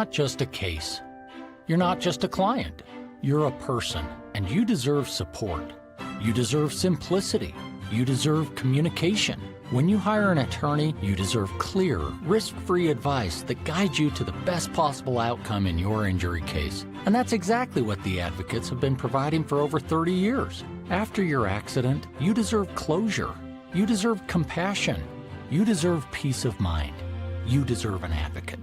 not just a case. You're not just a client. You're a person, and you deserve support. You deserve simplicity. You deserve communication. When you hire an attorney, you deserve clear, risk-free advice that guides you to the best possible outcome in your injury case. And that's exactly what the advocates have been providing for over 30 years. After your accident, you deserve closure. You deserve compassion. You deserve peace of mind. You deserve an advocate.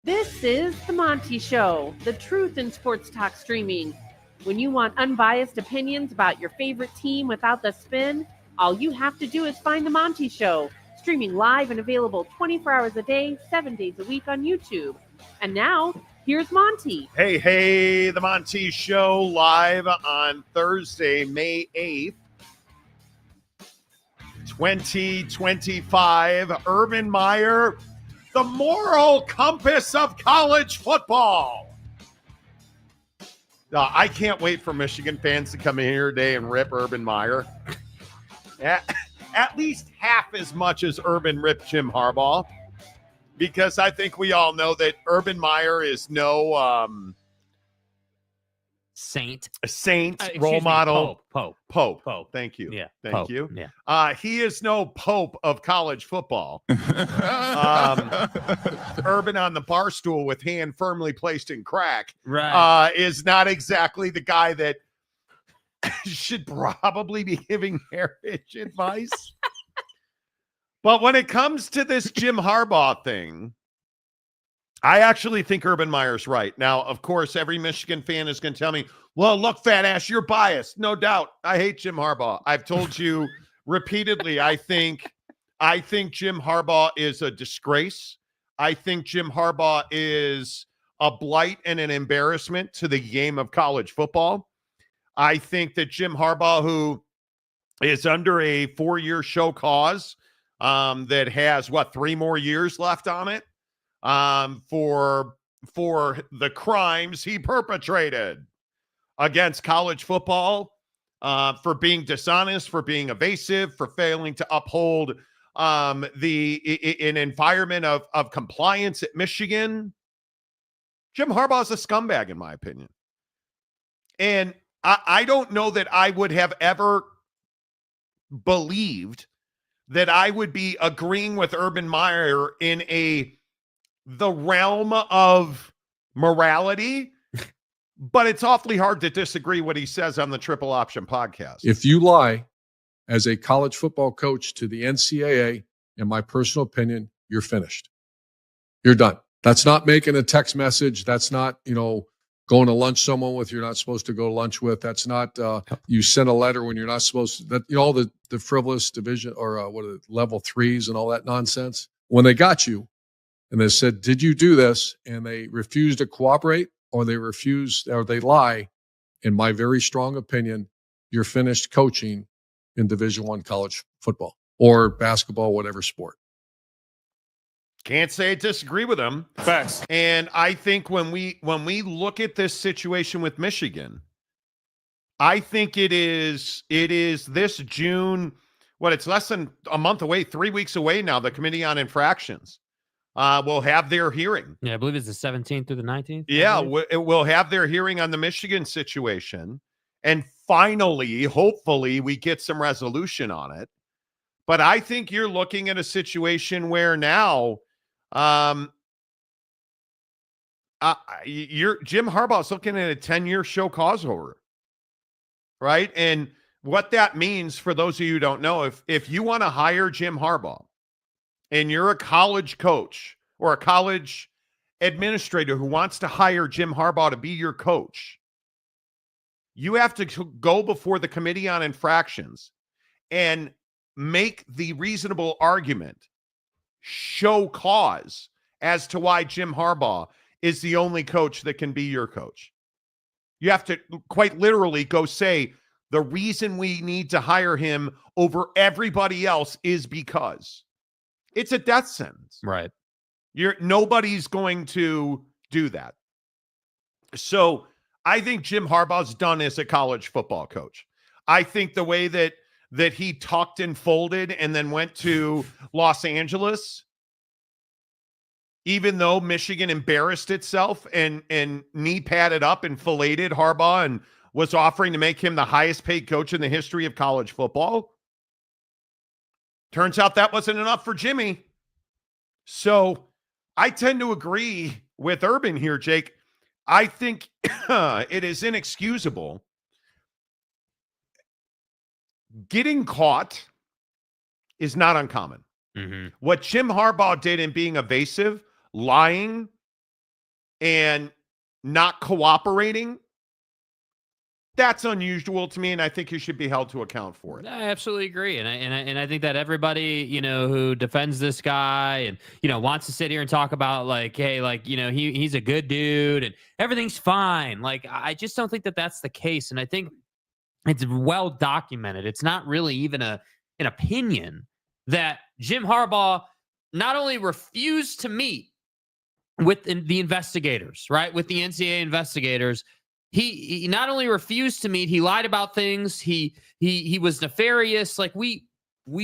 This is The Monty Show, the truth in sports talk streaming. When you want unbiased opinions about your favorite team without the spin, all you have to do is find The Monty Show, streaming live and available 24 hours a day, 7 days a week on YouTube. And now, here's Monty. Hey, The Monty Show live on Thursday, May 8th, 2025. Urban Meyer, the moral compass of college football. I can't wait for Michigan fans to come in here today and rip Urban Meyer. At least half as much as Urban ripped Jim Harbaugh, because I think we all know that Urban Meyer is no saint, role model. Pope. Thank you. Yeah. Thank you. Yeah. He is no pope of college football. Urban on the bar stool with hand firmly placed in crack, Right. is not exactly the guy that should probably be giving marriage advice. But when it comes to this Jim Harbaugh thing, I actually think Urban Meyer's right. Now, of course, every Michigan fan is going to tell me, well, look, fat ass, you're biased. No doubt. I hate Jim Harbaugh. I've told you repeatedly, I think Jim Harbaugh is a disgrace. I think Jim Harbaugh is a blight and an embarrassment to the game of college football. I think that Jim Harbaugh, who is under a 4-year show cause that has, 3 more years left on it, for the crimes he perpetrated against college football, for being dishonest, for being evasive, for failing to uphold an environment of compliance at Michigan. Jim Harbaugh is a scumbag, in my opinion. And I don't know that I would have ever believed that I would be agreeing with Urban Meyer in the realm of morality, but it's awfully hard to disagree what he says on the Triple Option podcast. If you lie as a college football coach to the NCAA, in my personal opinion, you're finished. You're done. That's not making a text message. That's not, going to lunch someone with you're not supposed to go to lunch with. That's not you send a letter when you're not supposed to. That all the frivolous division or level 3s and all that nonsense. When they got you and they said, "Did you do this?" and they refused to cooperate or they lie, in my very strong opinion, you're finished coaching in Division I college football or basketball, whatever sport. Can't say I disagree with him. Facts. And I think when we look at this situation with Michigan, I think it is this June. It's less than a month away, 3 weeks away now. The Committee on Infractions will have their hearing. Yeah, I believe it's the 17th through the 19th. Yeah, it will have their hearing on the Michigan situation, and finally, hopefully, we get some resolution on it. But I think you're looking at a situation where now. Jim Harbaugh's looking at a 10-year show cause over, right? And what that means for those of you who don't know, if you want to hire Jim Harbaugh and you're a college coach or a college administrator who wants to hire Jim Harbaugh to be your coach, you have to go before the Committee on Infractions and make the reasonable argument, show cause as to why Jim Harbaugh is the only coach that can be your coach. You have to quite literally go say, the reason we need to hire him over everybody else is because it's a death sentence. Right. Nobody's going to do that. So I think Jim Harbaugh's done as a college football coach. I think the way that he tucked and folded and then went to Los Angeles even though Michigan embarrassed itself and knee padded up and filleted Harbaugh and was offering to make him the highest paid coach in the history of college football. Turns out that wasn't enough for Jimmy. So I tend to agree with Urban here, Jake. I think it is inexcusable. Getting caught is not uncommon. Mm-hmm. What Jim Harbaugh did in being evasive, lying, and not cooperating, that's unusual to me, and I think he should be held to account for it. I absolutely agree, and I think that everybody who defends this guy and wants to sit here and talk about like, hey, like he's a good dude and everything's fine. Like I just don't think that that's the case, and I think it's well documented. It's not really even an opinion that Jim Harbaugh not only refused to meet with the investigators, right, with the NCAA investigators. He not only refused to meet, he lied about things. He was nefarious. Like we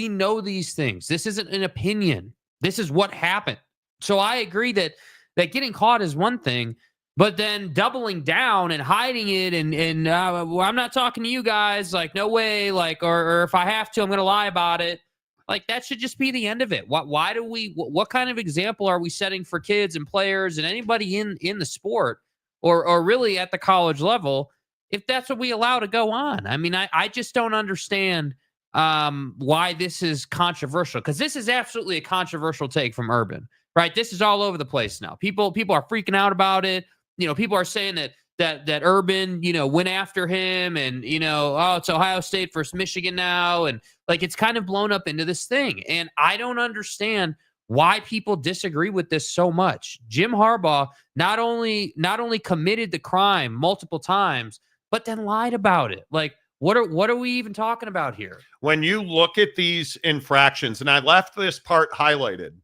know these things. This isn't an opinion. This is what happened. So I agree that getting caught is one thing, but then doubling down and hiding it and well, I'm not talking to you guys. Like no way. Like or if I have to, I'm going to lie about it. Like that should just be the end of it. Why do we? What kind of example are we setting for kids and players and anybody in the sport? Or really at the college level, if that's what we allow to go on. I mean, I just don't understand why this is controversial, because this is absolutely a controversial take from Urban, right? This is all over the place now. People are freaking out about it. People are saying that Urban, went after him and, oh, it's Ohio State versus Michigan now. And like, it's kind of blown up into this thing. And I don't understand why people disagree with this so much. Jim Harbaugh not only committed the crime multiple times, but then lied about it. Like, what are we even talking about here? When you look at these infractions, and I left this part highlighted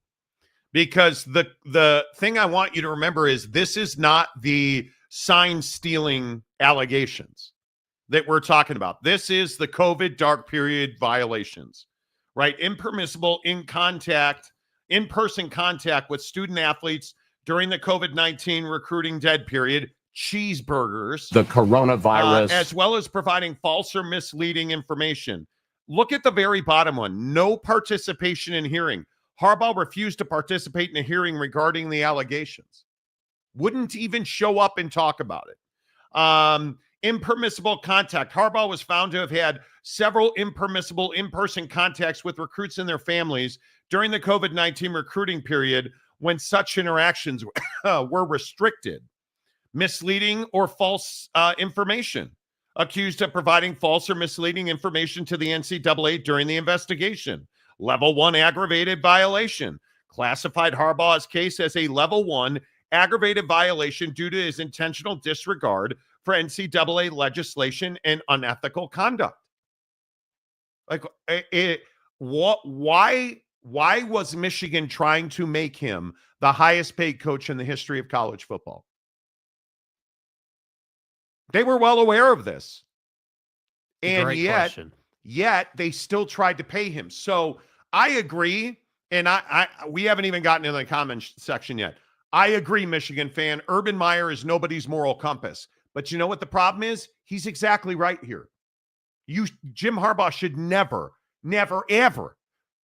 because the thing I want you to remember is this is not the sign stealing allegations that we're talking about. This is the COVID dark period violations, right? Impermissible in-person contact with student athletes during the COVID-19 recruiting dead period, cheeseburgers, the coronavirus, as well as providing false or misleading information. Look at the very bottom one. No participation in hearing. Harbaugh refused to participate in a hearing regarding the allegations. Wouldn't even show up and talk about it. Impermissible contact. Harbaugh was found to have had several impermissible in-person contacts with recruits and their families during the COVID-19 recruiting period when such interactions were restricted. Misleading or false information. Accused of providing false or misleading information to the NCAA during the investigation. Level 1 aggravated violation. Classified Harbaugh's case as a level 1 aggravated violation due to his intentional disregard for NCAA legislation and unethical conduct. Like, why was Michigan trying to make him the highest paid coach in the history of college football? They were well aware of this. And yet they still tried to pay him. So I agree. And we haven't even gotten into the comment section yet. I agree, Michigan fan. Urban Meyer is nobody's moral compass. But you know what the problem is? He's exactly right here. Jim Harbaugh should never, ever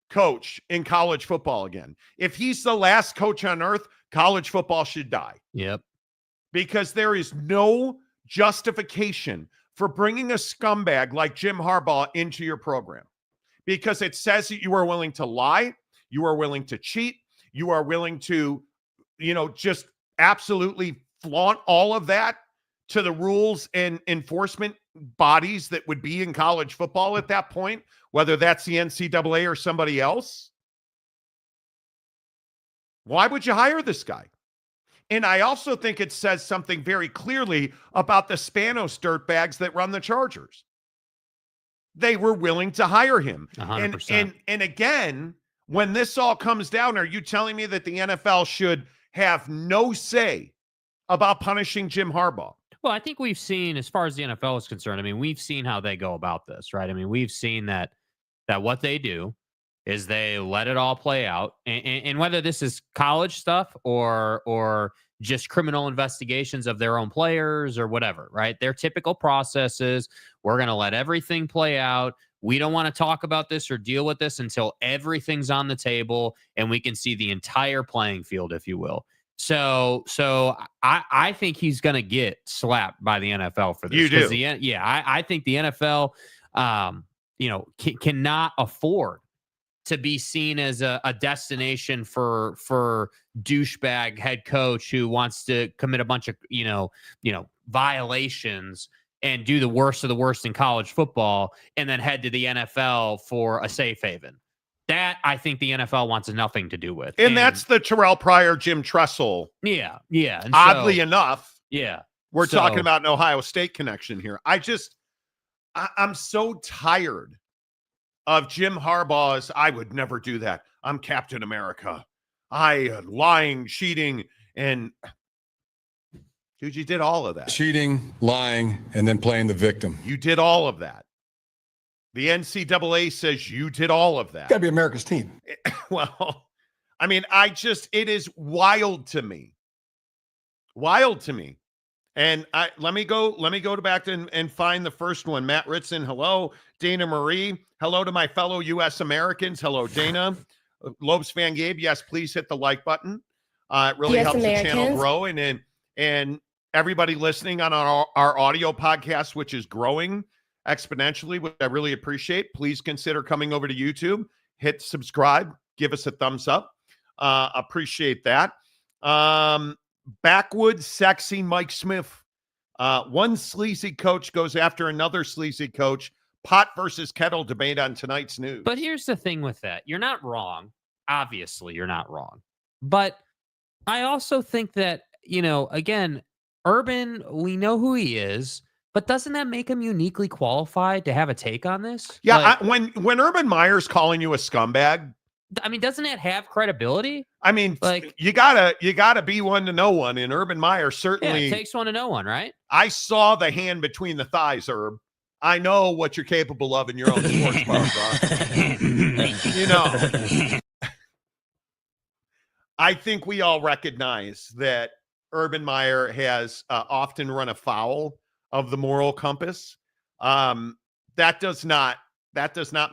coach in college football again. If he's the last coach on earth, college football should die. Yep. Because there is no justification for bringing a scumbag like Jim Harbaugh into your program. Because it says that you are willing to lie, you are willing to cheat, you are willing to, just absolutely flaunt all of that to the rules and enforcement bodies that would be in college football at that point, whether that's the NCAA or somebody else. Why would you hire this guy? And I also think it says something very clearly about the Spanos dirtbags that run the Chargers. They were willing to hire him. 100%. And again, when this all comes down, are you telling me that the NFL should have no say about punishing Jim Harbaugh? Well, I think we've seen, as far as the NFL is concerned, we've seen how they go about this, right? We've seen that what they do is they let it all play out. And whether this is college stuff or just criminal investigations of their own players or whatever, right? Their typical processes, we're going to let everything play out. We don't want to talk about this or deal with this until everything's on the table and we can see the entire playing field, if you will. So I think he's going to get slapped by the NFL for this. You do? I think the NFL, cannot afford to be seen as a destination for douchebag head coach who wants to commit a bunch of violations and do the worst of the worst in college football and then head to the NFL for a safe haven. That I think the NFL wants nothing to do with. And that's the Terrell Pryor, Jim Tressel. Yeah. And oddly enough, we're So- talking about an Ohio State connection here. I'm so tired of Jim Harbaugh's, I would never do that. I'm Captain America. Lying, cheating, and dude, you did all of that. Cheating, lying, and then playing the victim. You did all of that. The NCAA says you did all of that. Got to be America's team. Well, I mean, it is wild to me. Wild to me. And let me go back and find the first one. Matt Ritson, hello. Dana Marie, hello to my fellow U.S. Americans. Hello, Dana. Lopes Fan Gabe, yes, please hit the like button. It really Yes, helps Americans. the channel grow. And everybody listening on our audio podcast, which is growing exponentially, which I really appreciate. Please consider coming over to YouTube, hit subscribe, give us a thumbs up. Appreciate that. Backwoods sexy Mike Smith. One sleazy coach goes after another sleazy coach. Pot versus kettle debate on tonight's news. But here's the thing with that. You're not wrong. Obviously, you're not wrong. But I also think that, again, Urban, we know who he is, but doesn't that make him uniquely qualified to have a take on this? Yeah, when Urban Meyer's calling you a scumbag, I mean, doesn't it have credibility? I mean, Like- you gotta be one to know one. And Urban Meyer Yeah, certainly. it takes one to know one, right? I saw the hand between the thighs, Herb. I know what you're capable of in your own sports bar, bro. I think we all recognize that Urban Meyer has often run afoul of the moral compass. That does not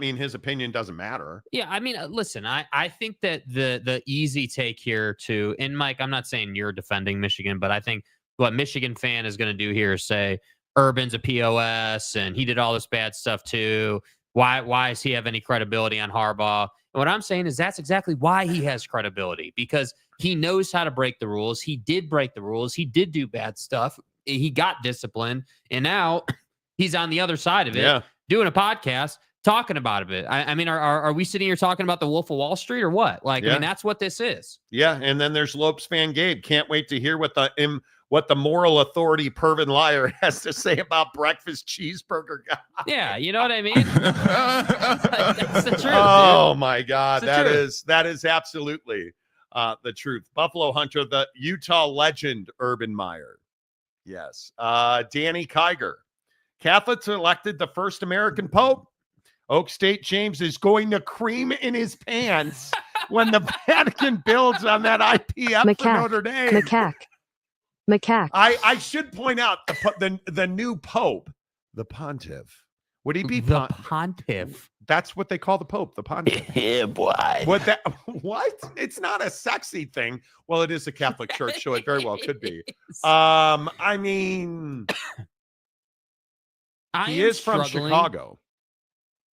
mean his opinion doesn't matter. Yeah, I mean, listen, I think that the easy take here to, and Mike, I'm not saying you're defending Michigan, but I think what Michigan fan is going to do here is say Urban's a POS and he did all this bad stuff too. Why does he have any credibility on Harbaugh? And what I'm saying is that's exactly why he has credibility, because he knows how to break the rules. He did break the rules. He did do bad stuff. He got disciplined, and now he's on the other side of it, doing a podcast, talking about it. I mean, are we sitting here talking about the Wolf of Wall Street or what? I mean, that's what this is. Yeah, and then there's Lopes Fan Gabe. Can't wait to hear what the moral authority Pervin Liar has to say about breakfast cheeseburger guy. Yeah, you know what I mean? That's the truth. Oh dude. my God, that is absolutely the truth. Buffalo Hunter, the Utah legend, Urban Meyer. Yes. Danny Kiger. Catholics elected the first American Pope. Oak State James is going to cream in his pants when the Vatican builds on that IPF for Notre Dame. Macaque. I should point out the new Pope, the Pontiff. Would he be the Pontiff? That's what they call the Pope, the Pontiff. Yeah, boy. What? It's not a sexy thing. Well, it is a Catholic church, so it very well could be. I mean, he is from Chicago.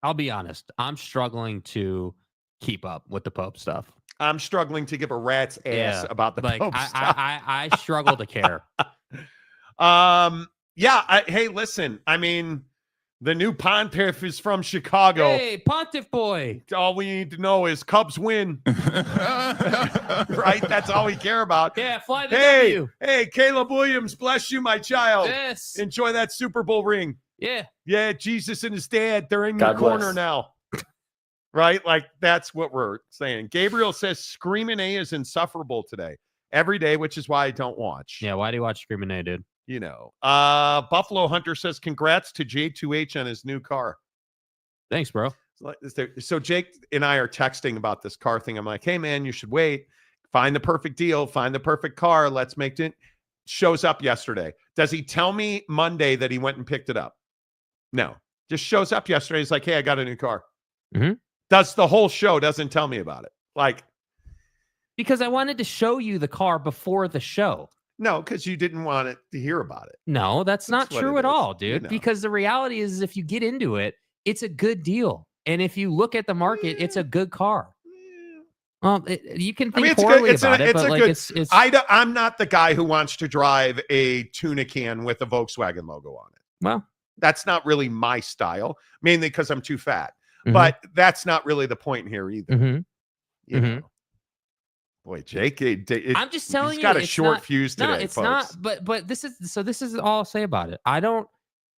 I'll be honest. I'm struggling to keep up with the Pope stuff. I'm struggling to give a rat's ass about the Pope stuff. I struggle to care. Hey, listen. I mean, the new Pontiff is from Chicago. Hey, Pontiff boy. All we need to know is Cubs win. Right? That's all we care about. Yeah, fly the W. Hey, Caleb Williams, bless you, my child. Yes. Enjoy that Super Bowl ring. Yeah. Yeah, Jesus and his dad, they're in your corner now. Right? Like, that's what we're saying. Gabriel says Screamin' A is insufferable today. Every day, which is why I don't watch. Yeah, why do you watch Screamin' A, dude? Buffalo Hunter says congrats to J2H on his new car. Thanks, bro. So Jake and I are texting about this car thing. I'm like, hey man, you should wait. Find the perfect deal. Find the perfect car. Let's make it. Shows up yesterday. Does he tell me Monday that he went and picked it up? No. Just shows up yesterday. He's like, hey, I got a new car. Mm-hmm. Does the whole show, doesn't tell me about it. Like, because I wanted to show you the car before the show. no, because you didn't want it to hear about it. No, that's not what true it at is. all, dude. You know. Because the reality is if you get into it, it's a good deal. And if you look at the market, it's a good car. Well, you can think poorly about it, but like it's. I'm not the guy who wants to drive a tuna can with a Volkswagen logo on it. Well, that's not really my style, mainly because I'm too fat. Mhm. But that's not really the point here either. Mhm. You Mhm. know. Boy, Jake, I'm just telling he's you, got a it's short not- fuse today. No, it's folks. not. But this is all I'll say about it. I don't.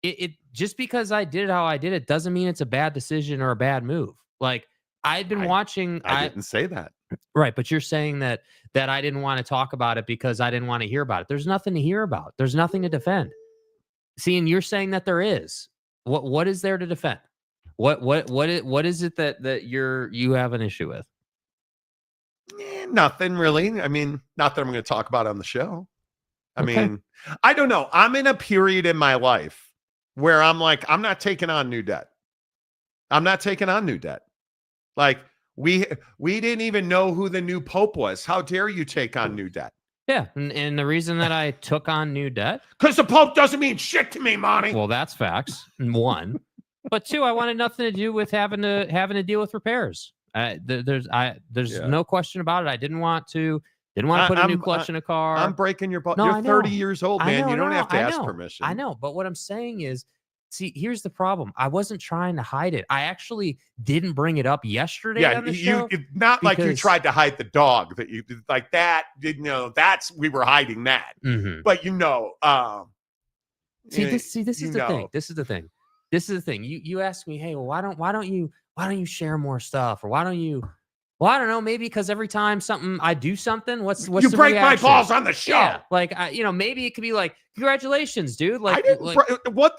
It just because I did it how I did it doesn't mean it's a bad decision or a bad move. Like I've been watching. I didn't say that. Right, but you're saying that I didn't want to talk about it because I didn't want to hear about it. There's nothing to hear about. There's nothing to defend. See, and you're saying that there is. What is there to defend? What is it that you have an issue with? Nothing really. I mean, not that I'm going to talk about on the show. I Okay. mean, I don't know. I'm in a period in my life where I'm like, I'm not taking on new debt. I'm not taking on new debt. Like we didn't even know who the new pope was. How dare you take on new debt? Yeah, and the reason that I took on new debt, Because the pope doesn't mean shit to me, Monty. well, that's facts. One, but two, I wanted nothing to do with having to deal with repairs. There's no question about it. I didn't want to put a new clutch in a car. I'm breaking your ball. No, You're I know. 30 years old, I man. know, You don't no, have to I ask know. permission. I know, but what I'm saying is, see, here's the problem. I wasn't trying to hide it. I actually didn't bring it up yesterday Yeah, on the show. it's not like you because- tried to hide the dog that you like that. You know, that's we were hiding that. Mhm. But you know, See, you know, this is you the know. thing. This is the thing. You ask me, hey, well, why don't you share more stuff, or why don't you? Well, I don't know. Maybe because every time I do something, what's You the break reaction? my balls on the show. Yeah, like maybe it could be like, congratulations, dude. Like, I didn't. like,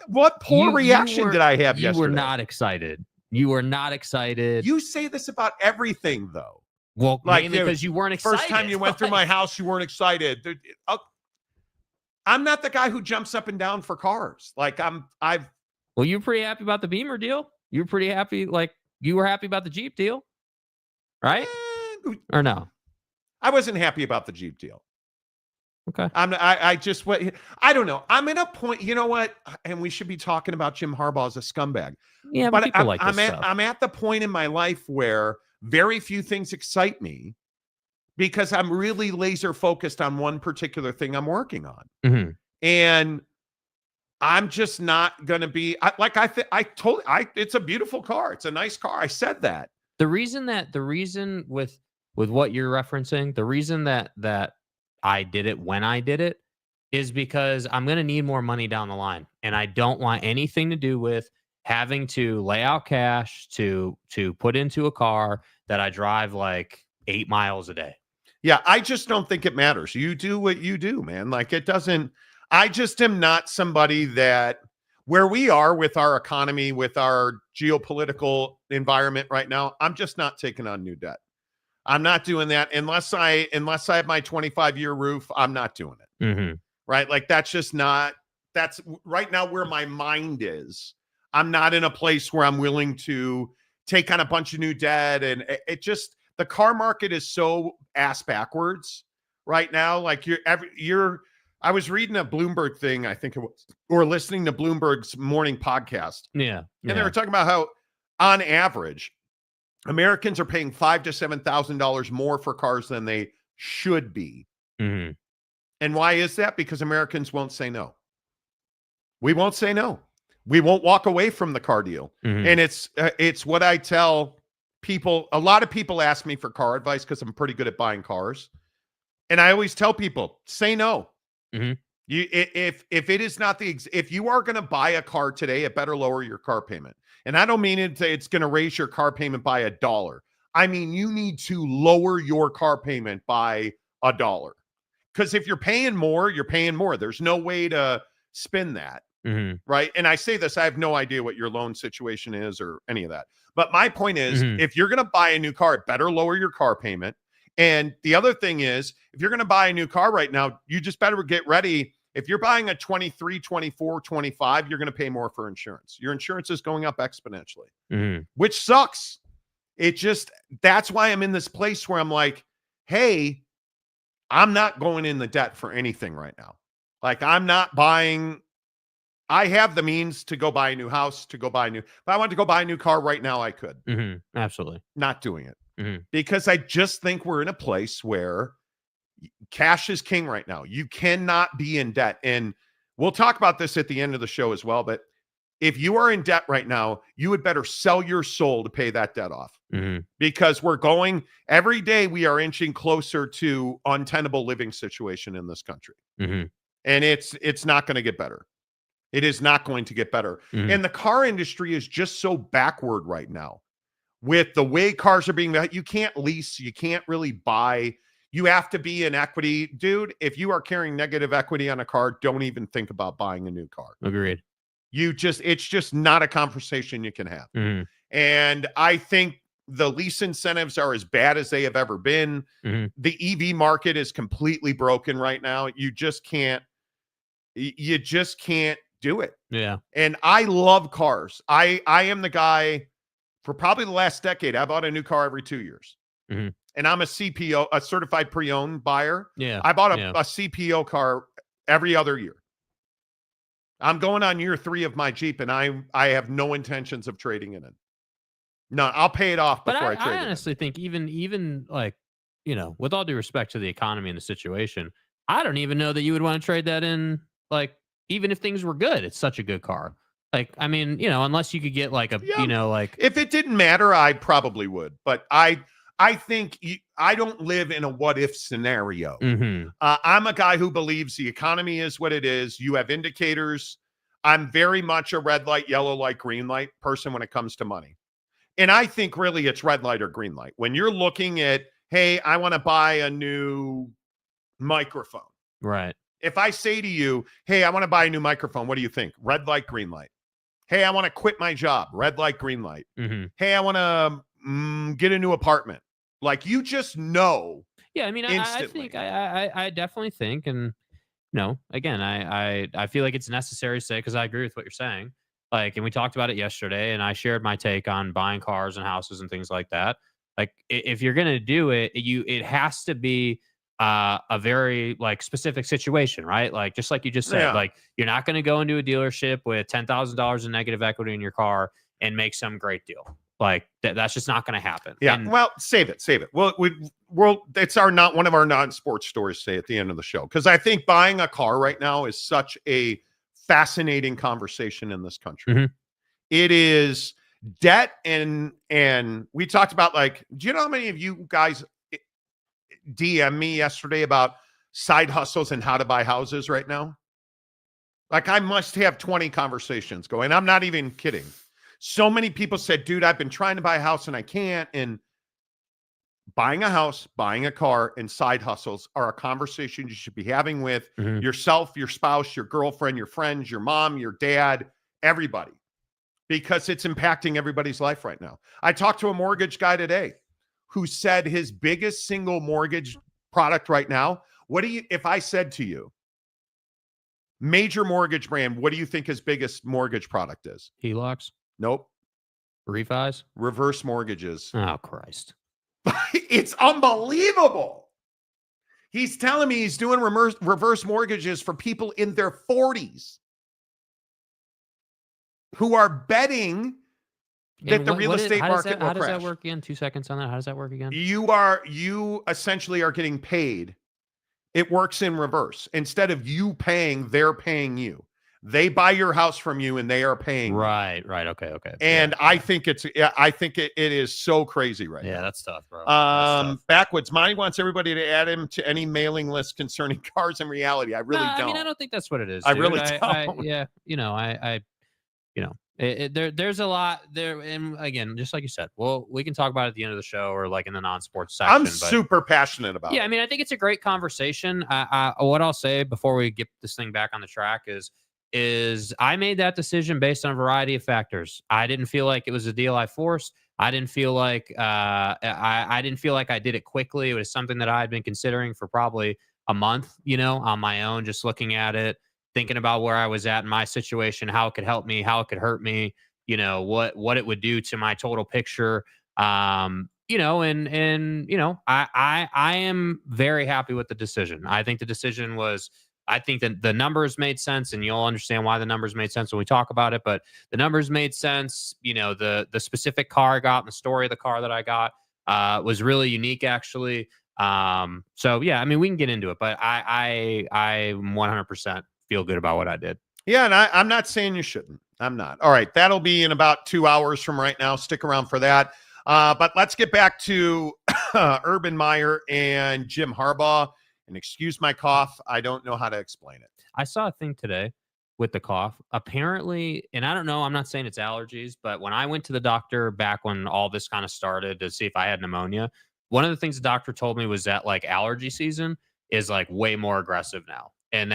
What poor reaction were- did I have You yesterday? were not excited. You were not excited. You say this about everything, though. well, like, mainly dude, because you weren't excited. First time you went through my house, you weren't excited. I'm not the guy who jumps up and down for cars. Like I've. Well, you were pretty happy about the Beamer deal. You were pretty happy. Like you were happy about the Jeep deal, right? Or no? I wasn't happy about the Jeep deal. Okay. I don't know. I'm in a point, you know what? And we should be talking about Jim Harbaugh as a scumbag. Yeah, but people like this I'm stuff. I'm at the point in my life where very few things excite me because I'm really laser focused on one particular thing I'm working on. Mhm. And I'm just not going to be it's a beautiful car. It's a nice car. I said that. The reason with what you're referencing, the reason that I did it when I did it is because I'm going to need more money down the line, and I don't want anything to do with having to lay out cash to put into a car that I drive like 8 miles a day. Yeah, I just don't think it matters. You do what you do, man. Like it doesn't. I just am not somebody that where we are with our economy, with our geopolitical environment right now. I'm just not taking on new debt. I'm not doing that unless I have my 25-year roof. I'm not doing it. Mm-hmm. Right? Like that's right now where my mind is. I'm not in a place where I'm willing to take on a bunch of new debt, and the car market is so ass backwards right now. Like I was reading a Bloomberg thing, I think it was, or listening to Bloomberg's morning podcast. Yeah. And they were talking about how on average, Americans are paying $5,000 to $7,000 more for cars than they should be. Mm-hmm. And why is that? Because Americans won't say no. We won't say no. We won't walk away from the car deal. Mm-hmm. And it's what I tell people. A lot of people ask me for car advice because I'm pretty good at buying cars. And I always tell people, say no. Mm-hmm. If you are going to buy a car today, it better lower your car payment. And I don't mean it's going to raise your car payment by $1. I mean, you need to lower your car payment by $1. Because if you're paying more, you're paying more. There's no way to spin that. right? And I say this, I have no idea what your loan situation is or any of that. But my point is, if you're going to buy a new car, it better lower your car payment. And the other thing is, if you're going to buy a new car right now, you just better get ready. If you're buying a 23, 24, 25, you're going to pay more for insurance. Your insurance is going up exponentially, which sucks. That's why I'm in this place where I'm like, hey, I'm not going in the debt for anything right now. Like, I'm not buying. I have the means to go buy a new house, if I want to go buy a new car right now, I could. Absolutely. Not doing it because I just think we're in a place where cash is king right now. You cannot be in debt. And we'll talk about this at the end of the show as well. But if you are in debt right now, you would better sell your soul to pay that debt off because every day we are inching closer to untenable living situation in this country. And it's not going to get better. It is not going to get better. And the car industry is just so backward right now with the way cars are being, you can't lease, you can't really buy. You have to be in equity. Dude, if you are carrying negative equity on a car, don't even think about buying a new car. Agreed. It's just not a conversation you can have. And I think the lease incentives are as bad as they have ever been. The EV market is completely broken right now. You just can't do it. Yeah. And I love cars. I am the guy for probably the last decade. I bought a new car every 2 years. And I'm a CPO, a certified pre-owned buyer. Yeah. I bought a CPO car every other year. I'm going on year 3 of my Jeep, and I have no intentions of trading it in. No, I'll pay it off before I trade it. I honestly think even like, with all due respect to the economy and the situation, I don't even know that you would want to trade that in. Like, even if things were good, it's such a good car. Like, I mean, unless you could get like a, like, if it didn't matter, I probably would. But I think I don't live in a what if scenario. I'm a guy who believes the economy is what it is. You have indicators. I'm very much a red light, yellow light, green light person when it comes to money. And I think really it's red light or green light. When you're looking at, hey, I want to buy a new microphone. Right. If I say to you, hey, I want to buy a new microphone, what do you think? Red light, green light. Hey, I want to quit my job. Red light, green light. Hey, I want to get a new apartment. Like, you just know. Yeah, I mean, I think I definitely think, and again, I feel like it's necessary to say, because I agree with what you're saying. Like, and we talked about it yesterday, and I shared my take on buying cars and houses and things like that. Like, if you're gonna do it, it has to be a very like specific situation, right? Like, just like you just said, like, you're not gonna go into a dealership with $10,000 in negative equity in your car and make some great deal. Like, that's just not going to happen. Yeah. And, well, save it. Well, it's not one of our non-sports stories today at the end of the show. Cause I think buying a car right now is such a fascinating conversation in this country. It is debt. And we talked about, like, do you know how many of you guys DM me yesterday about side hustles and how to buy houses right now? Like, I must have 20 conversations going. I'm not even kidding. So many people said, dude, I've been trying to buy a house and I can't. And buying a house, buying a car, and side hustles are a conversation you should be having with yourself, your spouse, your girlfriend, your friends, your mom, your dad, everybody, because it's impacting everybody's life right now. I talked to a mortgage guy today who said his biggest single mortgage product right now. If I said to you, major mortgage brand, what do you think his biggest mortgage product is? HELOCs. Nope. Refis? Reverse mortgages. Oh, Christ. It's unbelievable. He's telling me he's doing reverse mortgages for people in their 40s who are betting that the real estate market will crash. How does that work again? 2 seconds on that. How does that work again? You essentially are getting paid. It works in reverse. Instead of you paying, they're paying you. They buy your house from you and they are paying. Right. Okay. And I think it is so crazy right now. Yeah, that's tough, bro. Backwoods. Monty wants everybody to add him to any mailing list concerning cars and reality. I really don't. I mean, I don't think that's what it is. I really don't. There's a lot there. And again, just like you said, well, we can talk about it at the end of the show or like in the non-sports section. I'm super passionate about it. Yeah, I mean, I think it's a great conversation. What I'll say before we get this thing back on the track is, is I made that decision based on a variety of factors. I didn't feel like it was a deal I forced. I didn't feel like I didn't feel like I did it quickly. It was something that I had been considering for probably a month, on my own, just looking at it, thinking about where I was at in my situation, how it could help me, how it could hurt me, what it would do to my total picture. I am very happy with the decision. I think the decision was, I think that the numbers made sense, and you'll understand why the numbers made sense when we talk about it, but the numbers made sense. The specific car I got and the story of the car that I got was really unique, actually. So yeah, I mean, we can get into it, but I 100% feel good about what I did. Yeah, and I'm not saying you shouldn't. I'm not. All right, that'll be in about 2 hours from right now. Stick around for that. But let's get back to Urban Meyer and Jim Harbaugh. And excuse my cough. I don't know how to explain it. I saw a thing today with the cough. Apparently, and I don't know, I'm not saying it's allergies, but when I went to the doctor back when all this kind of started to see if I had pneumonia, one of the things the doctor told me was that like allergy season is like way more aggressive now. And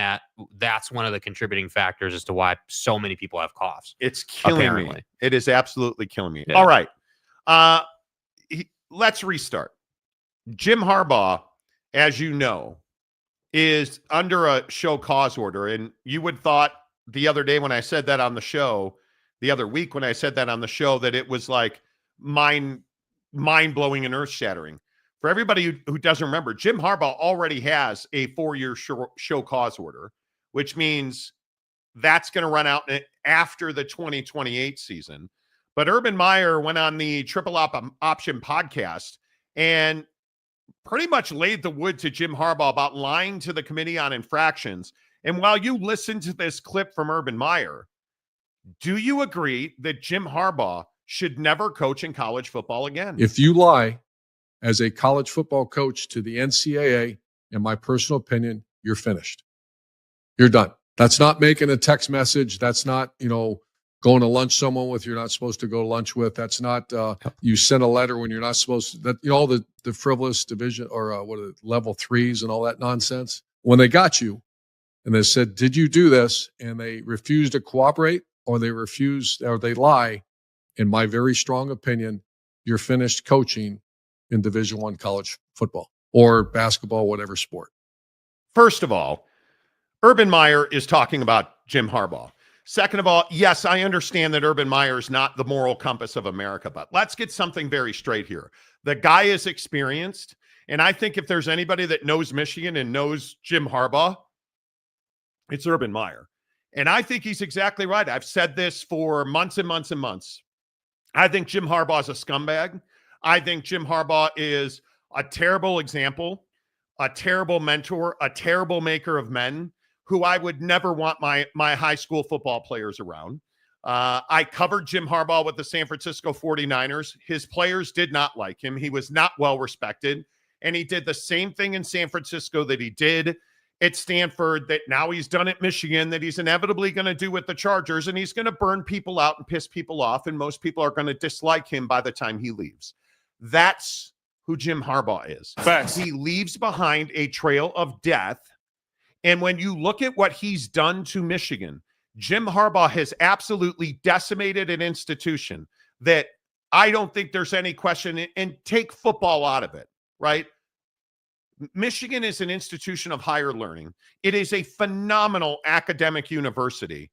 that's one of the contributing factors as to why so many people have coughs. It's killing me. It is absolutely killing me. Yeah. All right. Let's restart. Jim Harbaugh, as you know, is under a show cause order. And you would thought the other day when I said that on the show, the other week when I said that on the show, that it was like mind-blowing and earth-shattering. For everybody who doesn't remember, Jim Harbaugh already has a 4-year show cause order, which means that's going to run out after the 2028 season. But Urban Meyer went on the Triple Option podcast and pretty much laid the wood to Jim Harbaugh about lying to the committee on infractions. And while you listen to this clip from Urban Meyer, do you agree that Jim Harbaugh should never coach in college football again? If you lie as a college football coach to the NCAA, in my personal opinion, you're finished. You're done. That's not making a text message. That's not, going to lunch someone with you're not supposed to go to lunch with. That's not you send a letter when you're not supposed to. That all the frivolous division or level 3s and all that nonsense. When they got you and they said, "Did you do this?" and they refused to cooperate or they lie, in my very strong opinion, you're finished coaching in Division I college football or basketball, whatever sport. First of all, Urban Meyer is talking about Jim Harbaugh. Second of all, yes, I understand that Urban Meyer is not the moral compass of America, but let's get something very straight here. The guy is experienced, and I think if there's anybody that knows Michigan and knows Jim Harbaugh, it's Urban Meyer. And I think he's exactly right. I've said this for months and months and months. I think Jim Harbaugh is a scumbag. I think Jim Harbaugh is a terrible example, a terrible mentor, a terrible maker of men, who I would never want my high school football players around. I covered Jim Harbaugh with the San Francisco 49ers. His players did not like him. He was not well respected. And he did the same thing in San Francisco that he did at Stanford, that now he's done at Michigan, that he's inevitably going to do with the Chargers. And he's going to burn people out and piss people off. And most people are going to dislike him by the time he leaves. That's who Jim Harbaugh is. Facts. He leaves behind a trail of death. And when you look at what he's done to Michigan, Jim Harbaugh has absolutely decimated an institution that I don't think there's any question, and take football out of it, right? Michigan is an institution of higher learning. It is a phenomenal academic university,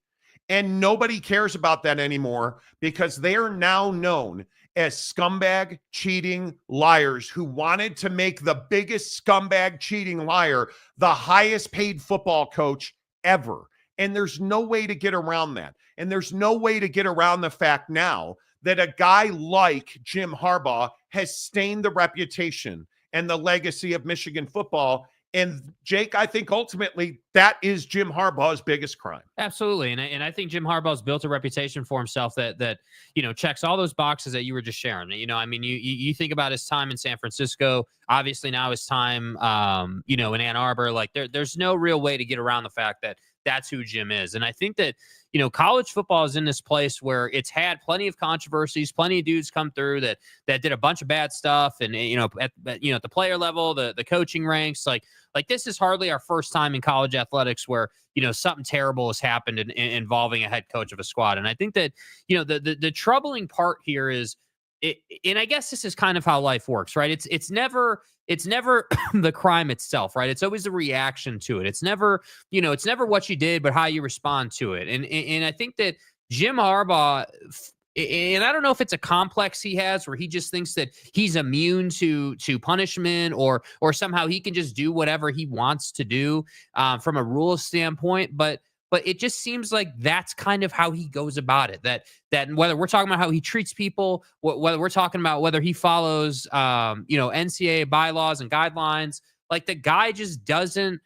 and nobody cares about that anymore because they are now known as scumbag, cheating liars who wanted to make the biggest scumbag, cheating liar the highest paid football coach ever. And there's no way to get around that. And there's no way to get around the fact now that a guy like Jim Harbaugh has stained the reputation and the legacy of Michigan football. And Jake, I think ultimately that is Jim Harbaugh's biggest crime. Absolutely. And I think Jim Harbaugh's built a reputation for himself that checks all those boxes that you were just sharing. You think about his time in San Francisco, obviously now his time, in Ann Arbor, like there's no real way to get around the fact that that's who Jim is. And I think that, college football is in this place where it's had plenty of controversies, plenty of dudes come through that did a bunch of bad stuff. And, at the player level, the coaching ranks, like this is hardly our first time in college athletics where, something terrible has happened involving a head coach of a squad. And I think that, the troubling part here is, and I guess this is kind of how life works, right? It's never the crime itself, right? It's always the reaction to it. It's never what you did, but how you respond to it. And I think that Jim Harbaugh, and I don't know if it's a complex he has where he just thinks that he's immune to punishment or somehow he can just do whatever he wants to do from a rules standpoint, but it just seems like that's kind of how he goes about it. That whether we're talking about how he treats people, whether we're talking about whether he follows, NCAA bylaws and guidelines, like the guy just doesn't,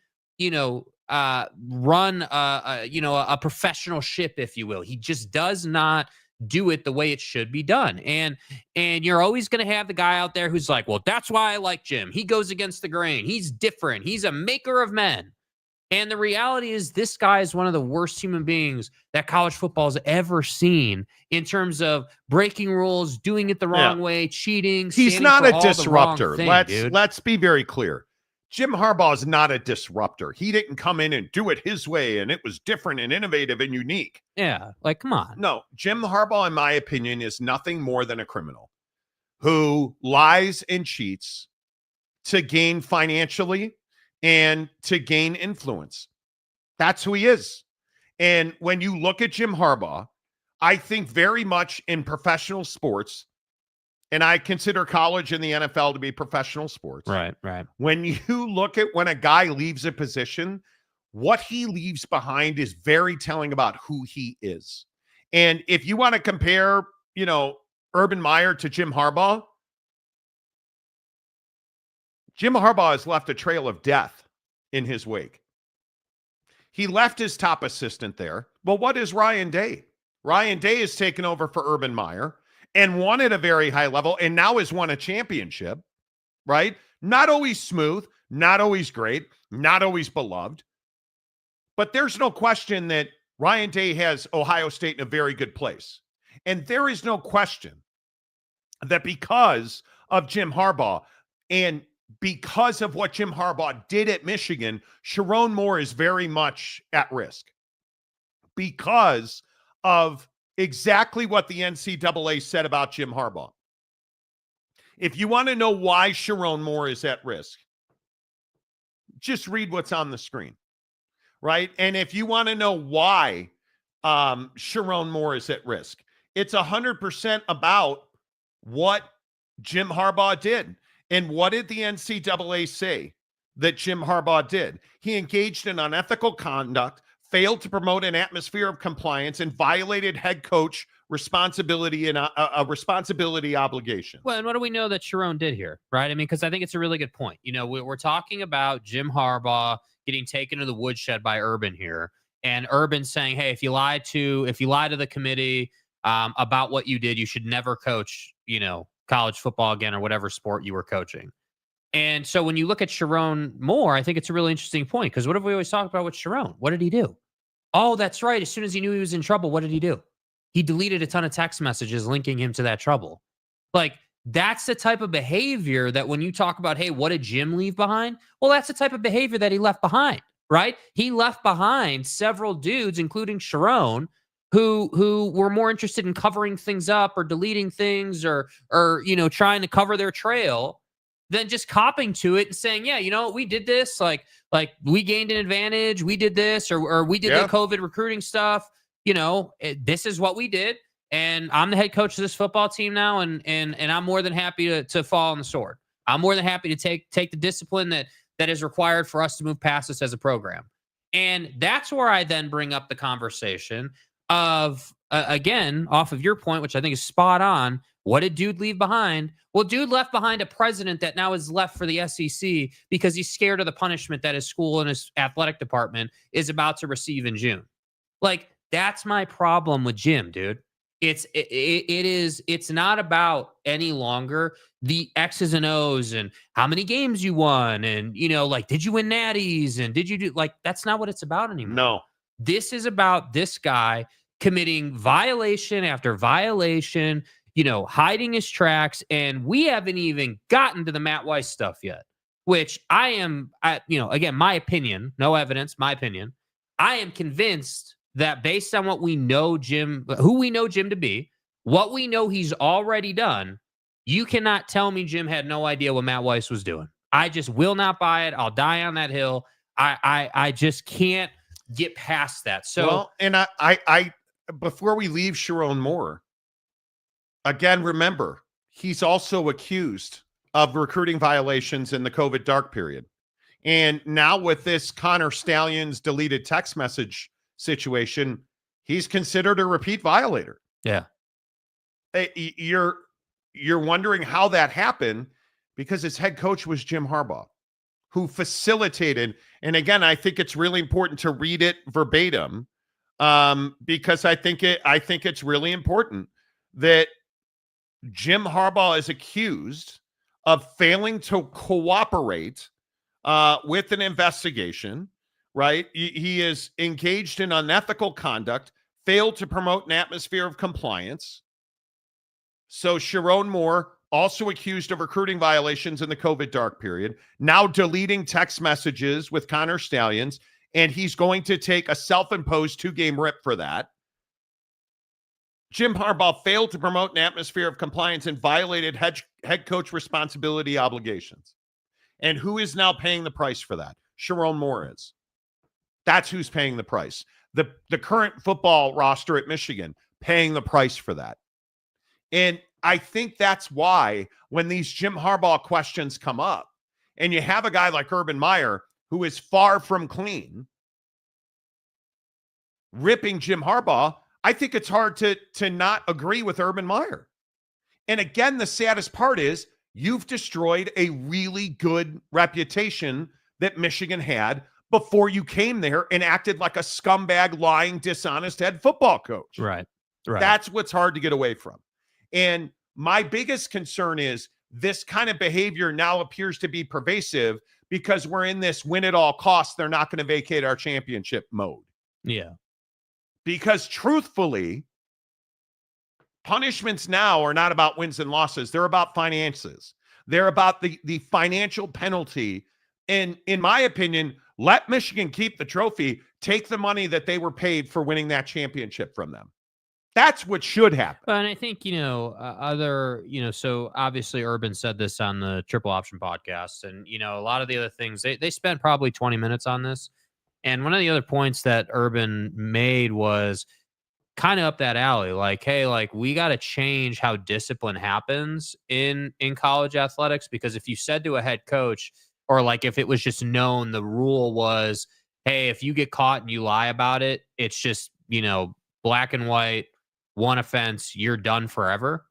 run a professional ship, if you will. He just does not do it the way it should be done. And you're always going to have the guy out there who's like, well, that's why I like Jim. He goes against the grain. He's different. He's a maker of men. And the reality is this guy is one of the worst human beings that college football has ever seen in terms of breaking rules, doing it the wrong way, cheating. He's not a disruptor. Let's be very clear. Jim Harbaugh is not a disruptor. He didn't come in and do it his way, and it was different and innovative and unique. Yeah, like, come on. No, Jim Harbaugh, in my opinion, is nothing more than a criminal who lies and cheats to gain financially and to gain influence. That's who he is. And when you look at Jim Harbaugh, I think very much in professional sports, and I consider college and the NFL to be professional sports. Right. When you look at when a guy leaves a position, what he leaves behind is very telling about who he is. And if you want to compare, Urban Meyer to Jim Harbaugh, Jim Harbaugh has left a trail of death in his wake. He left his top assistant there. Well, what is Ryan Day? Ryan Day has taken over for Urban Meyer and won at a very high level and now has won a championship, right? Not always smooth, not always great, not always beloved. But there's no question that Ryan Day has Ohio State in a very good place. And there is no question that because of Jim Harbaugh and because of what Jim Harbaugh did at Michigan, Sharon Moore is very much at risk because of exactly what the NCAA said about Jim Harbaugh. If you want to know why Sharon Moore is at risk, just read what's on the screen, right? And if you want to know why Sharon Moore is at risk, it's 100% about what Jim Harbaugh did. And what did the NCAA say that Jim Harbaugh did? He engaged in unethical conduct, failed to promote an atmosphere of compliance, and violated head coach responsibility and a responsibility obligation. Well, and what do we know that Sharon did here, right? I mean, because I think it's a really good point. We're talking about Jim Harbaugh getting taken to the woodshed by Urban here, and Urban saying, hey, if you lie to the committee about what you did, you should never coach, college football again or whatever sport you were coaching. And so when you look at Sharon Moore, I think it's a really interesting point because what have we always talked about with Sharon? What did he do? Oh, that's right. As soon as he knew he was in trouble, what did he do? He deleted a ton of text messages linking him to that trouble. Like, that's the type of behavior that when you talk about, hey, what did Jim leave behind? Well, that's the type of behavior that he left behind, right? He left behind several dudes, including Sharon, who were more interested in covering things up or deleting things or trying to cover their trail than just copping to it and saying, yeah, we did this, like we gained an advantage, we did this, or we did the COVID recruiting stuff. This is what we did, and I'm the head coach of this football team now, and I'm more than happy to fall on the sword. I'm more than happy to take the discipline that is required for us to move past this as a program. And that's where I then bring up the conversation of, again, off of your point, which I think is spot on, what did dude leave behind? Well, dude left behind a president that now is left for the SEC because he's scared of the punishment that his school and his athletic department is about to receive in June. Like, that's my problem with Jim, dude. It's not about any longer the X's and O's and how many games you won and, did you win natties and did you do, like, that's not what it's about anymore. No. This is about this guy committing violation after violation, hiding his tracks. And we haven't even gotten to the Matt Weiss stuff yet, which I am, again, my opinion, no evidence, my opinion. I am convinced that based on what we know who we know Jim to be, what we know he's already done, you cannot tell me Jim had no idea what Matt Weiss was doing. I just will not buy it. I'll die on that hill. I just can't get past that. So, well, and I before we leave Sharon Moore, again, remember, he's also accused of recruiting violations in the COVID dark period. And now with this Connor Stalions deleted text message situation, he's considered a repeat violator. Yeah. You're wondering how that happened because his head coach was Jim Harbaugh, who facilitated. And again, I think it's really important to read it verbatim because I think it's really important that Jim Harbaugh is accused of failing to cooperate with an investigation, right? He is engaged in unethical conduct, failed to promote an atmosphere of compliance. So Sharon Moore, also accused of recruiting violations in the COVID dark period, now deleting text messages with Connor Stalions, and he's going to take a self-imposed 2-game rip for that. Jim Harbaugh failed to promote an atmosphere of compliance and violated head coach responsibility obligations. And who is now paying the price for that? Sharon Moore is. That's who's paying the price. The current football roster at Michigan paying the price for that. And I think that's why when these Jim Harbaugh questions come up and you have a guy like Urban Meyer who is far from clean ripping Jim Harbaugh, I think it's hard to not agree with Urban Meyer. And again, the saddest part is you've destroyed a really good reputation that Michigan had before you came there and acted like a scumbag, lying, dishonest head football coach. Right. That's what's hard to get away from. And my biggest concern is this kind of behavior now appears to be pervasive because we're in this win at all costs, they're not going to vacate our championship mode. Yeah. Because truthfully, punishments now are not about wins and losses. They're about finances. They're about the financial penalty. And in my opinion, let Michigan keep the trophy, take the money that they were paid for winning that championship from them. That's what should happen. And I think, so obviously Urban said this on the Triple Option podcast. And, a lot of the other things, they spent probably 20 minutes on this. And one of the other points that Urban made was kind of up that alley. Like, hey, we got to change how discipline happens in college athletics. Because if you said to a head coach, or if it was just known, the rule was, hey, if you get caught and you lie about it, it's just, black and white, one offense, you're done forever.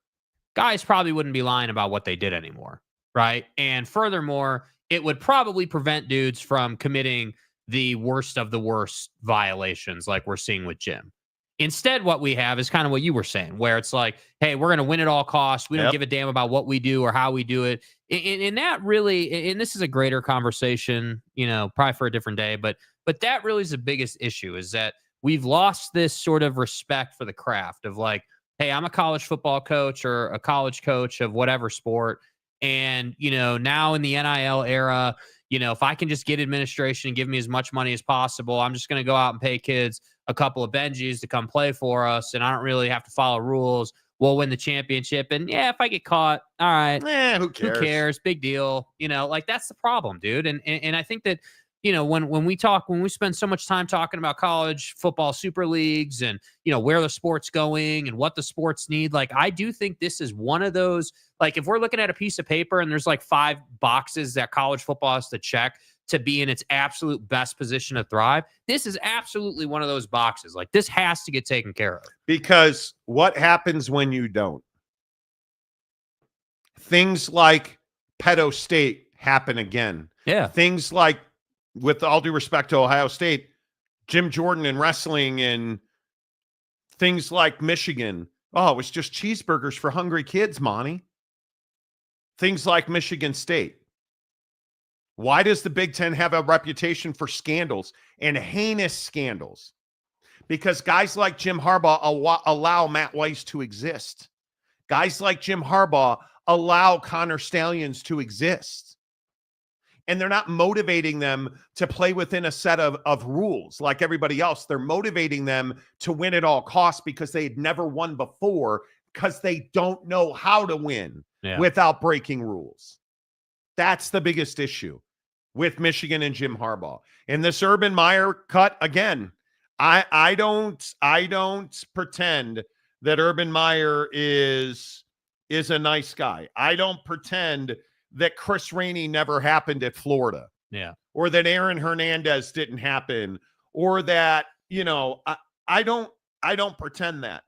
Guys probably wouldn't be lying about what they did anymore, right? And furthermore, it would probably prevent dudes from committing the worst of the worst violations like we're seeing with Jim. Instead, what we have is kind of what you were saying, where it's like, hey, we're going to win at all costs. We don't give a damn about what we do or how we do it. And that really, and this is a greater conversation, probably for a different day, but that really is the biggest issue, is that we've lost this sort of respect for the craft of like, hey, I'm a college football coach or a college coach of whatever sport. And, now in the NIL era, if I can just get administration and give me as much money as possible, I'm just going to go out and pay kids a couple of Benjis to come play for us. And I don't really have to follow rules. We'll win the championship. And yeah, if I get caught, all right. Who cares? Who cares? Big deal. That's the problem, dude. And I think that, when we spend so much time talking about college football super leagues and, where the sport's going and what the sports need, I do think this is one of those, if we're looking at a piece of paper and there's 5 boxes that college football has to check to be in its absolute best position to thrive, this is absolutely one of those boxes. This has to get taken care of. Because what happens when you don't? Things like Pedo State happen again. Yeah. Things like, with all due respect to Ohio State, Jim Jordan in wrestling, and things like Michigan. Oh, it was just cheeseburgers for hungry kids, Monty. Things like Michigan State. Why does the Big Ten have a reputation for scandals and heinous scandals? because guys like Jim Harbaugh allow Matt Weiss to exist. Guys like Jim Harbaugh allow Connor Stallions to exist. And they're not motivating them to play within a set of rules like everybody else. They're motivating them to win at all costs because they had never won before, because they don't know how to win without breaking rules. That's the biggest issue with Michigan and Jim Harbaugh. And this Urban Meyer cut, again, I don't pretend that Urban Meyer is a nice guy. I don't pretend that Chris Rainey never happened at Florida. Yeah. Or that Aaron Hernandez didn't happen. Or that, I don't pretend that.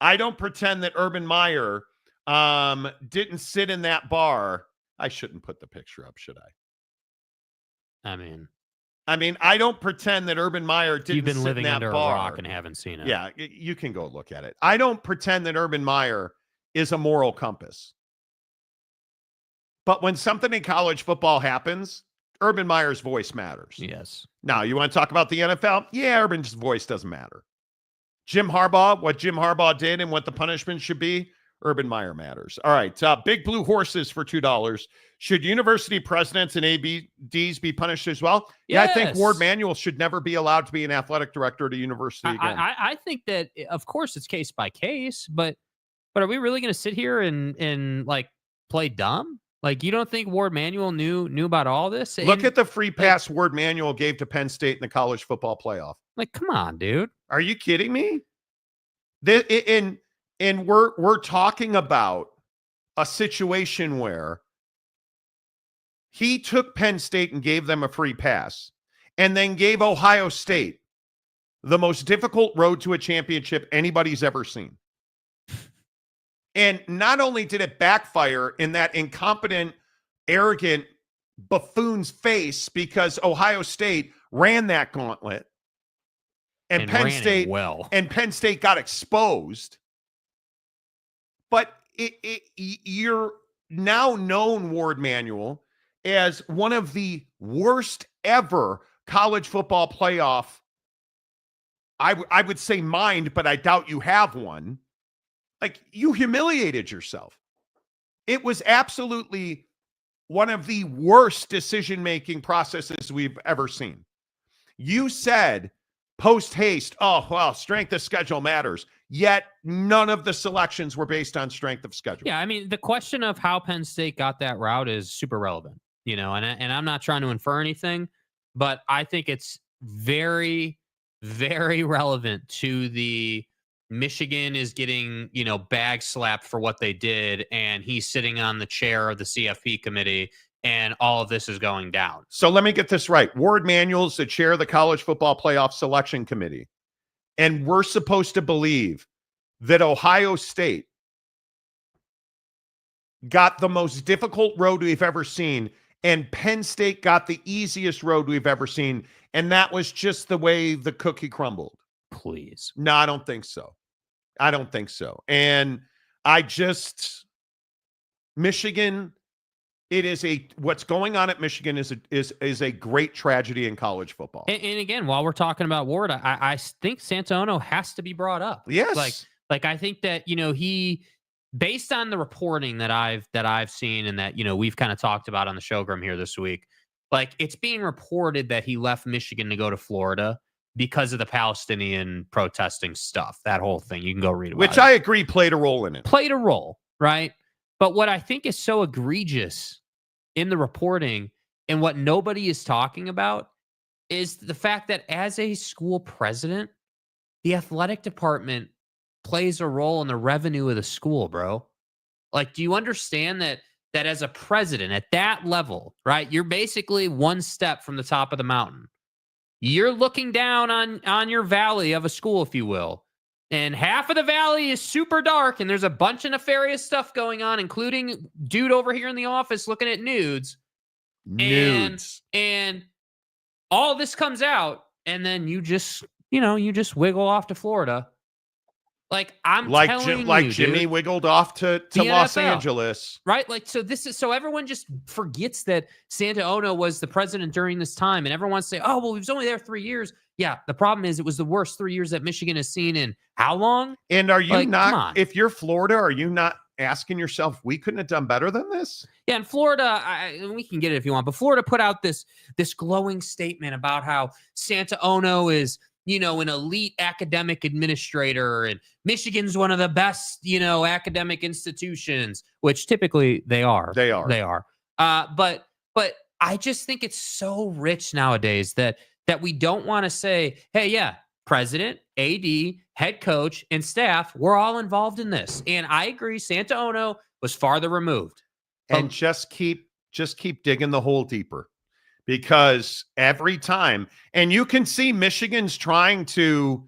I don't pretend that Urban Meyer didn't sit in that bar. I shouldn't put the picture up, should I? I mean, I don't pretend that Urban Meyer didn't you've been sit living in that under bar. a rock and haven't seen it. Yeah, you can go look at it. I don't pretend that Urban Meyer is a moral compass. But when something in college football happens, Urban Meyer's voice matters. Yes. Now, you want to talk about the NFL? Yeah, Urban's voice doesn't matter. Jim Harbaugh, what Jim Harbaugh did and what the punishment should be, Urban Meyer matters. All right, Big Blue Horses for $2. Should university presidents and ABDs be punished as well? Yeah, I think Ward Manuel should never be allowed to be an athletic director at a university again. I think that, of course, it's case by case, but are we really going to sit here and like play dumb? Like, you don't think Ward Manuel knew about all this? Look at the free pass Ward Manuel gave to Penn State in the college football playoff. Like, come on, dude. Are you kidding me? And we're talking about a situation where he took Penn State and gave them a free pass, and then gave Ohio State the most difficult road to a championship anybody's ever seen. And not only did it backfire in that incompetent, arrogant buffoon's face, because Ohio State ran that gauntlet, and Penn State got exposed. But you're now known, Ward Manuel, as one of the worst ever college football playoff. I would say mind, but I doubt you have one. Like, you humiliated yourself. It was absolutely one of the worst decision-making processes we've ever seen. You said post haste, oh, well, strength of schedule matters. Yet none of the selections were based on strength of schedule. Yeah, I mean, the question of how Penn State got that route is super relevant, and I'm not trying to infer anything, but I think it's very, very relevant to the Michigan is getting, bag slapped for what they did, and he's sitting on the chair of the CFP committee, and all of this is going down. So let me get this right. Ward Manuel's the chair of the college football playoff selection committee. And we're supposed to believe that Ohio State got the most difficult road we've ever seen, and Penn State got the easiest road we've ever seen, and that was just the way the cookie crumbled. Please. No, I don't think so. And Michigan, what's going on at Michigan is a great tragedy in college football. And again, while we're talking about Ward, I think Santano has to be brought up. Yes. Like I think that, he, based on the reporting that I've seen and that, we've kind of talked about on the showroom here this week, like, it's being reported that he left Michigan to go to Florida because of the Palestinian protesting stuff, that whole thing. You can go read about it. Which I agree played a role in it. Played a role, right? But what I think is so egregious in the reporting and what nobody is talking about is the fact that as a school president, the athletic department plays a role in the revenue of the school, bro. Like, do you understand that as a president at that level, right? You're basically one step from the top of the mountain. You're looking down on your valley of a school, if you will. And half of the valley is super dark, and there's a bunch of nefarious stuff going on, including dude over here in the office looking at nudes. And all this comes out, and then you just wiggle off to Florida. Like I'm like telling like you, Jimmy dude, wiggled off to The Los NFL. Angeles. right? Like, so everyone just forgets that Santa Ono was the president during this time, and everyone wants to say, oh, well, he was only there 3 years. Yeah, the problem is it was the worst 3 years that Michigan has seen in how long? And are you Like, come on. not, if you're Florida, are you not asking yourself, we couldn't have done better than this? Yeah, in Florida, and we can get it if you want, but Florida put out this glowing statement about how Santa Ono is, an elite academic administrator, and Michigan's one of the best, academic institutions, which typically they are. They are. But I just think it's so rich nowadays that we don't want to say, hey, yeah, president, AD, head coach, and staff, we're all involved in this. And I agree, Santa Ono was farther removed. And just keep digging the hole deeper, because every time, and you can see Michigan's trying to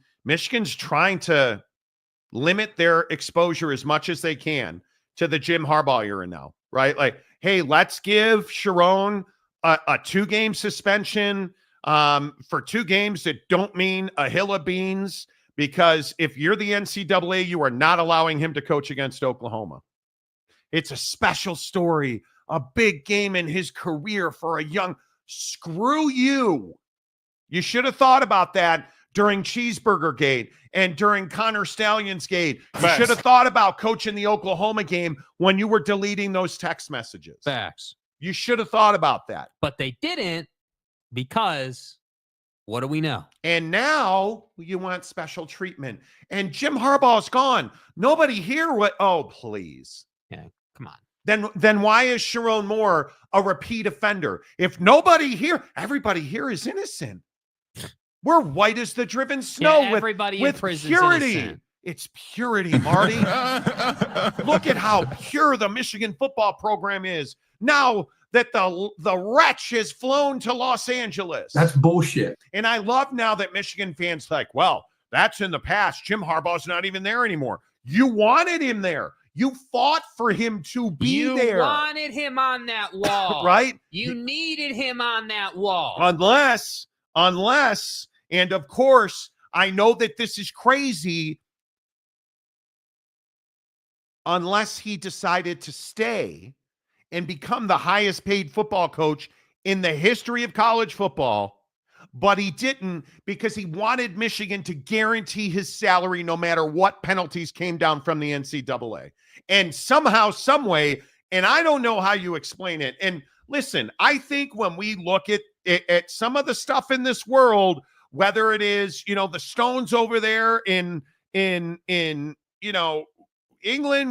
limit their exposure as much as they can to the Jim Harbaugh era now, right? Like, hey, let's give Sharon a 2-game suspension for 2 games that don't mean a hill of beans, because if you're the NCAA, you are not allowing him to coach against Oklahoma. It's a special story, a big game in his career for a young. Screw you. You should have thought about that during Cheeseburger Gate and during Connor Stalions Gate. You should have thought about coaching the Oklahoma game when you were deleting those text messages. Facts. You should have thought about that. But they didn't, because what do we know? And now you want special treatment. And Jim Harbaugh's gone. Nobody here would. Oh, please. Yeah, come on. Then why is Sharon Moore a repeat offender? If nobody here, everybody here is innocent. We're white as the driven snow. Yeah, everybody with in prison's purity. innocent. It's purity, Marty. Look at how pure the Michigan football program is now that the wretch has flown to Los Angeles. That's bullshit. And I love now that Michigan fans like, well, that's in the past. Jim Harbaugh's not even there anymore. You wanted him there. You fought for him to be there. You wanted him on that wall. Right? You needed him on that wall. Unless, and of course, I know that this is crazy, unless he decided to stay and become the highest paid football coach in the history of college football. But he didn't, because he wanted Michigan to guarantee his salary no matter what penalties came down from the NCAA. And somehow, some way, and I don't know how you explain it. And listen, I think when we look at some of the stuff in this world, whether it is, the stones over there in England,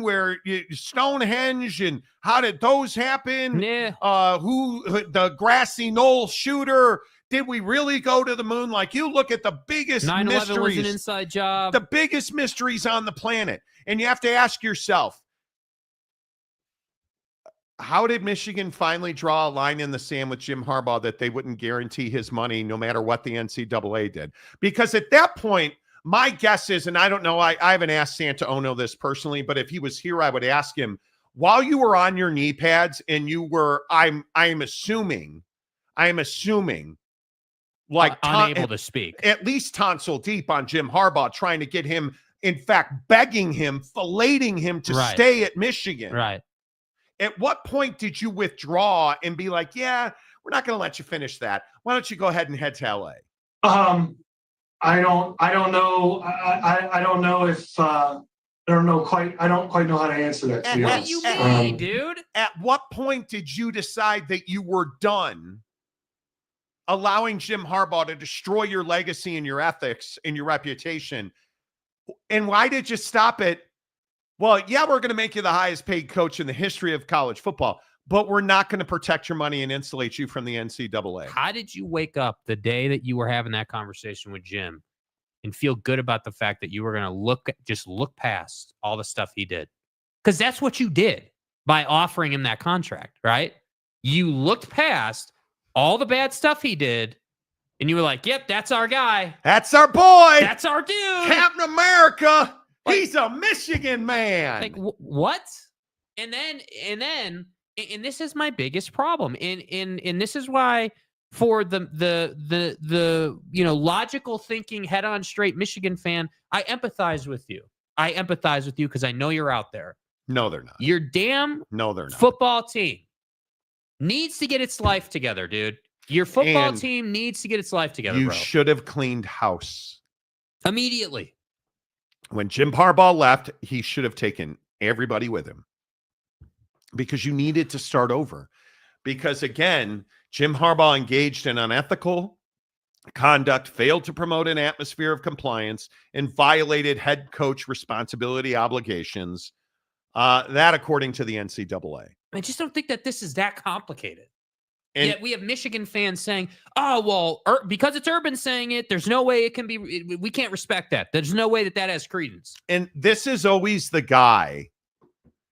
where Stonehenge, and how did those happen? Yeah. Who the grassy knoll shooter? Did we really go to the moon? Like, you look at the biggest 9/11 mysteries, was an inside job. the biggest mysteries on the planet. And you have to ask yourself, how did Michigan finally draw a line in the sand with Jim Harbaugh that they wouldn't guarantee his money no matter what the NCAA did? Because at that point, my guess is, and I don't know, I haven't asked Santa Ono this personally, but if he was here, I would ask him, while you were on your knee pads and you were, I'm assuming, like unable to speak, at least tonsil deep on Jim Harbaugh, trying to get him, in fact, begging him, filleting him to stay at Michigan. Right. At what point did you withdraw and be like, yeah, we're not going to let you finish that. Why don't you go ahead and head to LA? I don't know. I don't know if, I don't quite know how to answer that, to be What honest. you mean, dude? At what point did you decide that you were done allowing Jim Harbaugh to destroy your legacy and your ethics and your reputation? And why did you stop it? Well, yeah, we're going to make you the highest paid coach in the history of college football, but we're not going to protect your money and insulate you from the NCAA. How did you wake up the day that you were having that conversation with Jim and feel good about the fact that you were going to look past all the stuff he did? Because that's what you did by offering him that contract, right? You looked past all the bad stuff he did, and you were like, yep, that's our guy. That's our boy. That's our dude. Captain America. He's a Michigan man. Like, what? And this is my biggest problem. And this is why, for the logical thinking, head on straight Michigan fan, I empathize with you. I empathize with you because I know you're out there. No, they're not. Your damn No, they're not. football team needs to get its life together, dude. Your football And team needs to get its life together, You bro. should have cleaned house. Immediately. When Jim Harbaugh left, he should have taken everybody with him because you needed to start over. Because again, Jim Harbaugh engaged in unethical conduct, failed to promote an atmosphere of compliance, and violated head coach responsibility obligations. That according to the NCAA. I just don't think that this is that complicated. And yet we have Michigan fans saying, oh, well, because it's Urban saying it, there's no way it can be, we can't respect that. There's no way that that has credence. And this is always the guy,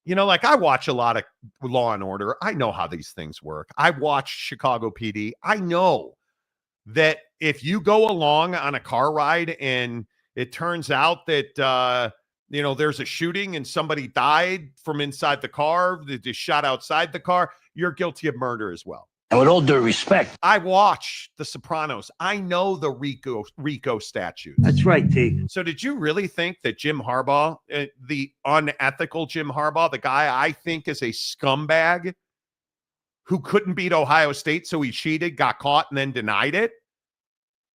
like I watch a lot of Law and Order. I know how these things work. I watch Chicago PD. I know that if you go along on a car ride and it turns out that, there's a shooting and somebody died from inside the car, they just shot outside the car, you're guilty of murder as well. And with all due respect, I watch The Sopranos. I know the RICO statute. that's right, T. So did you really think that Jim Harbaugh, the unethical Jim Harbaugh, the guy I think is a scumbag who couldn't beat Ohio State, so he cheated, got caught, and then denied it?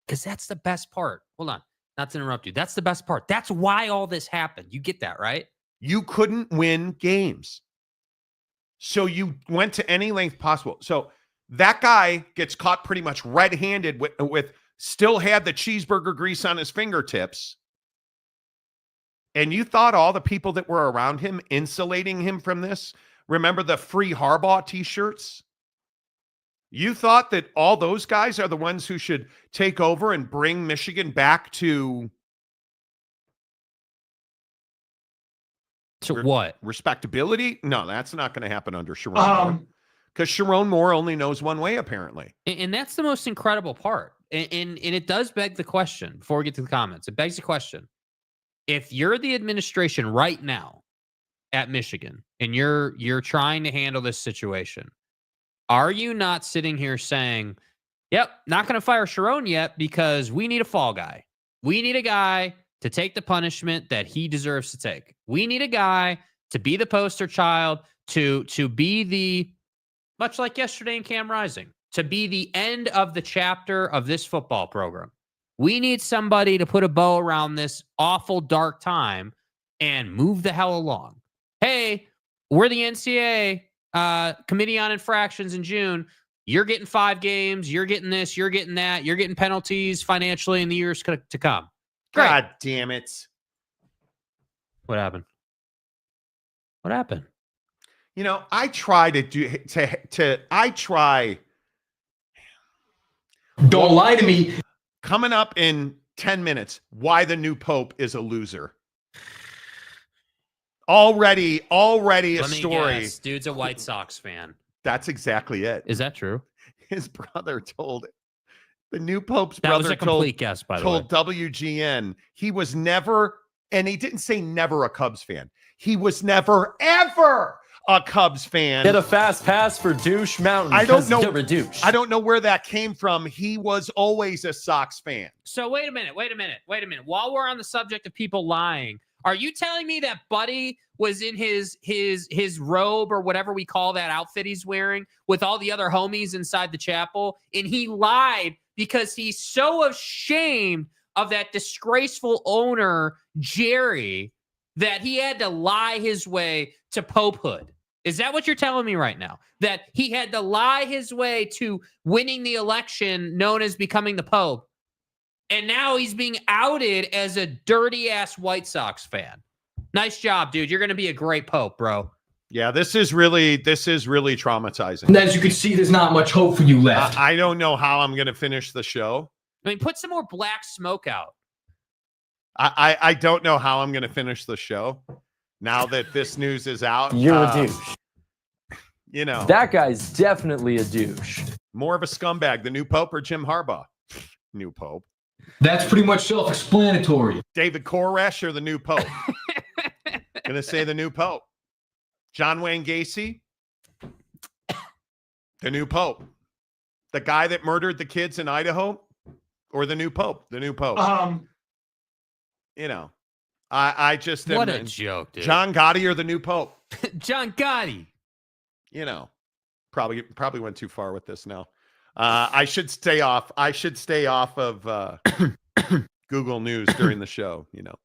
Because that's the best part. Hold on. Not to interrupt you. That's the best part. That's why all this happened. You get that, right? You couldn't win games. So you went to any length possible. So that guy gets caught pretty much red-handed with still had the cheeseburger grease on his fingertips. And you thought all the people that were around him insulating him from this? Remember the free Harbaugh t-shirts? You thought that all those guys are the ones who should take over and bring Michigan back to what? Respectability? No, that's not going to happen under Sharon Moore. Because Sharon Moore only knows one way, apparently. And that's the most incredible part. And it does beg the question, before we get to the comments, it begs the question. If you're the administration right now at Michigan and you're trying to handle this situation, are you not sitting here saying, yep, not going to fire Sharon yet because we need a fall guy. We need a guy to take the punishment that he deserves to take. We need a guy to be the poster child, to be the, much like yesterday in Cam Rising, to be the end of the chapter of this football program. We need somebody to put a bow around this awful dark time and move the hell along. Hey, we're the NCAA Committee on Infractions in June. You're getting 5 games. You're getting this. You're getting that. You're getting penalties financially in the years to come. Great. God damn it. What happened? What happened? I try I try. Don't lie to me. Coming up in 10 minutes, why the new pope is a loser. Already a story. Guess, dude's a White Sox fan. That's exactly it. Is that true? His brother told the new pope's that brother was a complete guess, by the way. told WGN he was never, and he didn't say never a Cubs fan. He was never ever a Cubs fan. Get a fast pass for Douche Mountain. I don't know. Douche. I don't know where that came from. He was always a Sox fan. So wait a minute. While we're on the subject of people lying, are you telling me that Buddy was in his robe or whatever we call that outfit he's wearing with all the other homies inside the chapel, and he lied because he's so ashamed of that disgraceful owner, Jerry, that he had to lie his way to popehood? Is that what you're telling me right now? That he had to lie his way to winning the election known as becoming the Pope, and now he's being outed as a dirty-ass White Sox fan? Nice job, dude. You're going to be a great Pope, bro. Yeah, this is really traumatizing. And as you can see, there's not much hope for you left. I don't know how I'm going to finish the show. I mean, put some more black smoke out. I don't know how I'm going to finish the show now that this news is out. You're a douche. That guy's definitely a douche. More of a scumbag, the new Pope or Jim Harbaugh? New Pope. That's pretty much self-explanatory. David Koresh or the new Pope? Going to say the new Pope. John Wayne Gacy? The new Pope. The guy that murdered the kids in Idaho? Or the new Pope? The new Pope. I just What a joke, dude. John Gotti or the new Pope. John Gotti. You know, probably went too far with this now. I should stay off of Google News during the show, you know.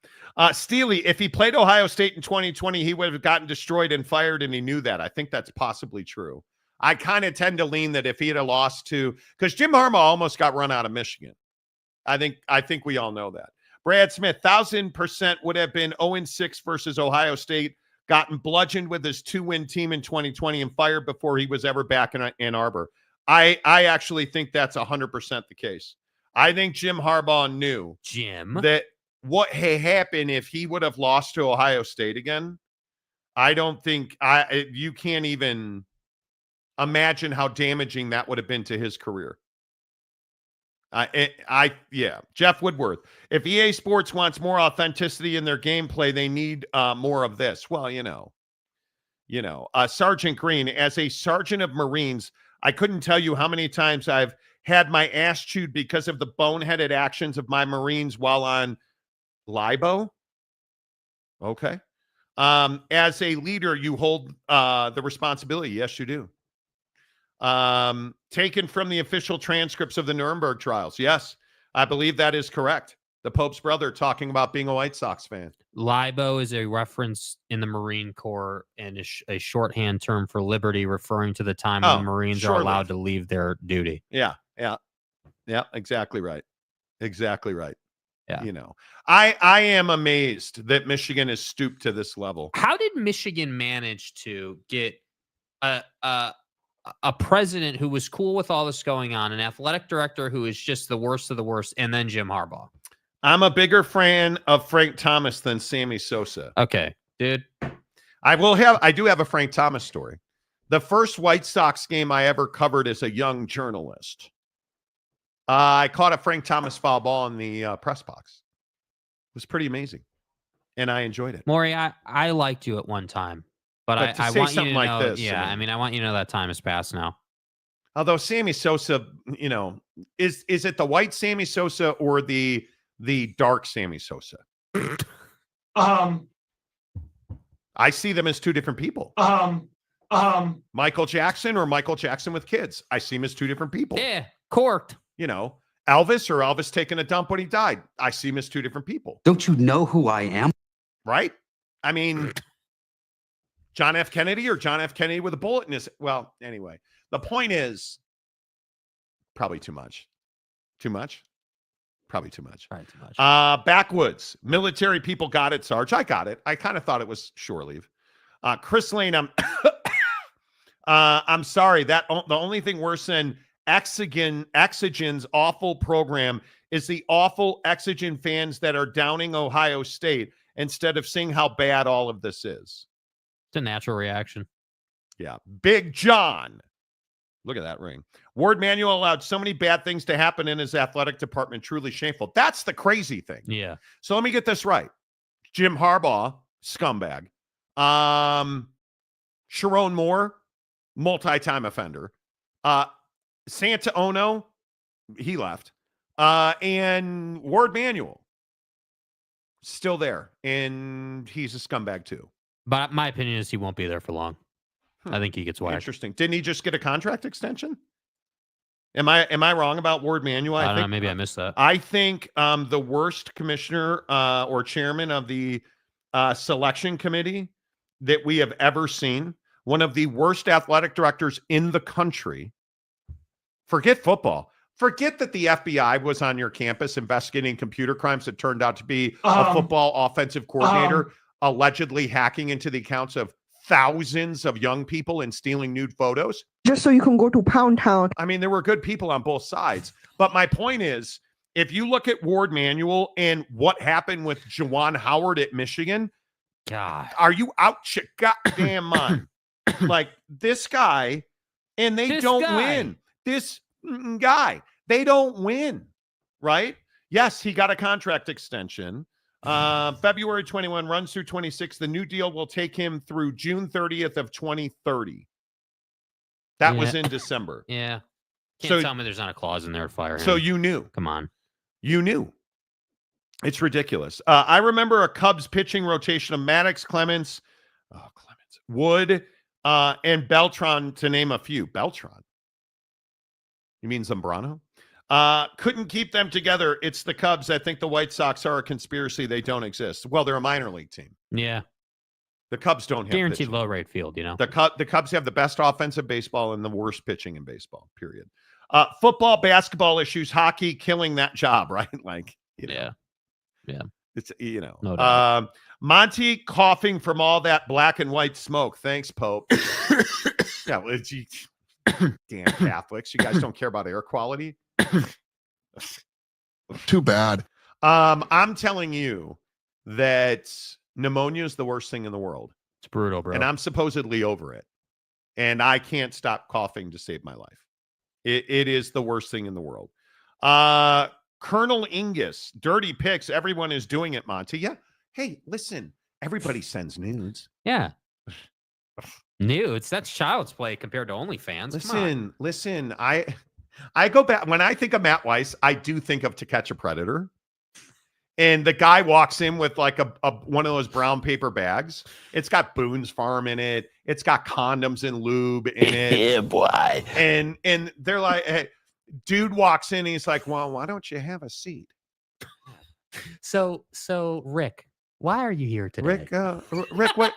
Steely, if he played Ohio State in 2020, he would have gotten destroyed and fired, and he knew that. I think that's possibly true. I kind of tend to lean that if he had lost to, because Jim Harbaugh almost got run out of Michigan. I think we all know that. Brad Smith, 1,000% would have been 0-6 versus Ohio State, gotten bludgeoned with his 2-win team in 2020 and fired before he was ever back in Ann Arbor. I actually think that's 100% the case. I think Jim Harbaugh knew that what had happened if he would have lost to Ohio State again. I don't think you can't even imagine how damaging that would have been to his career. Jeff Woodworth. If EA Sports wants more authenticity in their gameplay, they need more of this. Well, Sergeant Green, as a sergeant of Marines, I couldn't tell you how many times I've had my ass chewed because of the boneheaded actions of my Marines while on LIBO. Okay. As a leader, you hold the responsibility. Yes, you do. Taken from the official transcripts of the Nuremberg trials. Yes, I believe that is correct. The Pope's brother talking about being a White Sox fan. LIBO is a reference in the Marine Corps and a shorthand term for liberty, referring to the time when Marines are allowed to leave their duty. Yeah, exactly right. Exactly right. Yeah. I am amazed that Michigan has stooped to this level. How did Michigan manage to get a president who was cool with all this going on, an athletic director who is just the worst of the worst, and then Jim Harbaugh? I'm a bigger fan of Frank Thomas than Sammy Sosa. Okay, dude. I do have a Frank Thomas story. The first White Sox game I ever covered as a young journalist, I caught a Frank Thomas foul ball in the press box. It was pretty amazing, and I enjoyed it. Maury, I liked you at one time, but I want you to know. This, yeah, I mean, I want you to know that time has passed now. Although Sammy Sosa, is it the white Sammy Sosa or the dark Sammy Sosa? I see them as two different people. Michael Jackson or Michael Jackson with kids. I see him as two different people. Yeah, corked. Elvis taking a dump when he died. I see him as two different people. Don't you know who I am? Right? I mean, John F. Kennedy or John F. Kennedy with a bullet in his... Well, anyway, the point is probably too much. Too much? Probably too much. Probably too much. Backwoods. Military people got it, Sarge. I got it. I kind of thought it was shore leave. Chris Lane, I'm sorry. The only thing worse than Exogen's awful program is the awful Exogen fans that are downing Ohio State instead of seeing how bad all of this is. It's a natural reaction. Yeah. Big John. Look at that ring. Ward Manuel allowed so many bad things to happen in his athletic department. Truly shameful. That's the crazy thing. Yeah. So let me get this right. Jim Harbaugh, scumbag. Sharon Moore, multi-time offender. Santa Ono, he left. And Ward Manuel, still there. And he's a scumbag too. But my opinion is he won't be there for long. I think he gets whacked. Interesting. Didn't he just get a contract extension? Am I wrong about Ward Manuel? I don't know. Maybe I missed that. I think the worst commissioner or chairman of the selection committee that we have ever seen, one of the worst athletic directors in the country. Forget football. Forget that the FBI was on your campus investigating computer crimes that turned out to be a football offensive coordinator allegedly hacking into the accounts of thousands of young people and stealing nude photos. Just so you can go to Pound Town. I mean, there were good people on both sides. But my point is, if you look at Ward Manuel and what happened with Juwan Howard at Michigan, God, are you out your goddamn mind? Like this guy, and they don't win. This guy, they don't win, right? Yes, he got a contract extension. February 21 runs through 26. The new deal will take him through June 30th of 2030. That was in December. Yeah. Can't tell me there's not a clause in there to fire him. So you knew. Come on. You knew. It's ridiculous. I remember a Cubs pitching rotation of Maddox, Clemens, Wood, and Beltran, to name a few. Beltran? You mean Zambrano? Couldn't keep them together. It's the Cubs. I think the White Sox are a conspiracy. They don't exist. Well, they're a minor league team. Yeah. The Cubs don't have guaranteed pitching. low rate field, The Cubs have the best offensive baseball and the worst pitching in baseball, period. Football, basketball issues, hockey, killing that job, right? Like, Yeah. It's, No doubt. Monty coughing from all that black and white smoke. Thanks, Pope. Yeah, well, damn Catholics. You guys don't care about air quality? Too bad. I'm telling you that pneumonia is the worst thing in the world. It's brutal, bro. And I'm supposedly over it. And I can't stop coughing to save my life. It is the worst thing in the world. Colonel Ingus, dirty pics. Everyone is doing it, Monty. Yeah. Hey, listen, everybody sends nudes. Yeah. Nudes. That's child's play compared to OnlyFans. Listen. I go back. When I think of Matt Weiss, I do think of To Catch a Predator. And the guy walks in with like a one of those brown paper bags. It's got Boone's Farm in it. It's got condoms and lube in it. Yeah, boy. And they're like, hey, dude walks in. And he's like, well, why don't you have a seat? So Rick, why are you here today? Rick, what?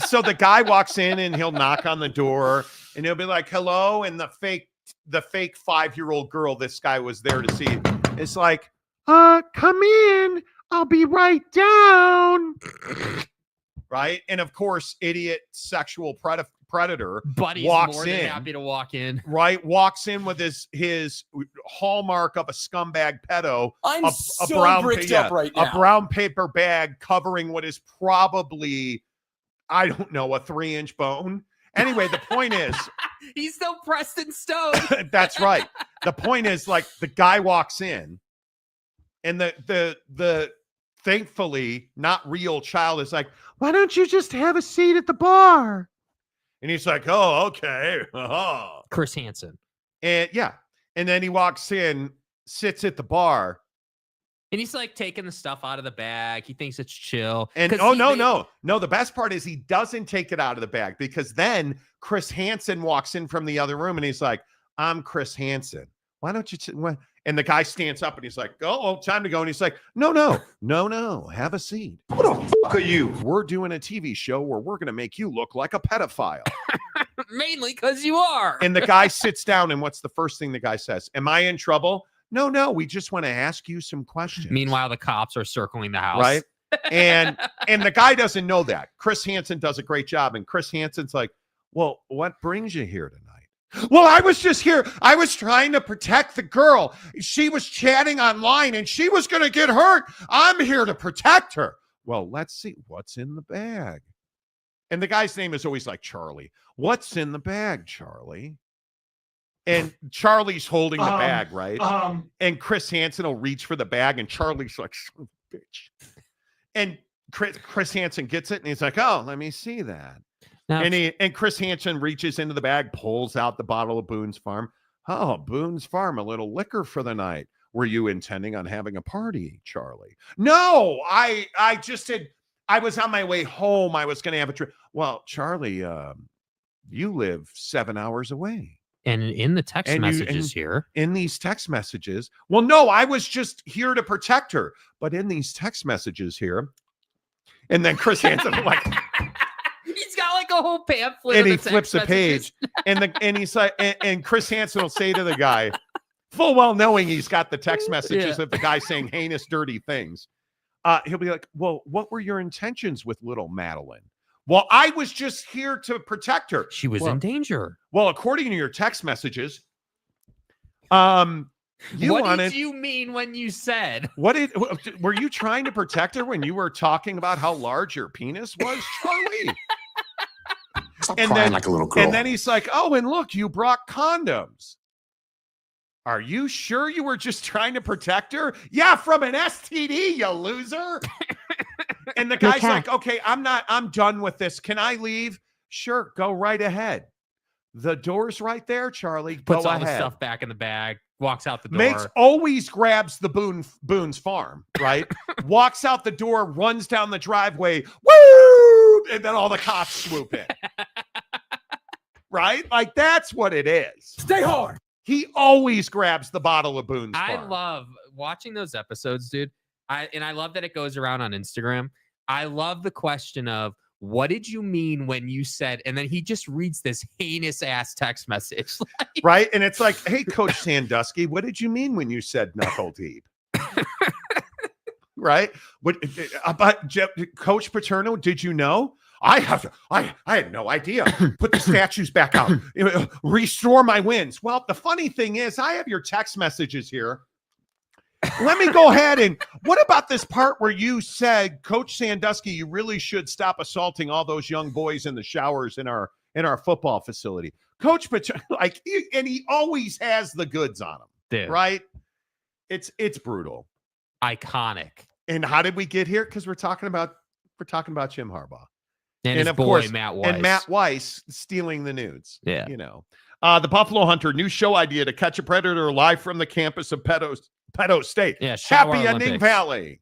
So the guy walks in and he'll knock on the door and he'll be like, hello. And the fake 5-year-old girl this guy was there to see is like, come in. I'll be right down. Right. And of course, idiot sexual predator Buddy's walks more than happy to walk in. Right. Walks in with his hallmark of a scumbag pedo. I'm a brown bricked up right now. A brown paper bag covering what is probably, I don't know, a 3-inch bone. Anyway, the point is, he's so pressed in stone. That's right. The point is, like, the guy walks in and the thankfully not real child is like, why don't you just have a seat at the bar? And he's like, oh, okay. Chris Hansen. And yeah. And then he walks in, sits at the bar. And he's like taking the stuff out of the bag. He thinks it's chill. And no. The best part is he doesn't take it out of the bag because then Chris Hansen walks in from the other room and he's like, I'm Chris Hansen. Why don't you? And the guy stands up and he's like, oh, time to go. And he's like, no, have a seat. Who the fuck are you? We're doing a TV show where we're going to make you look like a pedophile. Mainly because you are. And the guy sits down and what's the first thing the guy says? Am I in trouble? No, we just want to ask you some questions. Meanwhile, the cops are circling the house. Right. And the guy doesn't know that. Chris Hansen does a great job. And Chris Hansen's like, well, what brings you here tonight? Well, I was just here. I was trying to protect the girl. She was chatting online and she was going to get hurt. I'm here to protect her. Well, let's see what's in the bag. And the guy's name is always like Charlie. What's in the bag, Charlie? And Charlie's holding the bag, right? And Chris Hansen will reach for the bag and Charlie's like, son of a bitch. And Chris Hansen gets it and he's like, oh, let me see that. Now, and Chris Hansen reaches into the bag, pulls out the bottle of Boone's Farm. Oh, Boone's Farm, a little liquor for the night. Were you intending on having a party, Charlie? No, I just said I was on my way home. I was going to have a trip. Well, Charlie, you live 7 hours away. And in the text messages here. In these text messages. Well, no, I was just here to protect her. But in these text messages here. And then Chris Hansen like. He's got like a whole pamphlet. And he flips a page. And he's like, and Chris Hansen will say to the guy, full well knowing he's got the text messages of the guy saying heinous, dirty things. He'll be like, well, what were your intentions with little Madeline? Well, I was just here to protect her. She was in danger. Well, according to your text messages, what did you mean when you said? Were you trying to protect her when you were talking about how large your penis was, Charlie? Stop crying like a little girl. And then he's like, oh, and look, you brought condoms. Are you sure you were just trying to protect her? Yeah, from an STD, you loser. And the guy's like, okay, I'm done with this. Can I leave? Sure, go right ahead. The door's right there, Charlie. Puts go all ahead. the stuff back in the bag, walks out the door. Makes always grabs the Boone's farm, right? Walks out the door, runs down the driveway, woo! And then all the cops swoop in. Right? Like, that's what it is. Stay hard. He always grabs the bottle of Boone's I farm. love watching those episodes, dude. I love that it goes around on Instagram. I love the question of, what did you mean when you said, and then he just reads this heinous ass text message. Right? And it's like, hey, Coach Sandusky, what did you mean when you said knuckle deep? Right? What about Coach Paterno? Did you know? I had no idea. Put the statues back out. Restore my wins. Well, the funny thing is, I have your text messages here. Let me go ahead and what about this part where you said, Coach Sandusky, you really should stop assaulting all those young boys in the showers in our football facility. Coach Paterno, and he always has the goods on him. Dude. Right? It's brutal. Iconic. And how did we get here? Because we're talking about Jim Harbaugh. And his of boy, course, Matt Weiss. And Matt Weiss stealing the nudes. Yeah. The Buffalo Hunter, new show idea to catch a predator live from the campus of Pedo State. Yeah, Shower Happy Ending Olympics. Valley.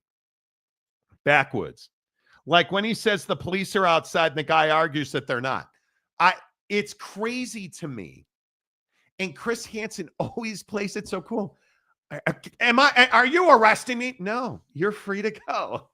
Backwoods. Like when he says the police are outside and the guy argues that they're not. It's crazy to me. And Chris Hansen always plays it so cool. Are you arresting me? No, you're free to go.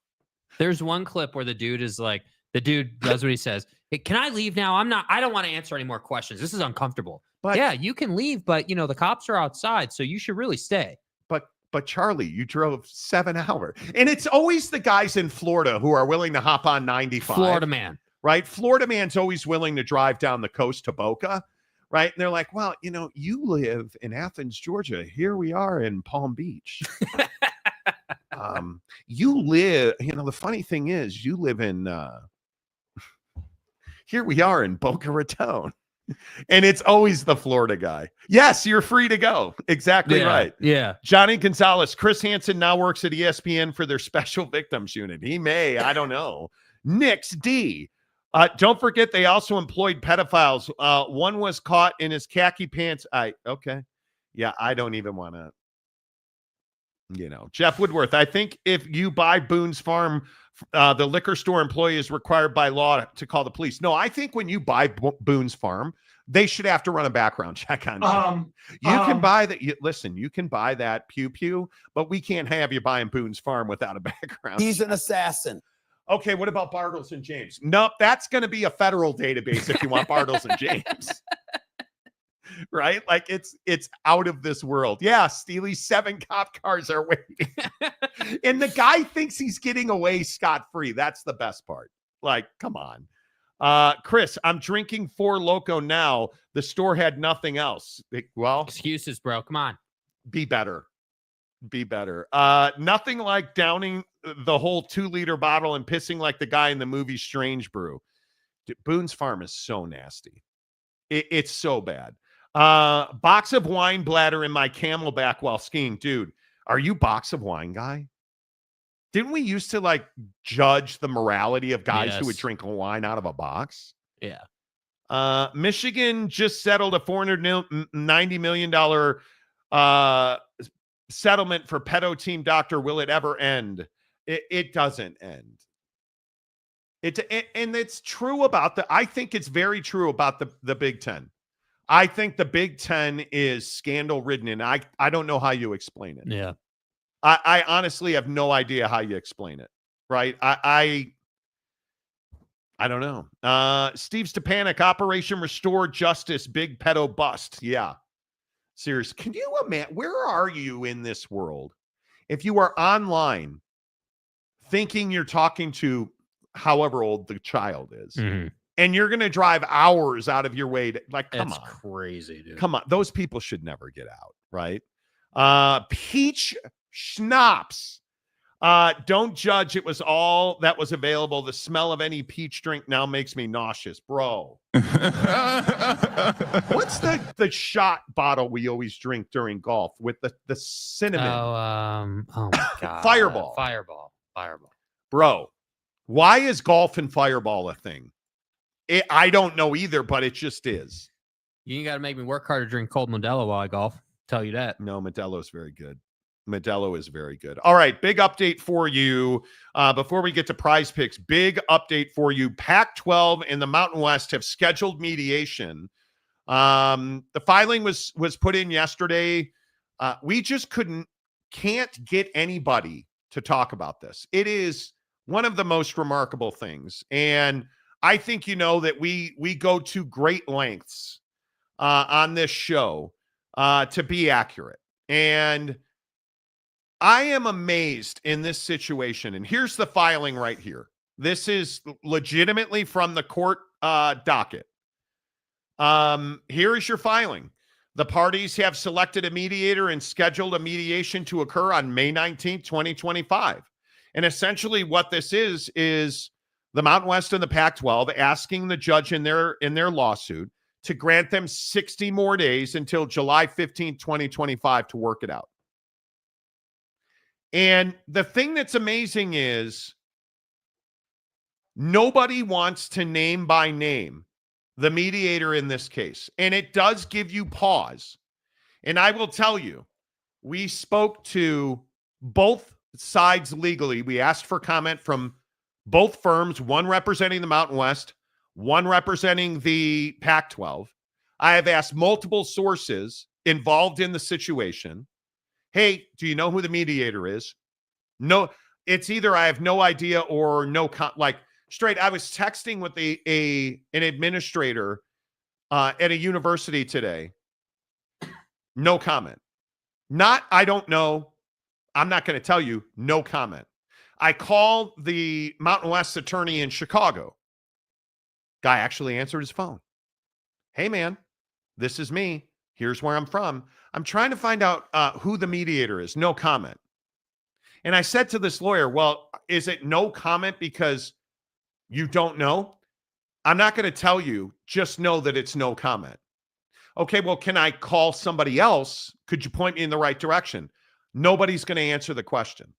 There's one clip where the dude does what he says. Hey, can I leave now? I don't want to answer any more questions. This is uncomfortable. But yeah, you can leave, but the cops are outside, so you should really stay. But Charlie, you drove 7 hours. And it's always the guys in Florida who are willing to hop on 95. Florida man. Right? Florida man's always willing to drive down the coast to Boca. Right? And they're like, well, you live in Athens, Georgia. Here we are in Palm Beach. You live, the funny thing is you live in, here we are in Boca Raton. And it's always the Florida guy. Yes, you're free to go. Exactly right. Yeah. Johnny Gonzalez. Chris Hansen now works at ESPN for their special victims unit. He may. I don't know. Knicks D. Don't forget they also employed pedophiles. One was caught in his khaki pants. Okay. Yeah, I don't even want to. Jeff Woodworth. I think if you buy Boone's Farm, the liquor store employee is required by law to call the police. No, I think when you buy Boone's Farm, they should have to run a background check on you. You can buy that. Listen, you can buy that pew, but we can't have you buying Boone's Farm without a background. He's an assassin. Okay, what about Bartles and James? Nope, that's going to be a federal database if you want Bartles and James. Right? Like it's out of this world. Yeah, Steely, 7 cop cars are waiting. And the guy thinks he's getting away scot-free. That's the best part. Like, come on. Chris, I'm drinking 4 Loco now. The store had nothing else. Well, excuses, bro. Come on. Be better. Nothing like downing the whole 2-liter bottle and pissing like the guy in the movie Strange Brew. Dude, Boone's Farm is so nasty. It's so bad. Box of wine bladder in my Camelback while skiing. Dude, are you box of wine guy? Didn't we used to judge the morality of guys who would drink wine out of a box? Yeah. Michigan just settled a $490 million settlement for pedo team doctor. Will it ever end? It doesn't end. And it's true about I think it's very true about the Big Ten. I think the Big Ten is scandal ridden, and I don't know how you explain it. Yeah. I honestly have no idea how you explain it. Right. I don't know. Steve Stepanek, Operation Restore Justice, big pedo bust. Yeah. Serious. Can you imagine? Where are you in this world? If you are online thinking you're talking to however old the child is, and you're going to drive hours out of your way to, come on. Crazy, dude. Come on. Those people should never get out, right? Peach schnapps. Don't judge. It was all that was available. The smell of any peach drink now makes me nauseous, bro. What's the shot bottle we always drink during golf with the cinnamon? Oh my God. Fireball. Fireball. Bro, why is golf and Fireball a thing? I don't know either, but it just is. You got to make me work hard to drink cold Modelo while I golf. Tell you that. No, Modelo's very good. Modelo is very good. All right, big update for you. Before we get to PrizePicks, big update for you. Pac-12 and the Mountain West have scheduled mediation. The filing was put in yesterday. We just can't get anybody to talk about this. It is one of the most remarkable things. And I think you know that we go to great lengths on this show to be accurate. And I am amazed in this situation. And here's the filing right here. This is legitimately from the court docket. Here is your filing. The parties have selected a mediator and scheduled a mediation to occur on May 19th, 2025. And essentially what this is the Mountain West and the Pac-12 asking the judge in their lawsuit to grant them 60 more days until July 15th, 2025 to work it out. And the thing that's amazing is nobody wants to name by name the mediator in this case. And it does give you pause. And I will tell you, we spoke to both sides legally. We asked for comment from both firms, one representing the Mountain West, one representing the Pac-12. I have asked multiple sources involved in the situation, hey, do you know who the mediator is? No, it's either I have no idea or no, straight. I was texting with an administrator at a university today. No comment. Not, I don't know. I'm not going to tell you. No comment. I called the Mountain West attorney in Chicago. Guy actually answered his phone. Hey, man, this is me. Here's where I'm from. I'm trying to find out who the mediator is. No comment. And I said to this lawyer, well, is it no comment because you don't know? I'm not going to tell you. Just know that it's no comment. Okay, well, can I call somebody else? Could you point me in the right direction? Nobody's going to answer the question.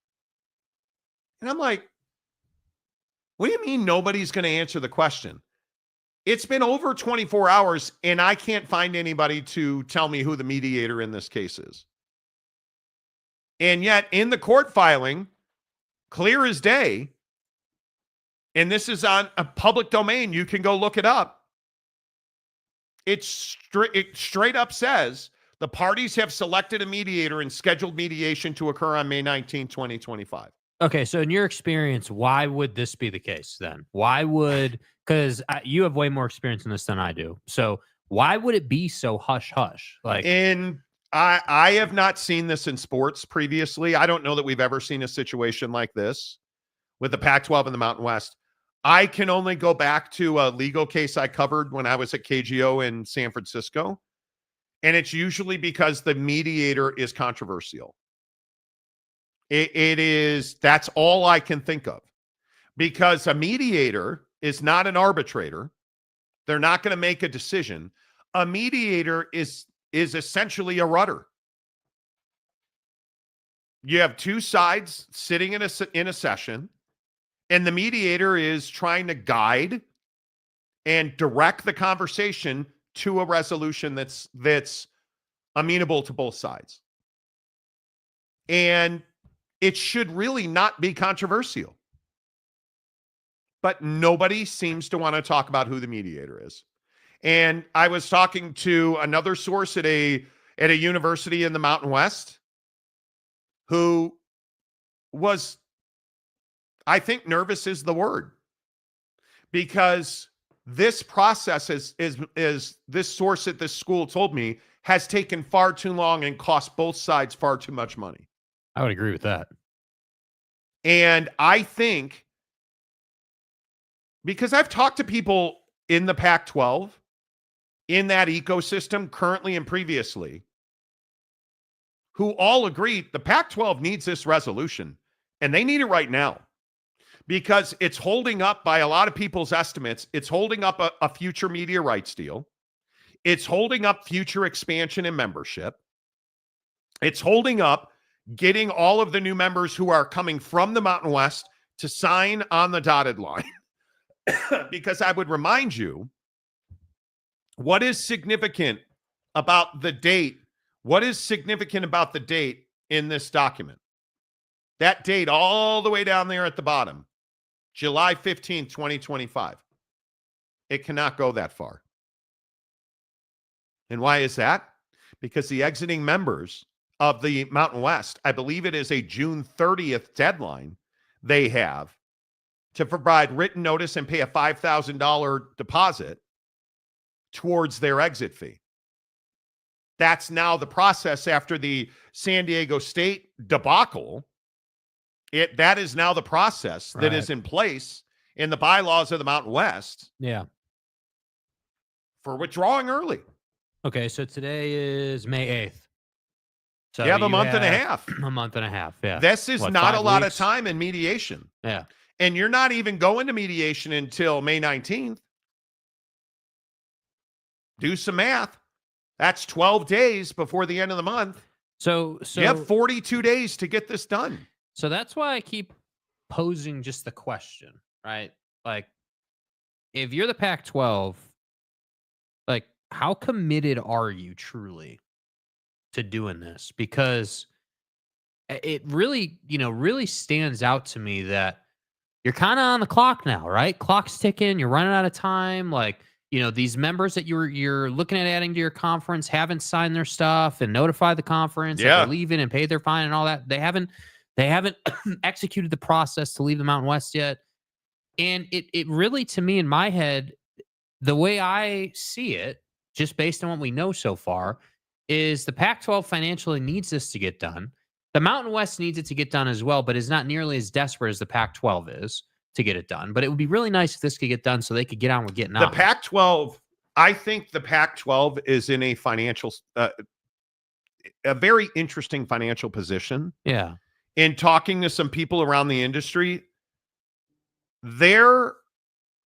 And I'm like, what do you mean nobody's going to answer the question? It's been over 24 hours and I can't find anybody to tell me who the mediator in this case is. And yet in the court filing, clear as day, and this is on a public domain, you can go look it up. It straight up says the parties have selected a mediator and scheduled mediation to occur on May 19, 2025. Okay, so in your experience, why would this be the case then? Why would, because you have way more experience in this than I do. So why would it be so hush-hush? I have not seen this in sports previously. I don't know that we've ever seen a situation like this with the Pac-12 and the Mountain West. I can only go back to a legal case I covered when I was at KGO in San Francisco. And it's usually because the mediator is controversial. It is, that's all I can think of. Because a mediator is not an arbitrator. They're not going to make a decision. A mediator is essentially a rudder. You have two sides sitting in a session, and the mediator is trying to guide and direct the conversation to a resolution that's amenable to both sides. And it should really not be controversial. But nobody seems to want to talk about who the mediator is. And I was talking to another source at a university in the Mountain West who was, I think nervous is the word, because this process is this source at this school told me has taken far too long and cost both sides far too much money. I would agree with that. And I think, because I've talked to people in the Pac-12, in that ecosystem currently and previously, who all agree the Pac-12 needs this resolution, and they need it right now, because it's holding up, by a lot of people's estimates, it's holding up a future media rights deal. It's holding up future expansion and membership. It's holding up getting all of the new members who are coming from the Mountain West to sign on the dotted line. Because I would remind you, what is significant about the date What is significant about the date in this document? That date all the way down there at the bottom, July 15th, 2025. It cannot go that far. And why is that? Because the exiting members of the Mountain West, I believe it is a June 30th deadline they have to provide written notice and pay a $5,000 deposit towards their exit fee. That's now the process after the San Diego State debacle. That is now the process that is in place in the bylaws of the Mountain West. Yeah. For withdrawing early. Okay, so today is May 8th. So you have a month and a half. A month and a half, yeah. This is not 5 a lot of weeks? time in mediation. Yeah. And you're not even going to mediation until May 19th. Do some math. That's 12 days before the end of the month. So you have 42 days to get this done. So that's why I keep posing just the question, right? Like, if you're the Pac-12, like, how committed are you truly to doing this? Because it really, really stands out to me that you're kind of on the clock now, right? Clock's ticking. You're running out of time. Like, these members that you're looking at adding to your conference haven't signed their stuff and notified the conference that they're leaving and paid their fine and all that. They haven't executed the process to leave the Mountain West yet. And it really, to me, in my head, the way I see it, just based on what we know so far, is the Pac-12 financially needs this to get done. The Mountain West needs it to get done as well, but is not nearly as desperate as the Pac-12 is to get it done. But it would be really nice if this could get done so they could get on with getting on. The Pac-12, I think the Pac-12 is in a financial, a very interesting financial position. Yeah. In talking to some people around the industry, they're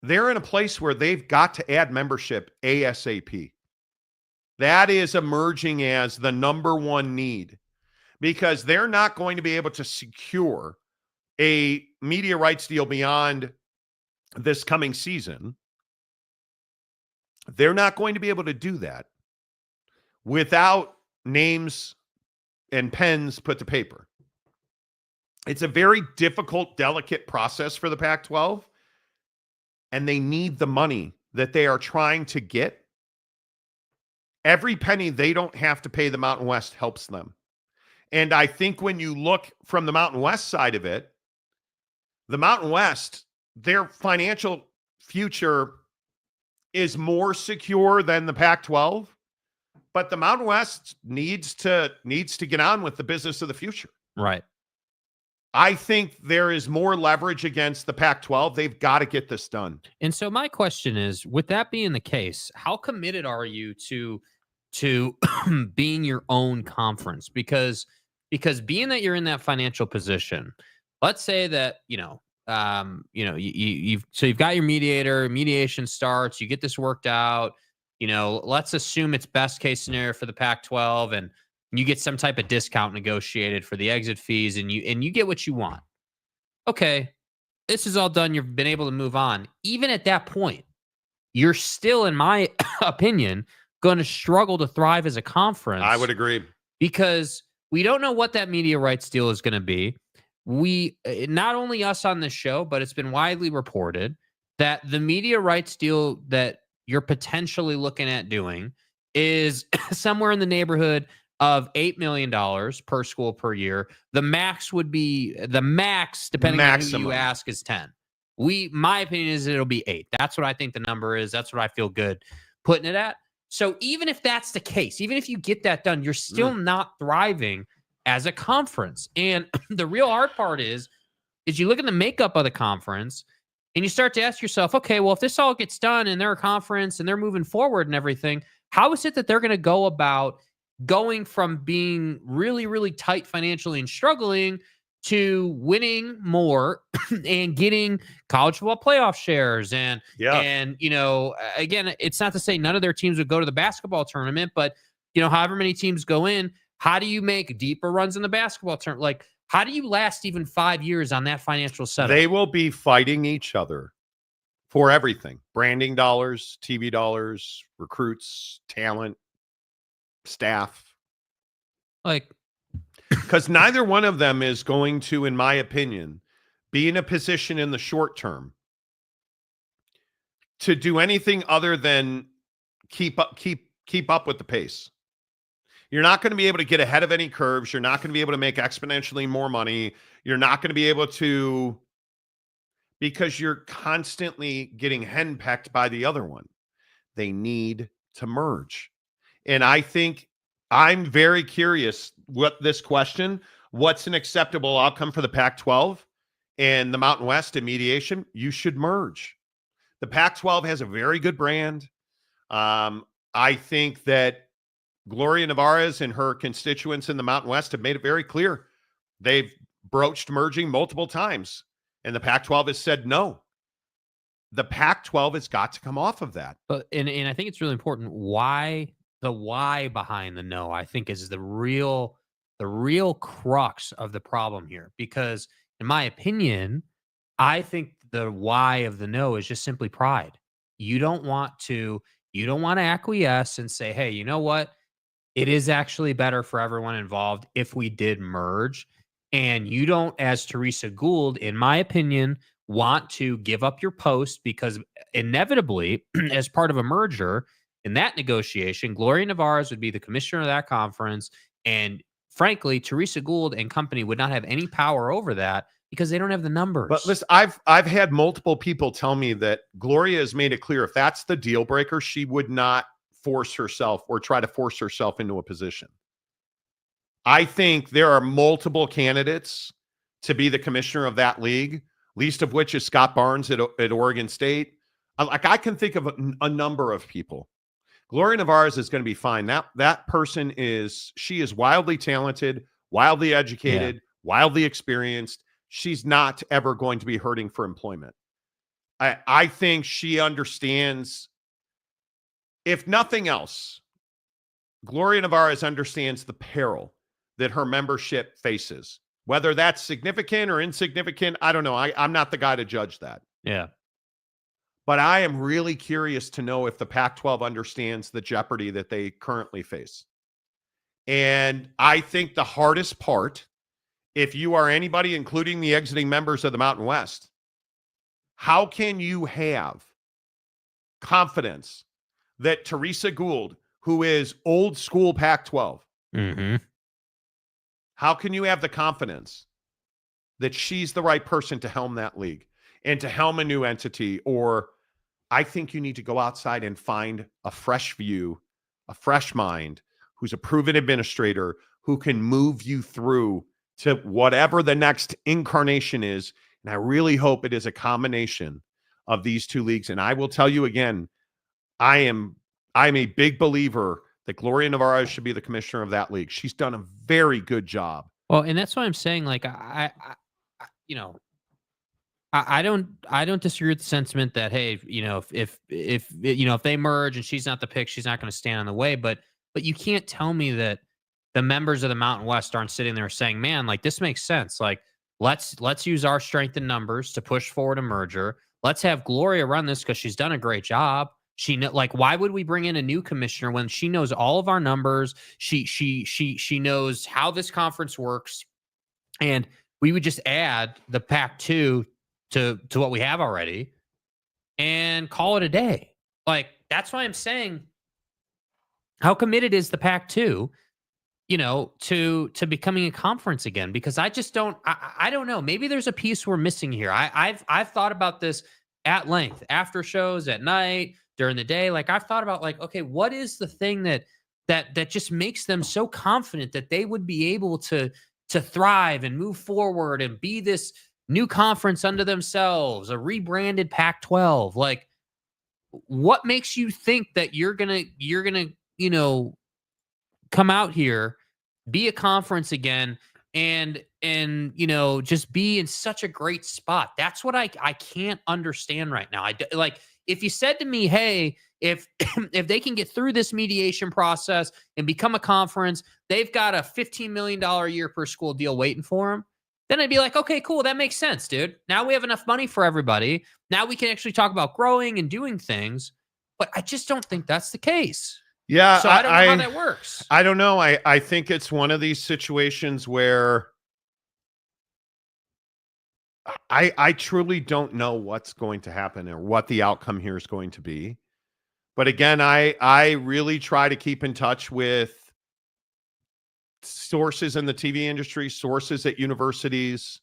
in a place where they've got to add membership ASAP. That is emerging as the number one need, because they're not going to be able to secure a media rights deal beyond this coming season. They're not going to be able to do that without names and pens put to paper. It's a very difficult, delicate process for the Pac-12, and they need the money that they are trying to get. Every penny they don't have to pay the Mountain West helps them. And I think when you look from the Mountain West side of it, the Mountain West, their financial future is more secure than the Pac-12, but the Mountain West needs to get on with the business of the future. Right. I think there is more leverage against the Pac-12. They've got to get this done. And so my question is, with that being the case, how committed are you to being your own conference? Because being that you're in that financial position, let's say that, you've got your mediation starts, you get this worked out, let's assume it's best case scenario for the Pac-12 and you get some type of discount negotiated for the exit fees and you get what you want. Okay, this is all done. You've been able to move on. Even at that point, you're still, in my opinion, going to struggle to thrive as a conference. I would agree. Because we don't know what that media rights deal is going to be. We, not only us on this show, but it's been widely reported that the media rights deal that you're potentially looking at doing is somewhere in the neighborhood of $8 million per school per year. The max, depending on who you ask, is 10. My opinion is it'll be 8. That's what I think the number is. That's what I feel good putting it at. So even if that's the case, even if you get that done, you're still not thriving as a conference. And the real hard part is you look at the makeup of the conference and you start to ask yourself, okay, well, if this all gets done and they're a conference and they're moving forward and everything, how is it that they're going to go about going from being really, really tight financially and struggling to winning more and getting college football playoff shares? And again, it's not to say none of their teams would go to the basketball tournament, but however many teams go in, how do you make deeper runs in the basketball tournament? Like, how do you last even 5 years on that financial setup? They will be fighting each other for everything: branding dollars, TV dollars, recruits, talent, staff. Like, because neither one of them is going to, in my opinion, be in a position in the short term to do anything other than keep up with the pace. You're not going to be able to get ahead of any curves. You're not going to be able to make exponentially more money. You're not going to be able to, because you're constantly getting henpecked by the other one. They need to merge. And I think I'm very curious what this question, what's an acceptable outcome for the Pac-12 and the Mountain West in mediation? You should merge. The Pac-12 has a very good brand. I think that Gloria Nevarez and her constituents in the Mountain West have made it very clear. They've broached merging multiple times, and the Pac-12 has said no. The Pac-12 has got to come off of that. But and I think it's really important why behind the no, I think, is the real crux of the problem here. Because in my opinion, I think the why of the no is just simply pride. You don't want to acquiesce and say, hey, you know what? It is actually better for everyone involved if we did merge. And you don't, as Teresa Gould, in my opinion, want to give up your post because inevitably, as part of a merger, in that negotiation, Gloria Nevarez would be the commissioner of that conference. And frankly, Teresa Gould and company would not have any power over that because they don't have the numbers. But listen, I've had multiple people tell me that Gloria has made it clear if that's the deal breaker, she would not force herself or try to force herself into a position. I think there are multiple candidates to be the commissioner of that league, least of which is Scott Barnes at Oregon State. Like, I can think of a number of people. Gloria Nevarez is going to be fine. That person she is wildly talented, wildly educated, wildly experienced. She's not ever going to be hurting for employment. I think she understands, if nothing else, Gloria Nevarez understands the peril that her membership faces. Whether that's significant or insignificant, I don't know. I'm not the guy to judge that. Yeah. But I am really curious to know if the Pac-12 understands the jeopardy that they currently face. And I think the hardest part, if you are anybody, including the exiting members of the Mountain West, how can you have confidence that Teresa Gould, who is old school Pac-12, how can you have the confidence that she's the right person to helm that league and to helm a new entity? Or I think you need to go outside and find a fresh view, a fresh mind, who's a proven administrator, who can move you through to whatever the next incarnation is. And I really hope it is a combination of these two leagues. And I will tell you again, I'm a big believer that Gloria Nevarez should be the commissioner of that league. She's done a very good job. Well, and that's why I'm saying, like, I don't disagree with the sentiment that, hey, if they merge and she's not the pick, she's not going to stand in the way. But you can't tell me that the members of the Mountain West aren't sitting there saying, man, like, this makes sense. Like, let's use our strength in numbers to push forward a merger. Let's have Gloria run this because she's done a great job. Why would we bring in a new commissioner when she knows all of our numbers? She knows how this conference works, and we would just add the Pac-2 to what we have already and call it a day. Like, that's why I'm saying, how committed is the Pac-2, to becoming a conference again? Because I just don't. I don't know. Maybe there's a piece we're missing here. I've thought about this at length, after shows, at night, during the day. Like, I've thought about, like, okay, what is the thing that just makes them so confident that they would be able to thrive and move forward and be this new conference unto themselves, a rebranded Pac-12? Like, what makes you think that you're gonna come out here, be a conference again, and just be in such a great spot? That's what I can't understand right now. If you said to me, hey, if they can get through this mediation process and become a conference, they've got a $15 million a year per school deal waiting for them, then I'd be like, okay, cool. That makes sense, dude. Now we have enough money for everybody. Now we can actually talk about growing and doing things. But I just don't think that's the case. Yeah. So I don't know how that works. I don't know. I think it's one of these situations where I truly don't know what's going to happen or what the outcome here is going to be. But again, I really try to keep in touch with sources in the TV industry, sources at universities.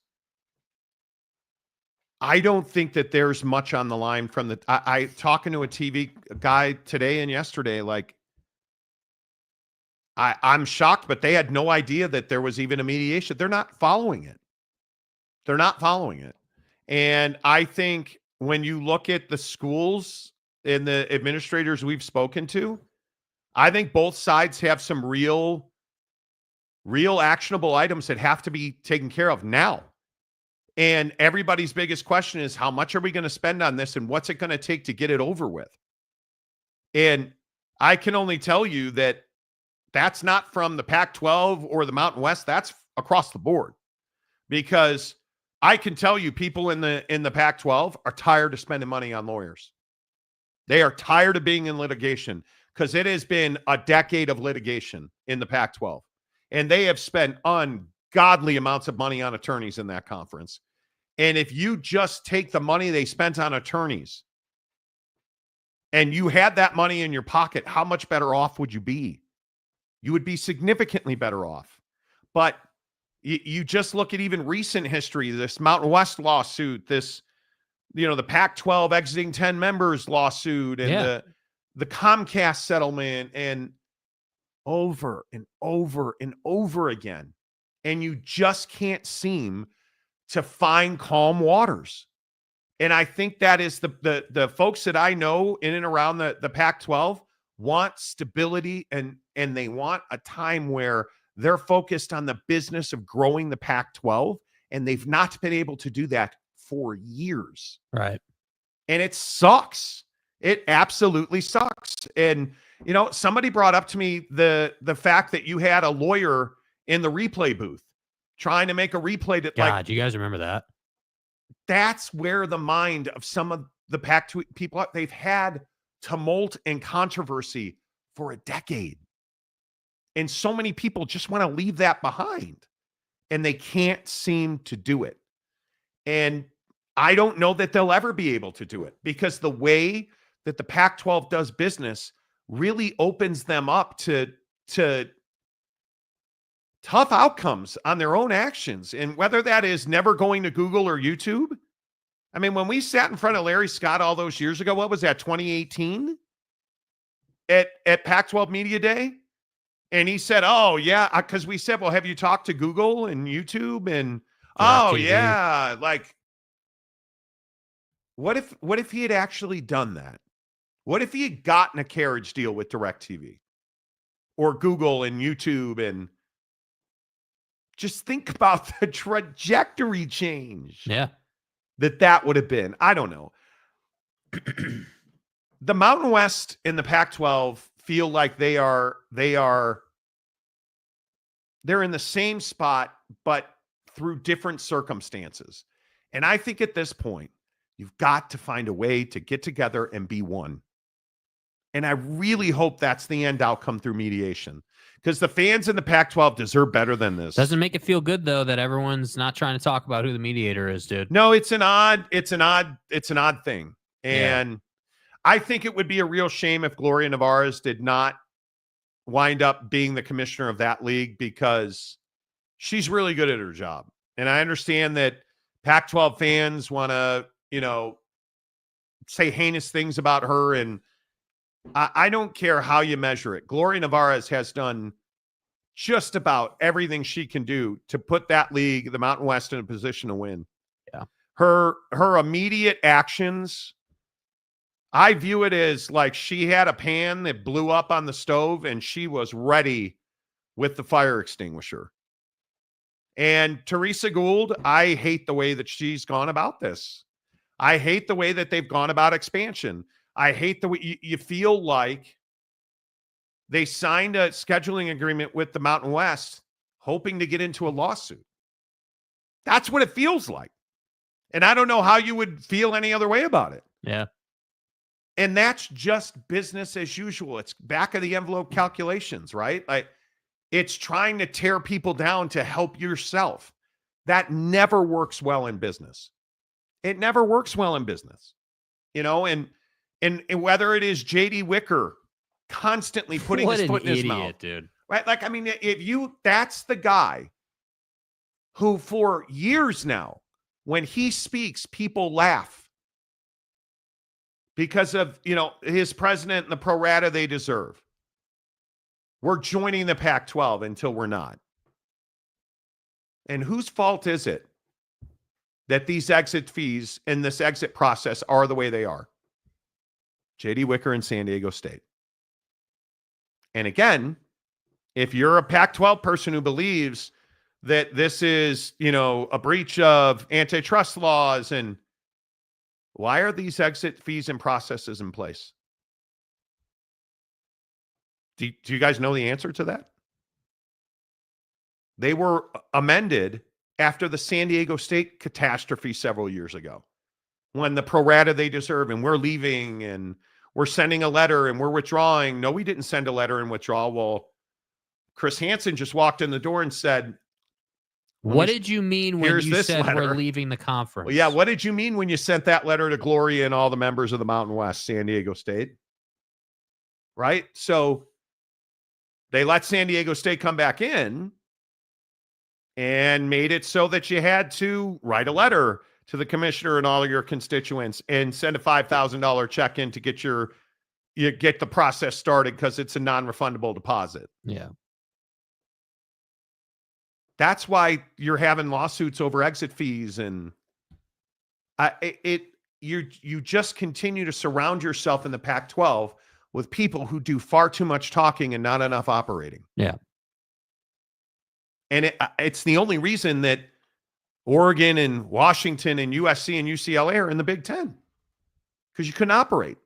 I don't think that there's much on the line from the I talking to a TV guy today and yesterday, like I'm shocked, but they had no idea that there was even a mediation. They're not following it. They're not following it. And I think when you look at the schools and the administrators we've spoken to, I think both sides have some real actionable items that have to be taken care of now. And everybody's biggest question is, how much are we going to spend on this and what's it going to take to get it over with? And I can only tell you that that's not from the Pac-12 or the Mountain West. That's across the board. Because I can tell you people in the Pac-12 are tired of spending money on lawyers. They are tired of being in litigation because it has been a decade of litigation in the Pac-12. And they have spent ungodly amounts of money on attorneys in that conference. And if you just take the money they spent on attorneys and you had that money in your pocket, how much better off would you be? You would be significantly better off. But you just look at even recent history, this Mountain West lawsuit, this, the Pac-12 exiting 10 members lawsuit, and the Comcast settlement, and over and over and over again. And you just can't seem to find calm waters. And I think that is the folks that I know in and around the Pac-12 want stability, and they want a time where they're focused on the business of growing the Pac-12, and they've not been able to do that for years. Right. And it sucks. It absolutely sucks. And, somebody brought up to me the fact that you had a lawyer in the replay booth trying to make a replay that, God, you guys remember that? That's where the mind of some of the Pac-12 people, they've had tumult and controversy for a decade. And so many people just want to leave that behind, and they can't seem to do it. And I don't know that they'll ever be able to do it, because the way that the Pac-12 does business really opens them up to tough outcomes on their own actions. And whether that is never going to Google or YouTube. I mean, when we sat in front of Larry Scott all those years ago, what was that, 2018 at Pac-12 Media Day? And he said, oh, yeah, because we said, well, have you talked to Google and YouTube? And, oh, yeah, like, what if he had actually done that? What if he had gotten a carriage deal with DirecTV or Google and YouTube? And just think about the trajectory change that would have been. I don't know. The Mountain West and the Pac-12 feel like they're in the same spot, but through different circumstances. And I think at this point, you've got to find a way to get together and be one. And I really hope that's the end outcome through mediation, because the fans in the Pac-12 deserve better than this. Doesn't make it feel good, though, that everyone's not trying to talk about who the mediator is, dude. No, it's an odd thing. And I think it would be a real shame if Gloria Nevarez did not wind up being the commissioner of that league, because she's really good at her job. And I understand that Pac-12 fans want to, say heinous things about her. And I don't care how you measure it. Gloria Nevarez has done just about everything she can do to put that league, the Mountain West, in a position to win. Yeah. Her immediate actions, I view it as like she had a pan that blew up on the stove and she was ready with the fire extinguisher. And Teresa Gould, I hate the way that she's gone about this. I hate the way that they've gone about expansion. I hate the way you feel like they signed a scheduling agreement with the Mountain West hoping to get into a lawsuit. That's what it feels like. And I don't know how you would feel any other way about it. Yeah. And that's just business as usual. It's back of the envelope calculations, right? Like it's trying to tear people down to help yourself. That never works well in business. It never works well in business. You know, and whether it is JD Wicker constantly putting his foot in his mouth, dude. Right? Like, I mean, that's the guy who for years now, when he speaks, people laugh because of, you know, his president and the pro rata they deserve. We're joining the Pac-12 until we're not. And whose fault is it that these exit fees and this exit process are the way they are? JD Wicker and San Diego State. And again, if you're a Pac-12 person who believes that this is, you know, a breach of antitrust laws, and why are these exit fees and processes in place? Do you guys know the answer to that? They were amended after the San Diego State catastrophe several years ago, when the pro rata they deserve and we're leaving and we're sending a letter and we're withdrawing. No, we didn't send a letter and withdraw. Well, Chris Hansen just walked in the door and said, what did you mean when you said we're leaving the conference? Well, yeah, what did you mean when you sent that letter to Gloria and all the members of the Mountain West, San Diego State? Right? So they let San Diego State come back in and made it so that you had to write a letter to the commissioner and all of your constituents and send a $5,000 check in to get get the process started because it's a non-refundable deposit. Yeah. That's why you're having lawsuits over exit fees, and you just continue to surround yourself in the Pac-12 with people who do far too much talking and not enough operating. Yeah. And it's the only reason that Oregon and Washington and USC and UCLA are in the Big Ten, because you couldn't operate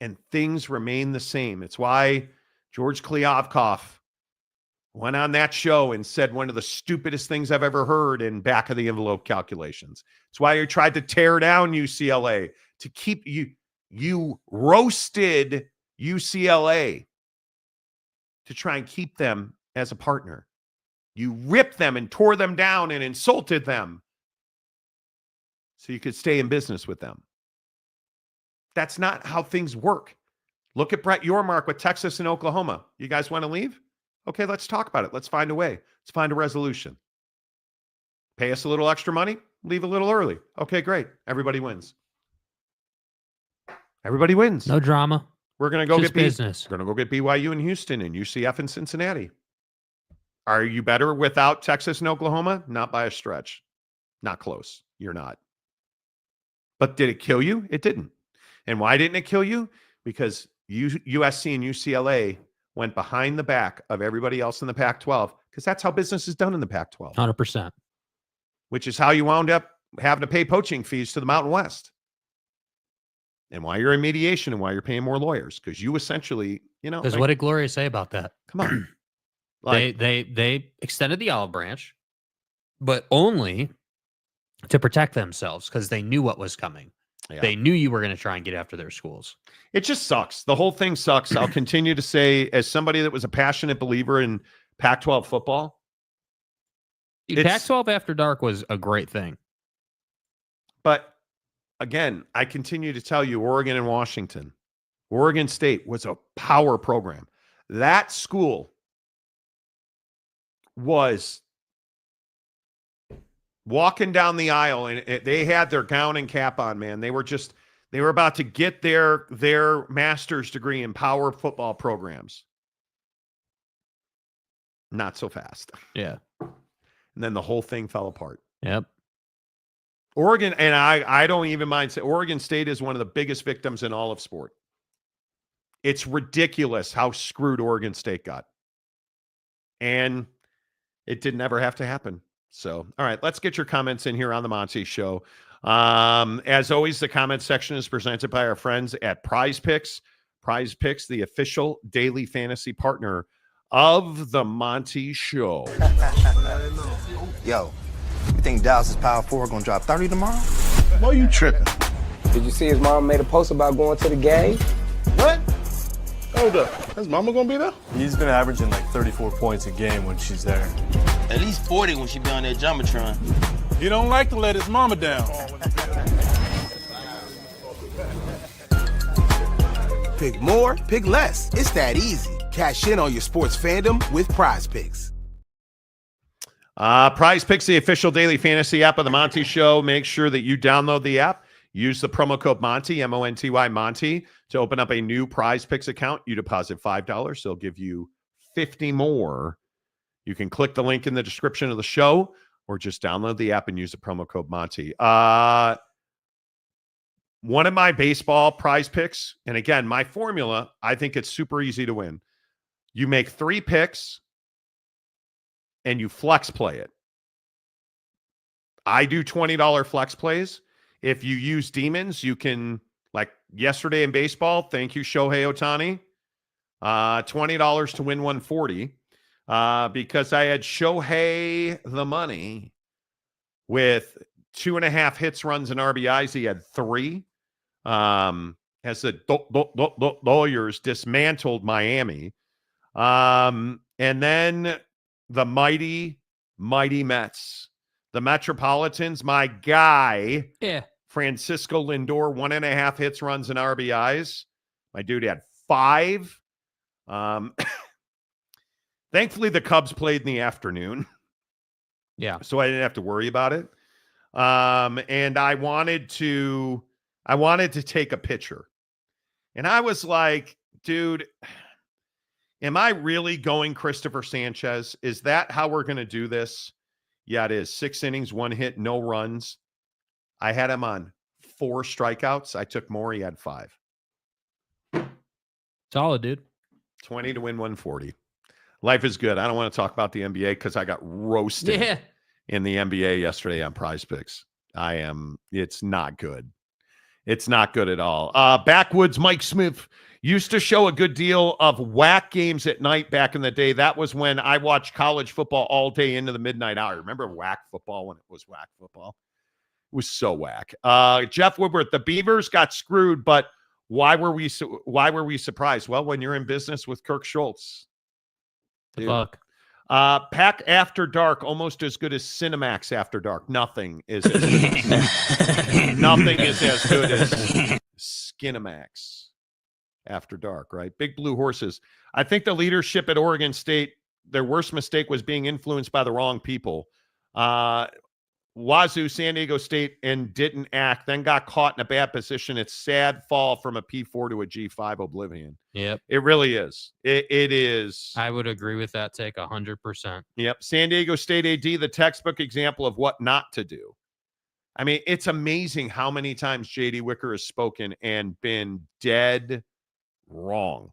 and things remain the same. It's why George Kliavkoff went on that show and said one of the stupidest things I've ever heard in back of the envelope calculations. It's why he tried to tear down UCLA to keep you roasted UCLA to try and keep them as a partner. You ripped them and tore them down and insulted them so you could stay in business with them. That's not how things work. Look at Brett Yormark with Texas and Oklahoma. You guys want to leave? Okay, let's talk about it. Let's find a way. Let's find a resolution. Pay us a little extra money, leave a little early. Okay, great. Everybody wins. Everybody wins. No drama. We're going to go Just get business. We're going to go get BYU in Houston and UCF in Cincinnati. Are you better without Texas and Oklahoma? Not by a stretch. Not close. You're not. But did it kill you? It didn't. And why didn't it kill you? Because USC and UCLA went behind the back of everybody else in the Pac-12, because that's how business is done in the Pac-12. 100%. Which is how you wound up having to pay poaching fees to the Mountain West. And why you're in mediation and why you're paying more lawyers, because you essentially, you know. Because what did Gloria say about that? Come on. They extended the olive branch, but only to protect themselves, because they knew what was coming. Yeah. They knew you were going to try and get after their schools. It just sucks. The whole thing sucks. I'll continue to say, as somebody that was a passionate believer in Pac-12 football. Pac-12 After Dark was a great thing. But again, I continue to tell you, Oregon and Washington, Oregon State was a power program. That school was walking down the aisle, and they had their gown and cap on, man. They were about to get their master's degree in power football programs. Not so fast. Yeah. And then the whole thing fell apart. Yep. Oregon, and I don't even mind saying Oregon State is one of the biggest victims in all of sport. It's ridiculous how screwed Oregon State got. And it didn't ever have to happen. So, all right, let's get your comments in here on the Monty Show. As always, the comment section is presented by our friends at PrizePicks. PrizePicks, the official daily fantasy partner of the Monty Show. Yo, you think Dallas' Power 4 gonna drop 30 tomorrow? Why you tripping? Did you see his mom made a post about going to the game? What? Hold up. His mama gonna be there? He's been averaging like 34 points a game when she's there. At least 40 when she be on that Jumbotron. He don't like to let his mama down. Pick more, pick less. It's that easy. Cash in on your sports fandom with PrizePicks. PrizePicks, the official daily fantasy app of the Monty Show. Make sure that you download the app. Use the promo code Monty, M-O-N-T-Y, Monty, to open up a new PrizePicks account. You deposit $5. They'll give you 50 more. You can click the link in the description of the show or just download the app and use the promo code Monty. One of my baseball PrizePicks, and again, my formula, I think it's super easy to win. You make 3 picks and you flex play it. I do $20 flex plays. If you use demons, you can, like yesterday in baseball, thank you, Shohei Ohtani, $20 to win 140 because I had Shohei the money with 2.5 hits, runs, and RBIs. He had 3. As the Lawyers dismantled Miami. And then the mighty Mets. The Metropolitans, my guy, Francisco Lindor, 1.5 hits, runs, and RBIs. My dude had 5. Thankfully, the Cubs played in the afternoon. Yeah. So I didn't have to worry about it. And I wanted to take a picture. And I was like, dude, am I really going Christopher Sanchez? Is that how we're going to do this? Yeah, it is. 6 innings, 1 hit, no runs. I had him on 4 strikeouts. I took more. He had 5. Solid, dude. 20 to win 140. Life is good. I don't want to talk about the NBA because I got roasted in the NBA yesterday on PrizePicks. It's not good. It's not good at all. Backwoods Mike Smith used to show a good deal of whack games at night back in the day. That was when I watched college football all day into the midnight hour. Remember whack football when it was whack football? It was so whack. Jeff Woodward, the Beavers got screwed, but why were we surprised? Well, when you're in business with Kirk Schultz. Fuck. Pack After Dark, almost as good as Cinemax After Dark. Nothing is as good as, nothing is as good as Skinemax After Dark, right? Big Blue Horses. I think the leadership at Oregon State, their worst mistake was being influenced by the wrong people. Wazoo, San Diego State, and didn't act, then got caught in a bad position. It's sad fall from a P4 to a G5 oblivion. Yep. It really is. It is. I would agree with that take 100%. Yep. San Diego State AD, the textbook example of what not to do. I mean, it's amazing how many times J.D. Wicker has spoken and been dead wrong.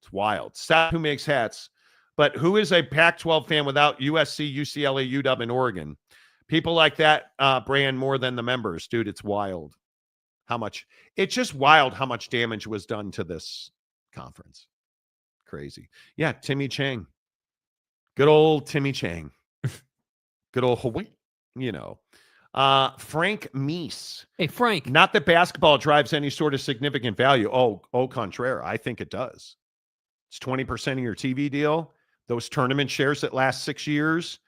It's wild. Seth, who makes hats, but who is a Pac-12 fan without USC, UCLA, UW, and Oregon? People like that brand more than the members. Dude, it's wild. It's just wild how much damage was done to this conference. Crazy. Yeah, Timmy Chang. Good old Timmy Chang. Good old Hawaii, Frank Meese. Hey, Frank. Not that basketball drives any sort of significant value. Au contraire. I think it does. It's 20% of your TV deal. Those tournament shares that last 6 years.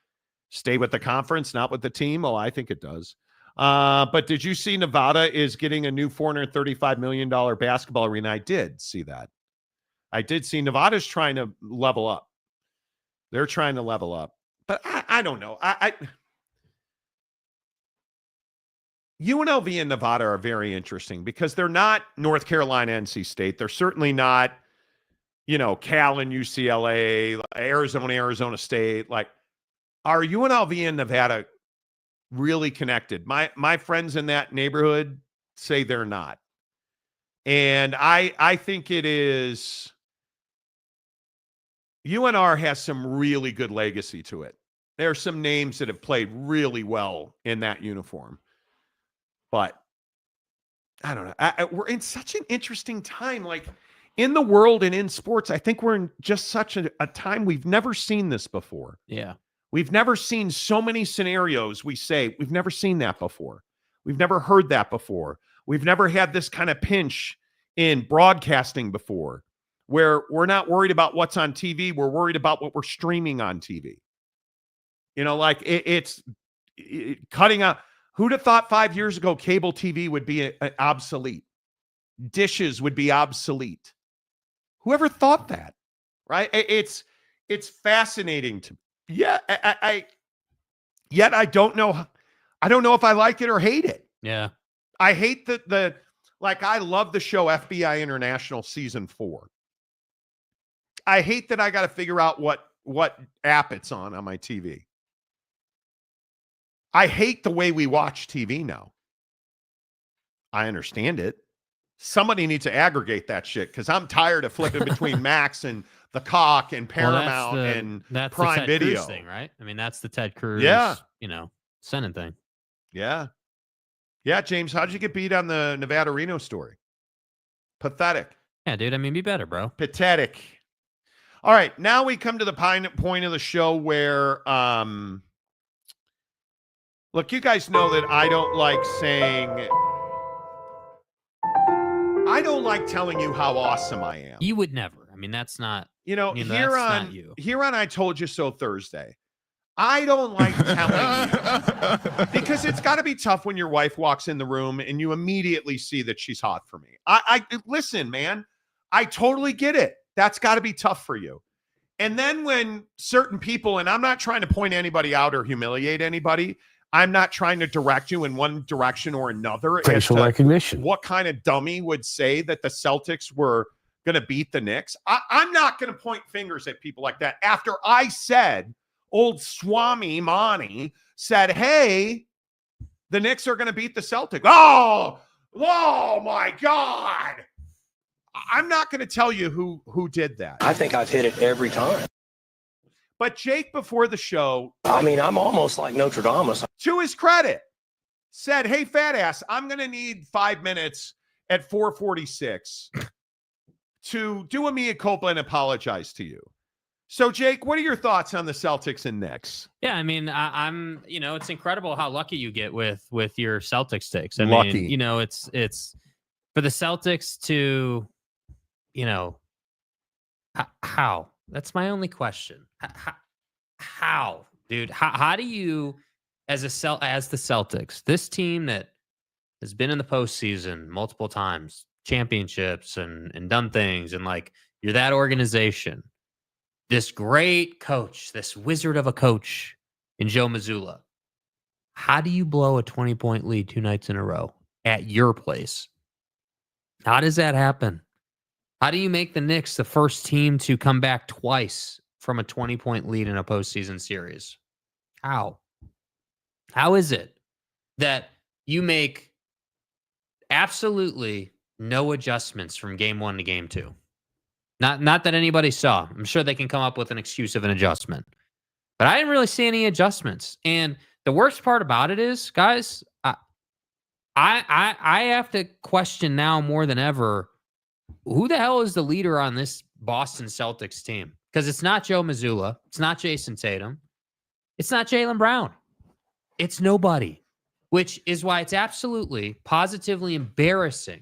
Stay with the conference, not with the team. Oh, I think it does. But did you see Nevada is getting a new $435 million basketball arena? I did see that. I did see Nevada's trying to level up. They're trying to level up. But I don't know. UNLV and Nevada are very interesting because they're not North Carolina, NC State. They're certainly not, Cal and UCLA, Arizona State. Are UNLV and Nevada really connected? My friends in that neighborhood say they're not. And I think it is. UNR has some really good legacy to it. There are some names that have played really well in that uniform. But I don't know. We're in such an interesting time. In the world and in sports, I think we're in just such a time we've never seen this before. Yeah. We've never seen so many scenarios. We've never seen that before. We've never heard that before. We've never had this kind of pinch in broadcasting before, where we're not worried about what's on TV. We're worried about what we're streaming on TV. You know, like it's cutting out. Who'd have thought 5 years ago cable TV would be obsolete? Dishes would be obsolete. Whoever thought that, right? It's fascinating to me. Yeah, yet I don't know. I don't know if I like it or hate it. Yeah. I hate the I love the show FBI International season 4. I hate that I got to figure out what app it's on my TV. I hate the way we watch TV now. I understand it. Somebody needs to aggregate that shit because I'm tired of flipping between Max and the Cock and Paramount and that's Prime the Ted Video Cruz thing, right? I mean, that's the Ted Cruz, Senate thing. Yeah. Yeah, James, how'd you get beat on the Nevada Reno story? Pathetic. Yeah, dude. I mean, be better, bro. Pathetic. All right, now we come to the point of the show where, look, you guys know that I don't like telling you how awesome I am. You would never. I mean, that's not. Here on I Told You So Thursday, I don't like telling you because it's got to be tough when your wife walks in the room and you immediately see that she's hot for me. I listen, man, I totally get it. That's got to be tough for you. And then when certain people, and I'm not trying to point anybody out or humiliate anybody, I'm not trying to direct you in one direction or another. Facial recognition. What kind of dummy would say that the Celtics were going to beat the Knicks? I'm not going to point fingers at people like that. After I said, old Swami Monty said, hey, the Knicks are going to beat the Celtics. Oh my God. I'm not going to tell you who did that. I think I've hit it every time. But Jake, before the show, I mean, I'm almost like Notre Dame. To his credit, said, hey, fat ass, I'm going to need 5 minutes at 4:46 to do a mea culpa and apologize to you. So, Jake, what are your thoughts on the Celtics and Knicks? Yeah, I mean, I'm, it's incredible how lucky you get with your Celtics takes. I Lucky. mean, it's for the Celtics to, how? That's my only question. How, dude? How do you, as the Celtics, this team that has been in the postseason multiple times, championships and done things, and you're that organization, this great coach, this wizard of a coach in Joe Mazzulla. How do you blow a 20-point lead 2 nights in a row at your place? How does that happen? How do you make the Knicks the first team to come back twice from a 20-point lead in a postseason series? How? How is it that you make absolutely no adjustments from game 1 to game 2? Not that anybody saw. I'm sure they can come up with an excuse of an adjustment. But I didn't really see any adjustments. And the worst part about it is, guys, I have to question now more than ever, who the hell is the leader on this Boston Celtics team? Because it's not Joe Mazzulla. It's not Jason Tatum. It's not Jaylen Brown. It's nobody, which is why it's absolutely, positively embarrassing.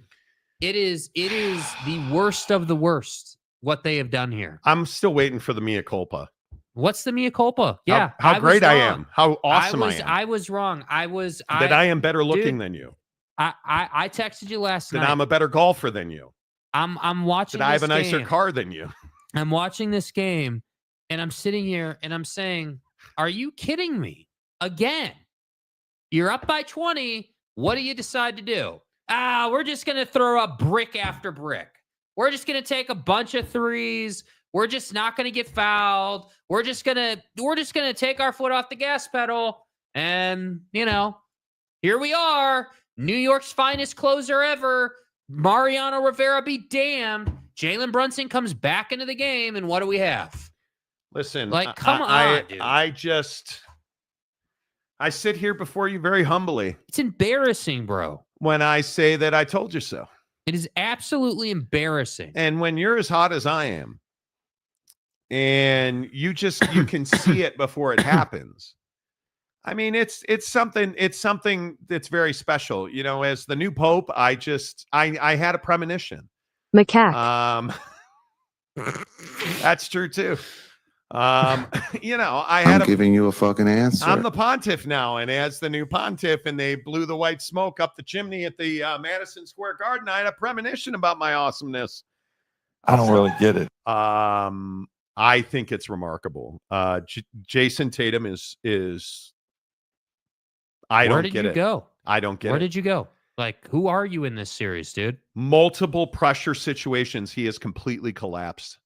It is the worst of the worst, what they have done here. I'm still waiting for the mea culpa. What's the mea culpa? Yeah. How great I am. How awesome I am. I was wrong. I am better looking than you. I texted you last night. That I'm a better golfer than you. I'm watching that I have a nicer car than you. I'm watching this game, and I'm sitting here, and I'm saying, are you kidding me? Again, you're up by 20. What do you decide to do? We're just going to throw up brick after brick. We're just going to take a bunch of threes. We're just not going to get fouled. We're just going to take our foot off the gas pedal. And, here we are. New York's finest closer ever. Mariano Rivera be damned. Jalen Brunson comes back into the game, and what do we have? Listen, come on, dude. I sit here before you very humbly. It's embarrassing, bro. When I say that I told you so. It is absolutely embarrassing. And when you're as hot as I am, and you can see it before it happens, I mean, it's something that's very special. You know, as the new pope, I had a premonition. Macaque. That's true too. You know, I'm giving you a fucking answer. I'm the pontiff now, and as the new pontiff, and they blew the white smoke up the chimney at the Madison Square Garden, I had a premonition about my awesomeness. I don't really get it. I think it's remarkable. Jason Tatum is. I don't get it. Where did you go? I don't get it. Where did you go? Like, who are you in this series, dude? Multiple pressure situations. He has completely collapsed.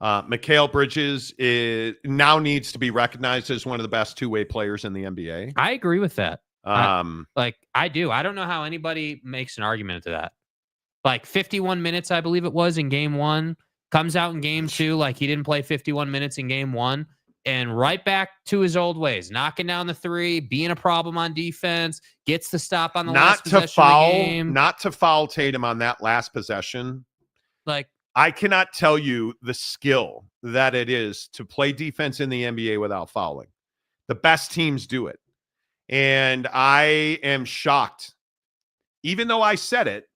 Mikal Bridges now needs to be recognized as one of the best two-way players in the NBA. I agree with that. I do. I don't know how anybody makes an argument to that. Like 51 minutes, I believe it was in game one, comes out in game two. Like he didn't play 51 minutes in game one, and right back to his old ways, knocking down the three, being a problem on defense, gets the stop on the last possession of the game. Not to foul Tatum on that last possession. Like, I cannot tell you the skill that it is to play defense in the NBA without fouling. The best teams do it. And I am shocked, even though I said it,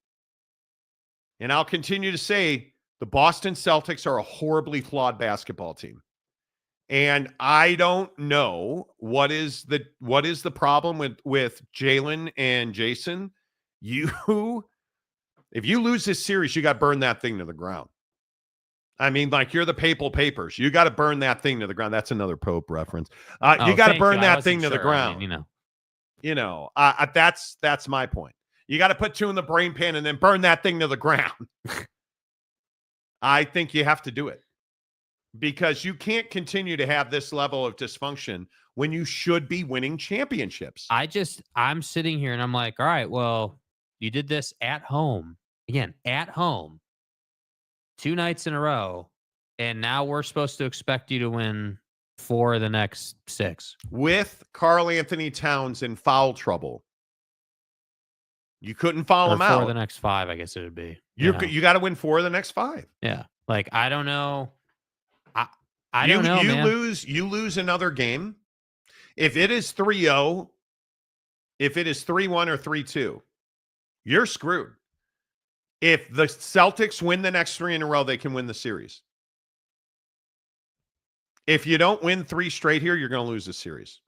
and I'll continue to say the Boston Celtics are a horribly flawed basketball team. And I don't know what is the problem with Jalen and Jason. If you lose this series, you got to burn that thing to the ground. I mean, like you're the papal papers. You got to burn that thing to the ground. That's another Pope reference. You got to burn that thing to the ground. I mean, that's my point. You got to put two in the brain pan and then burn that thing to the ground. I think you have to do it because you can't continue to have this level of dysfunction when you should be winning championships. I'm sitting here and I'm like, all right, well, you did this at home. Again, at home, 2 nights in a row, and now we're supposed to expect you to win 4 of the next 6. With Karl Anthony Towns in foul trouble. You couldn't foul him out. 4 of the next 5, I guess it would be. You got to win 4 of the next 5. Yeah. Like, I don't know. I don't know, man. You lose another game. If it is 3-0, if it is 3-1 or 3-2, you're screwed. If the Celtics win the next 3 in a row, they can win the series. If you don't win 3 straight here, you're going to lose the series.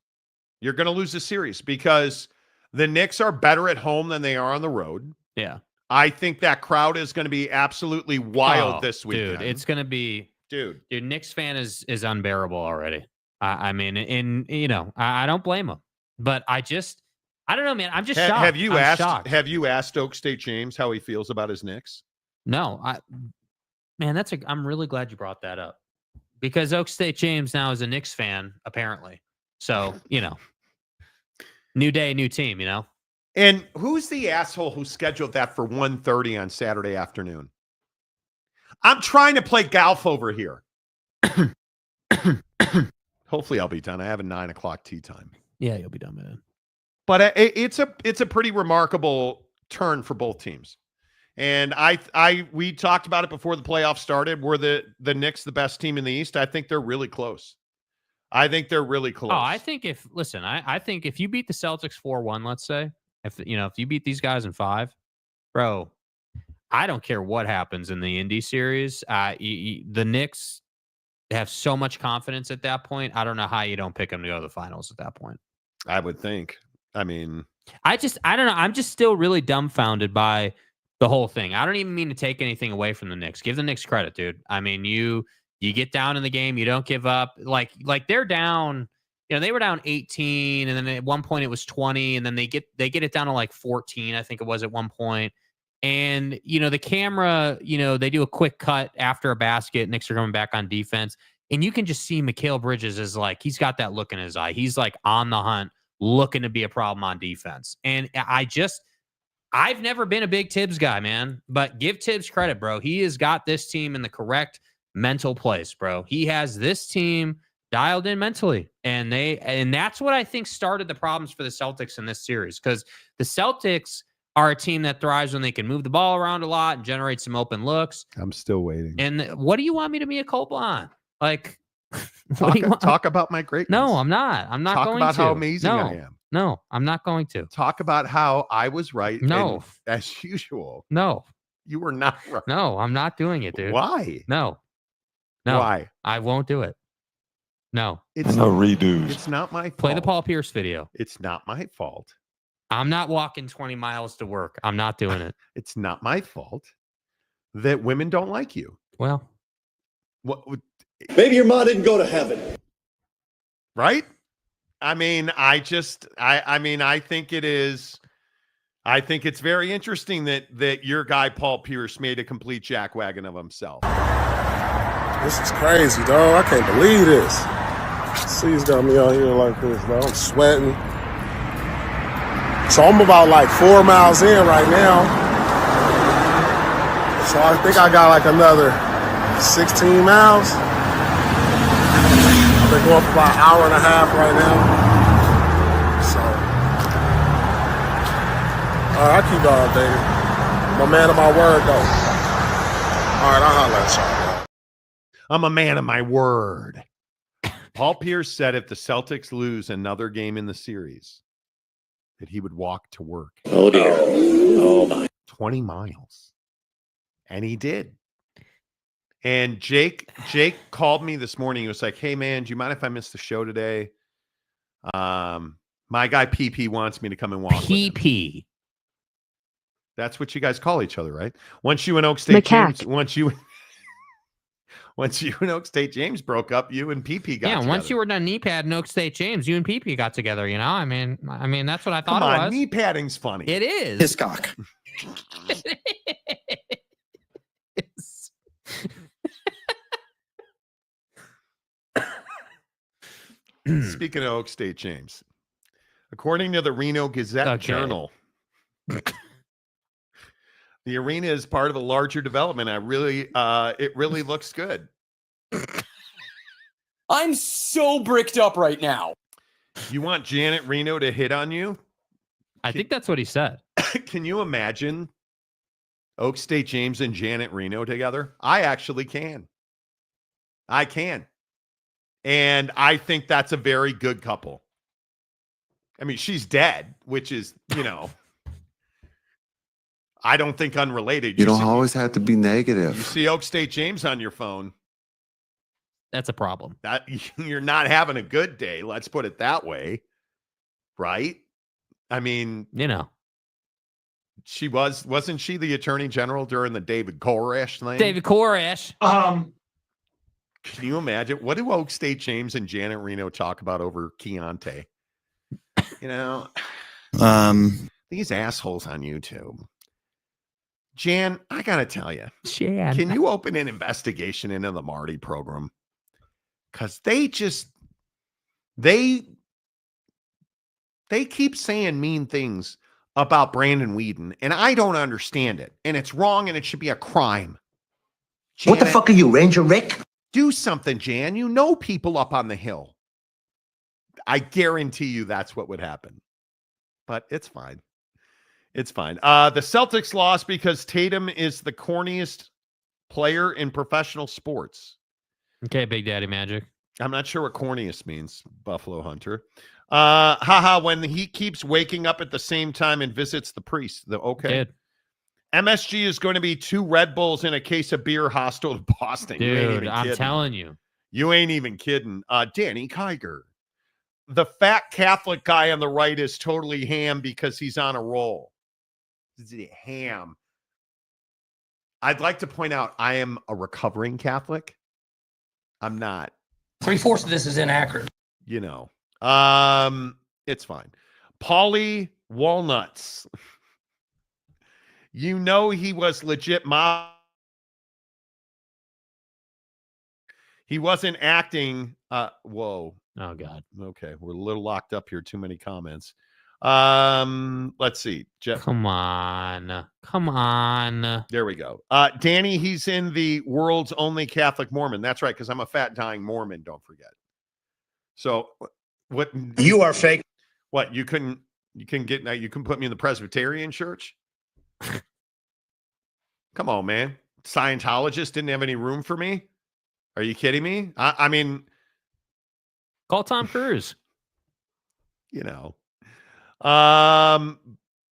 You're going to lose the series because the Knicks are better at home than they are on the road. Yeah. I think that crowd is going to be absolutely wild this weekend. Dude, it's going to be... Dude, Knicks fan is unbearable already. I mean, I don't blame him. But I don't know, man. I'm just shocked. Have you asked Oak State James how he feels about his Knicks? No, I'm really glad you brought that up because Oak State James now is a Knicks fan, apparently. So, new day, new team, And who's the asshole who scheduled that for 1:30 on Saturday afternoon? I'm trying to play golf over here. Hopefully I'll be done. I have a 9 o'clock tee time. Yeah, you'll be done, man. But it's a pretty remarkable turn for both teams. And we talked about it before the playoffs started. Were the Knicks the best team in the East? I think they're really close. I think I think if you beat the Celtics 4-1, let's say, if you beat these guys in 5, bro, I don't care what happens in the Indy series. The Knicks have so much confidence at that point. I don't know how you don't pick them to go to the finals at that point. I would think. I mean, I don't know. I'm just still really dumbfounded by the whole thing. I don't even mean to take anything away from the Knicks. Give the Knicks credit, dude. I mean, you get down in the game, you don't give up. Like they're down. They were down 18, and then at one point it was 20, and then they get it down to like 14. I think it was at one point. And the camera, they do a quick cut after a basket. Knicks are coming back on defense, and you can just see Mikal Bridges is like he's got that look in his eye. He's like on the hunt, looking to be a problem on defense. And I've never been a big Tibbs guy, man, but give Tibbs credit, bro. He has got this team in the correct mental place, bro. He has this team dialed in mentally, and that's what I think started the problems for the Celtics in this series, because the Celtics are a team that thrives when they can move the ball around a lot and generate some open looks. I'm still waiting. And what do you want me to be a culpa on? Like, Talk about my greatness. No, I'm not. I'm not going to. Talk about how amazing I am. No, I'm not going to. Talk about how I was right. No. And, as usual. No. You were not right. No, I'm not doing it, dude. Why? No. Why? I won't do it. No. It's no redos. It's not my fault. Play the Paul Pierce video. It's not my fault. I'm not walking 20 miles to work. I'm not doing it. It's not my fault that women don't like you. Well, Maybe your mom didn't go to heaven. Right? I mean, I think it is. I think it's very interesting that your guy Paul Pierce made a complete jackwagon of himself. This is crazy, dog. I can't believe this. C's got me out here like this, dog. I'm sweating. So I'm about like 4 miles in right now. So I think I got like another 16 miles. I've been going for about an hour and a half right now. So, all right, I keep on updated. I'm a man of my word, though. All right, I'll holler at y'all. I'm a man of my word. Paul Pierce said if the Celtics lose another game in the series, that he would walk to work. Oh, dear. Oh, my. 20 miles. And he did. And Jake called me this morning. He was like, hey, man, do you mind if I miss the show today? My guy PP wants me to come and walk PP. That's what you guys call each other, right? Once you and Oak State James, once you and Oak State James broke up, you and PP got together. Once you were done knee pad and Oak State James, you and PP got together, you know? I mean, that's what I thought it was. Knee padding's funny. It is. His cock. Speaking of Oak State James, according to the Reno Gazette Journal, the arena is part of a larger development. It really looks good. I'm so bricked up right now. You want Janet Reno to hit on you? I think that's what he said. Can you imagine Oak State James and Janet Reno together? I actually can. I can. And I think that's a very good couple. I mean, she's dead, which is, I don't think unrelated. You don't always have to be negative. You see Oak State James on your phone. That's a problem. That you're not having a good day. Let's put it that way. Right? I mean, she wasn't she the attorney general during the David Koresh thing? David Koresh. Can you imagine? What do Oak State James and Janet Reno talk about over Keontae? These assholes on YouTube. Jan, I got to tell you. Jan. Can you open an investigation into the Marty program? Because they keep saying mean things about Brandon Whedon, and I don't understand it. And it's wrong, and it should be a crime. Janet, what the fuck are you, Ranger Rick? Do something, Jan. You know people up on the Hill. I guarantee you that's what would happen. But it's fine. It's fine. The Celtics lost because Tatum is the corniest player in professional sports. Okay, Big Daddy Magic. I'm not sure what corniest means, Buffalo Hunter. When he keeps waking up at the same time and visits the priest. Okay. Dude. MSG is going to be 2 Red Bulls and a case of beer hostile to Boston. Dude, I'm telling you. You ain't even kidding. Danny Kiger. The fat Catholic guy on the right is totally ham because he's on a roll. Ham. I'd like to point out I am a recovering Catholic. I'm not. 3/4 of this is inaccurate. It's fine. Paulie Walnuts. He was legit mob. He wasn't acting. Whoa. Oh, God. Okay. We're a little locked up here. Too many comments. Let's see. Jeff. Come on. There we go. Danny, he's in the world's only Catholic Mormon. That's right, because I'm a fat dying Mormon, don't forget. So what You are fake. What you couldn't get now, you can put me in the Presbyterian church? Come on, man. Scientologists didn't have any room for me. Are you kidding me? I mean, Call Tom Cruise. You know.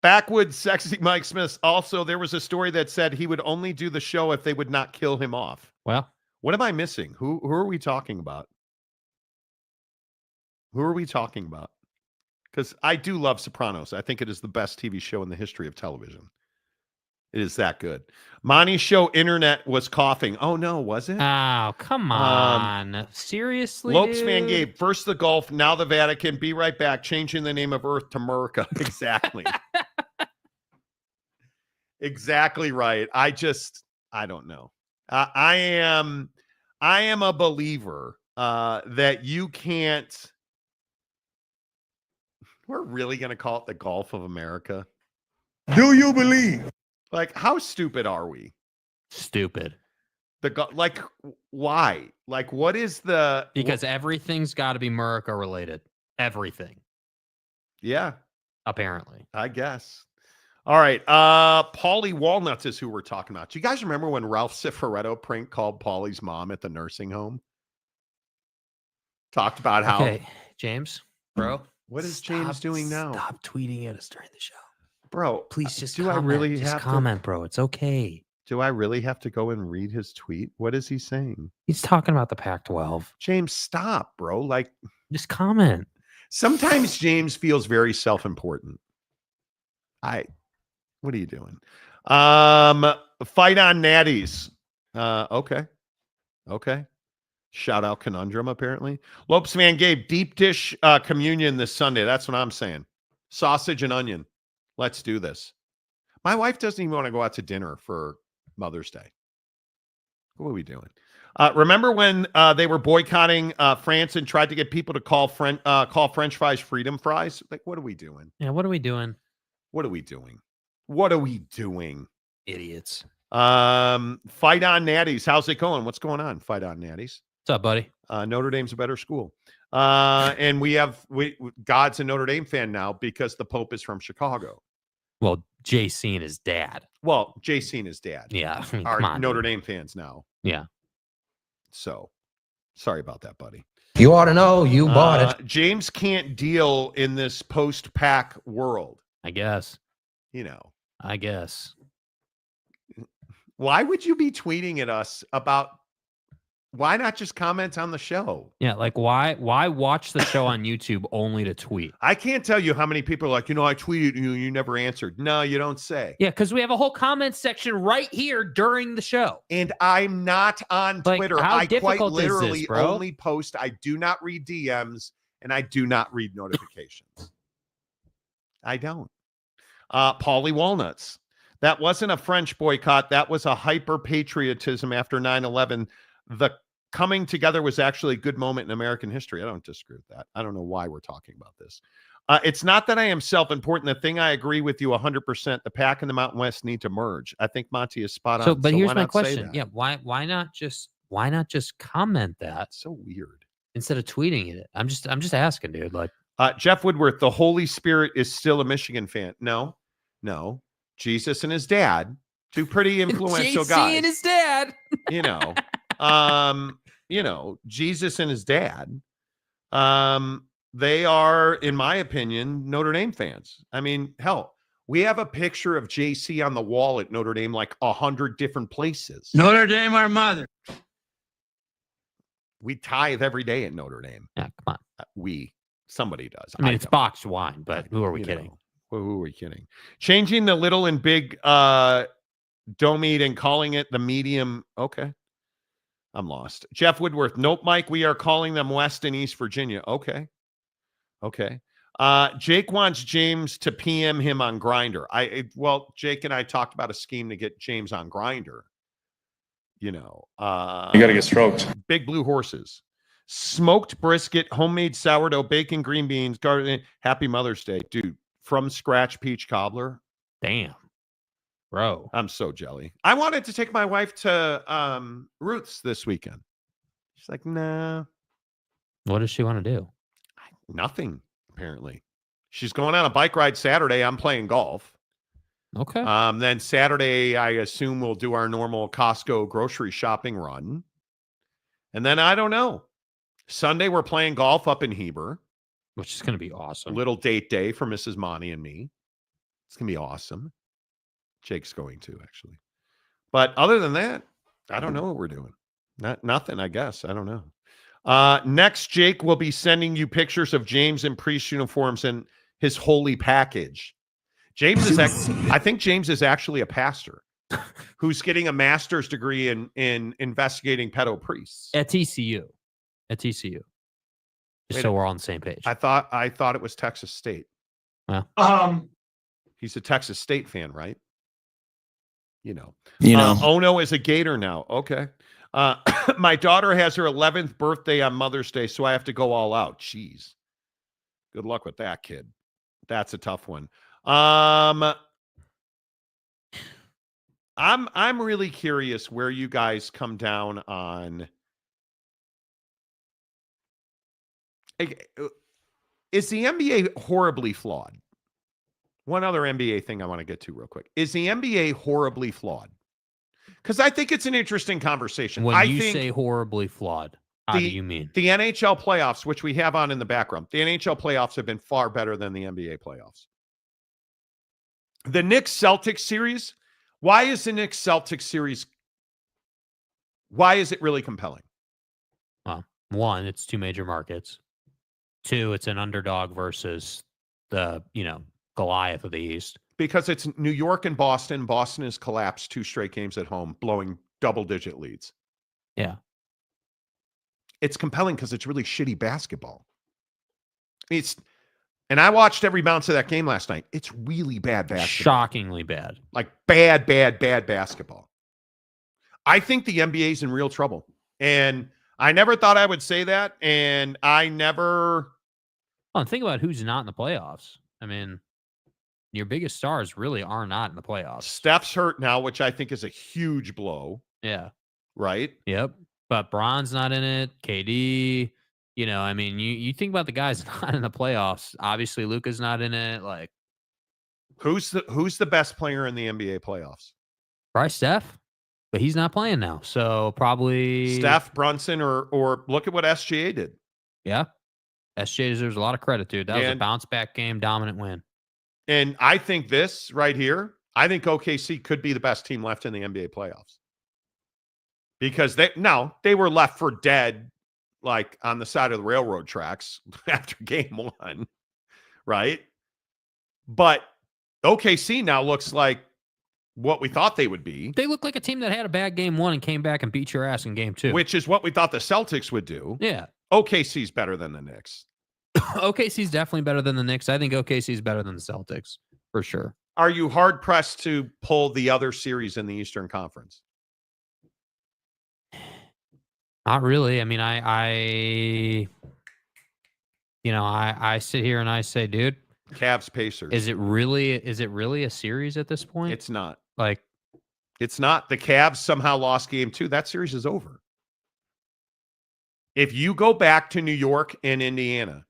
Backwoods Sexy Mike Smith. Also, there was a story that said he would only do the show if they would not kill him off. Well, what am I missing? Who are we talking about? Who are we talking about? Because I do love Sopranos. I think it is the best TV show in the history of television. It is that good. Monty Show internet was coughing. Oh, no, was it? Oh, come on. Seriously, Lopes dude? Van Gabe, first the Gulf, now the Vatican. Be right back. Changing the name of Earth to America. Exactly. Exactly right. I don't know. I am a believer that you can't. We're really going to call it the Gulf of America. Do you believe? Like, how stupid are we? Stupid. Why? Like, what is the? Because everything's got to be America related. Everything. Yeah. Apparently. I guess. All right. Paulie Walnuts is who we're talking about. Do you guys remember when Ralph Cifaretto prank called Paulie's mom at the nursing home? Talked about how. Okay, James, bro. What is James doing now? Stop tweeting at us during the show. Bro, please just do comment. I really just have comment, to, bro? It's okay. Do I really have to go and read his tweet? What is he saying? He's talking about the Pac-12. James, stop, bro. Like, just comment. Sometimes James feels very self-important. What are you doing? Fight on Natties. Okay. Shout out Conundrum, apparently. Lopes Van Gabe, deep dish communion this Sunday. That's what I'm saying. Sausage and onion. Let's do this. My wife doesn't even want to go out to dinner for Mother's Day. What are we doing? Remember when they were boycotting France and tried to get people to call French fries freedom fries? Like, what are we doing? Yeah, what are we doing? What are we doing? What are we doing? Idiots. Fight on Natties. How's it going? What's going on? Fight on Natties. What's up, buddy? Notre Dame's a better school. And God's a Notre Dame fan now because the Pope is from Chicago. Well, JC and his dad. Well, JC and his dad. Yeah. I mean, are Notre Dame fans now. Yeah. So sorry about that, buddy. You ought to know you bought it. James can't deal in this post-Pac world. I guess. You know. I guess. Why would you be tweeting at us about why not just comment on the show? Yeah, like why watch the show on YouTube only to tweet? I can't tell you how many people are like, I tweeted you never answered. No, you don't say. Yeah, because we have a whole comment section right here during the show. And I'm not on Twitter. I quite literally only post. I do not read DMs and I do not read notifications. I don't. Paulie Walnuts. That wasn't a French boycott. That was a hyper-patriotism after 9/11. The coming together was actually a good moment in American history. I don't disagree with that. I don't know why we're talking about this. It's not that I am self-important. The thing I agree with you 100%. The Pac and the Mountain West need to merge. I think Monty is spot on. So, but here's my question. Yeah, why not just comment that? It's so weird. Instead of tweeting it. I'm just asking, dude. Like Jeff Woodworth, the Holy Spirit is still a Michigan fan. No. Jesus and his dad, two pretty influential guys. And his dad. Jesus and his dad. They are, in my opinion, Notre Dame fans. I mean, hell, we have a picture of JC on the wall at Notre Dame, like 100 different places. Notre Dame, our mother. We tithe every day at Notre Dame. Yeah, come on. Somebody does. I mean, it's boxed wine, but who are we kidding? Who are we kidding? Changing the little and big dome eat and calling it the medium. Okay. I'm lost. Jeff Woodworth. Nope, Mike. We are calling them West and East Virginia. Okay. Jake wants James to PM him on Grindr. Jake and I talked about a scheme to get James on Grindr. You got to get stroked. Big Blue Horses. Smoked brisket, homemade sourdough, bacon, green beans, garden. Happy Mother's Day, dude. From scratch peach cobbler. Damn. Bro. I'm so jelly. I wanted to take my wife to Ruth's this weekend. She's like, nah. What does she want to do? Nothing, apparently. She's going on a bike ride Saturday. I'm playing golf. Okay. Then Saturday, I assume we'll do our normal Costco grocery shopping run. And then I don't know. Sunday, we're playing golf up in Heber, which is going to be awesome. A little date day for Mrs. Monty and me. It's going to be awesome. Jake's going to, actually. But other than that, I don't know what we're doing. Nothing, I guess. I don't know. Next, Jake will be sending you pictures of James in priest uniforms and his holy package. James is, I think James is actually a pastor who's getting a master's degree in investigating pedo priests at TCU. Just so we're on the same page. I thought it was Texas State. Well, he's a Texas State fan, right? You know. Ono is a Gator now. Okay. My daughter has her 11th birthday on Mother's Day, so I have to go all out. Jeez. Good luck with that, kid. That's a tough one. I'm really curious where you guys come down on. Is the NBA horribly flawed? One other NBA thing I want to get to real quick. Is the NBA horribly flawed? Because I think it's an interesting conversation. When you say horribly flawed, how do you mean? The NHL playoffs, which we have on in the background, the NHL playoffs have been far better than the NBA playoffs. The Knicks-Celtics series, why is the Knicks-Celtics series, why is it really compelling? One, it's two major markets. Two, it's an underdog versus the, Goliath of the East. Because it's New York and Boston. Boston has collapsed 2 straight games at home, blowing double-digit leads. Yeah. It's compelling because it's really shitty basketball. And I watched every bounce of that game last night. It's really bad basketball. Shockingly bad. Like bad basketball. I think the NBA is in real trouble. And I never thought I would say that. And I never... Well, think about who's not in the playoffs. I mean... Your biggest stars really are not in the playoffs. Steph's hurt now, which I think is a huge blow. Yeah. Right? Yep. But Bron's not in it. KD, you think about the guys not in the playoffs. Obviously, Luka's not in it. Like, who's the best player in the NBA playoffs? Probably Steph, but he's not playing now. So probably Steph, Brunson, or look at what SGA did. Yeah. SGA deserves a lot of credit, dude. That was a bounce back game, dominant win. And I think this right here, I think OKC could be the best team left in the NBA playoffs. Because they were left for dead, like on the side of the railroad tracks after game 1, right? But OKC now looks like what we thought they would be. They look like a team that had a bad game 1 and came back and beat your ass in game 2. Which is what we thought the Celtics would do. Yeah. OKC's better than the Knicks. OKC's definitely better than the Knicks. I think OKC's better than the Celtics, for sure. Are you hard-pressed to pull the other series in the Eastern Conference? Not really. I mean, I sit here and I say, dude, Cavs Pacers. Is it really a series at this point? It's not. Like, it's not. The Cavs somehow lost game 2. That series is over. If you go back to New York and Indiana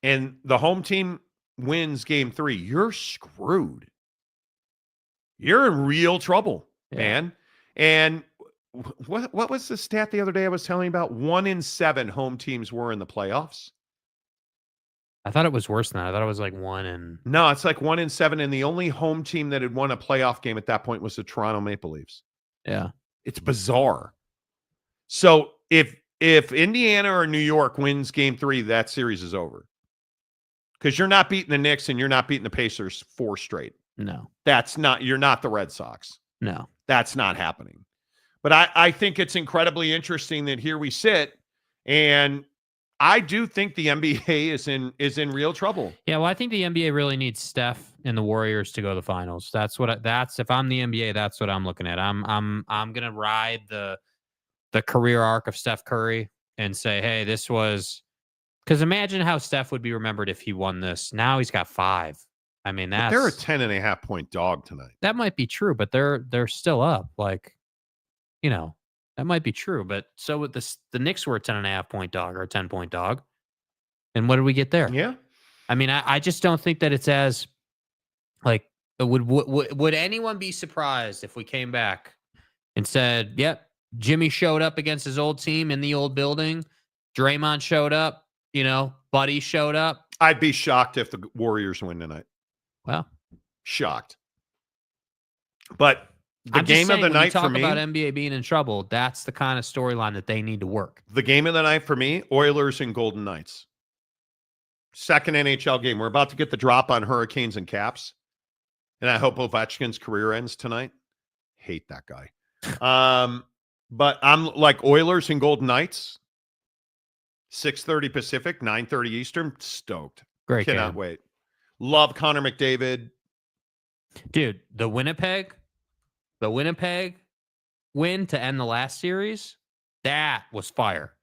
and the home team wins game 3, you're screwed. You're in real trouble, man. And what was the stat the other day I was telling you about? 1 in 7 home teams were in the playoffs. I thought it was worse than that. I thought it was like 1 in... No, it's like 1 in 7. And the only home team that had won a playoff game at that point was the Toronto Maple Leafs. Yeah. It's bizarre. So if Indiana or New York wins game 3, that series is over. Because you're not beating the Knicks and you're not beating the Pacers 4 straight. No. You're not the Red Sox. No. That's not happening. But I think it's incredibly interesting that here we sit, and I do think the NBA is in real trouble. Yeah, well, I think the NBA really needs Steph and the Warriors to go to the finals. If I'm the NBA, that's what I'm looking at. I'm gonna ride the career arc of Steph Curry and say, hey, this was, because imagine how Steph would be remembered if he won this. Now he's got 5. I mean, they're a 10.5 point dog tonight. That might be true, but they're still up. Like, that might be true. But so with the Knicks were a 10.5 point dog or a 10 point dog. And what did we get there? Yeah. I mean, I just don't think that it's as like, would anyone be surprised if we came back and said, yep, Jimmy showed up against his old team in the old building. Draymond showed up. Buddy showed up. I'd be shocked if the Warriors win tonight. Well, shocked. But the game of the night for me, about NBA being in trouble, that's the kind of storyline that they need to work. The game of the night for me, Oilers and Golden Knights. Second NHL game. We're about to get the drop on Hurricanes and Caps. And I hope Ovechkin's career ends tonight. Hate that guy. But I'm like Oilers and Golden Knights. 6:30 Pacific, 9:30 Eastern. Stoked. Great Cannot game. wait. Love Connor McDavid. Dude, the Winnipeg win to end the last series, that was fire.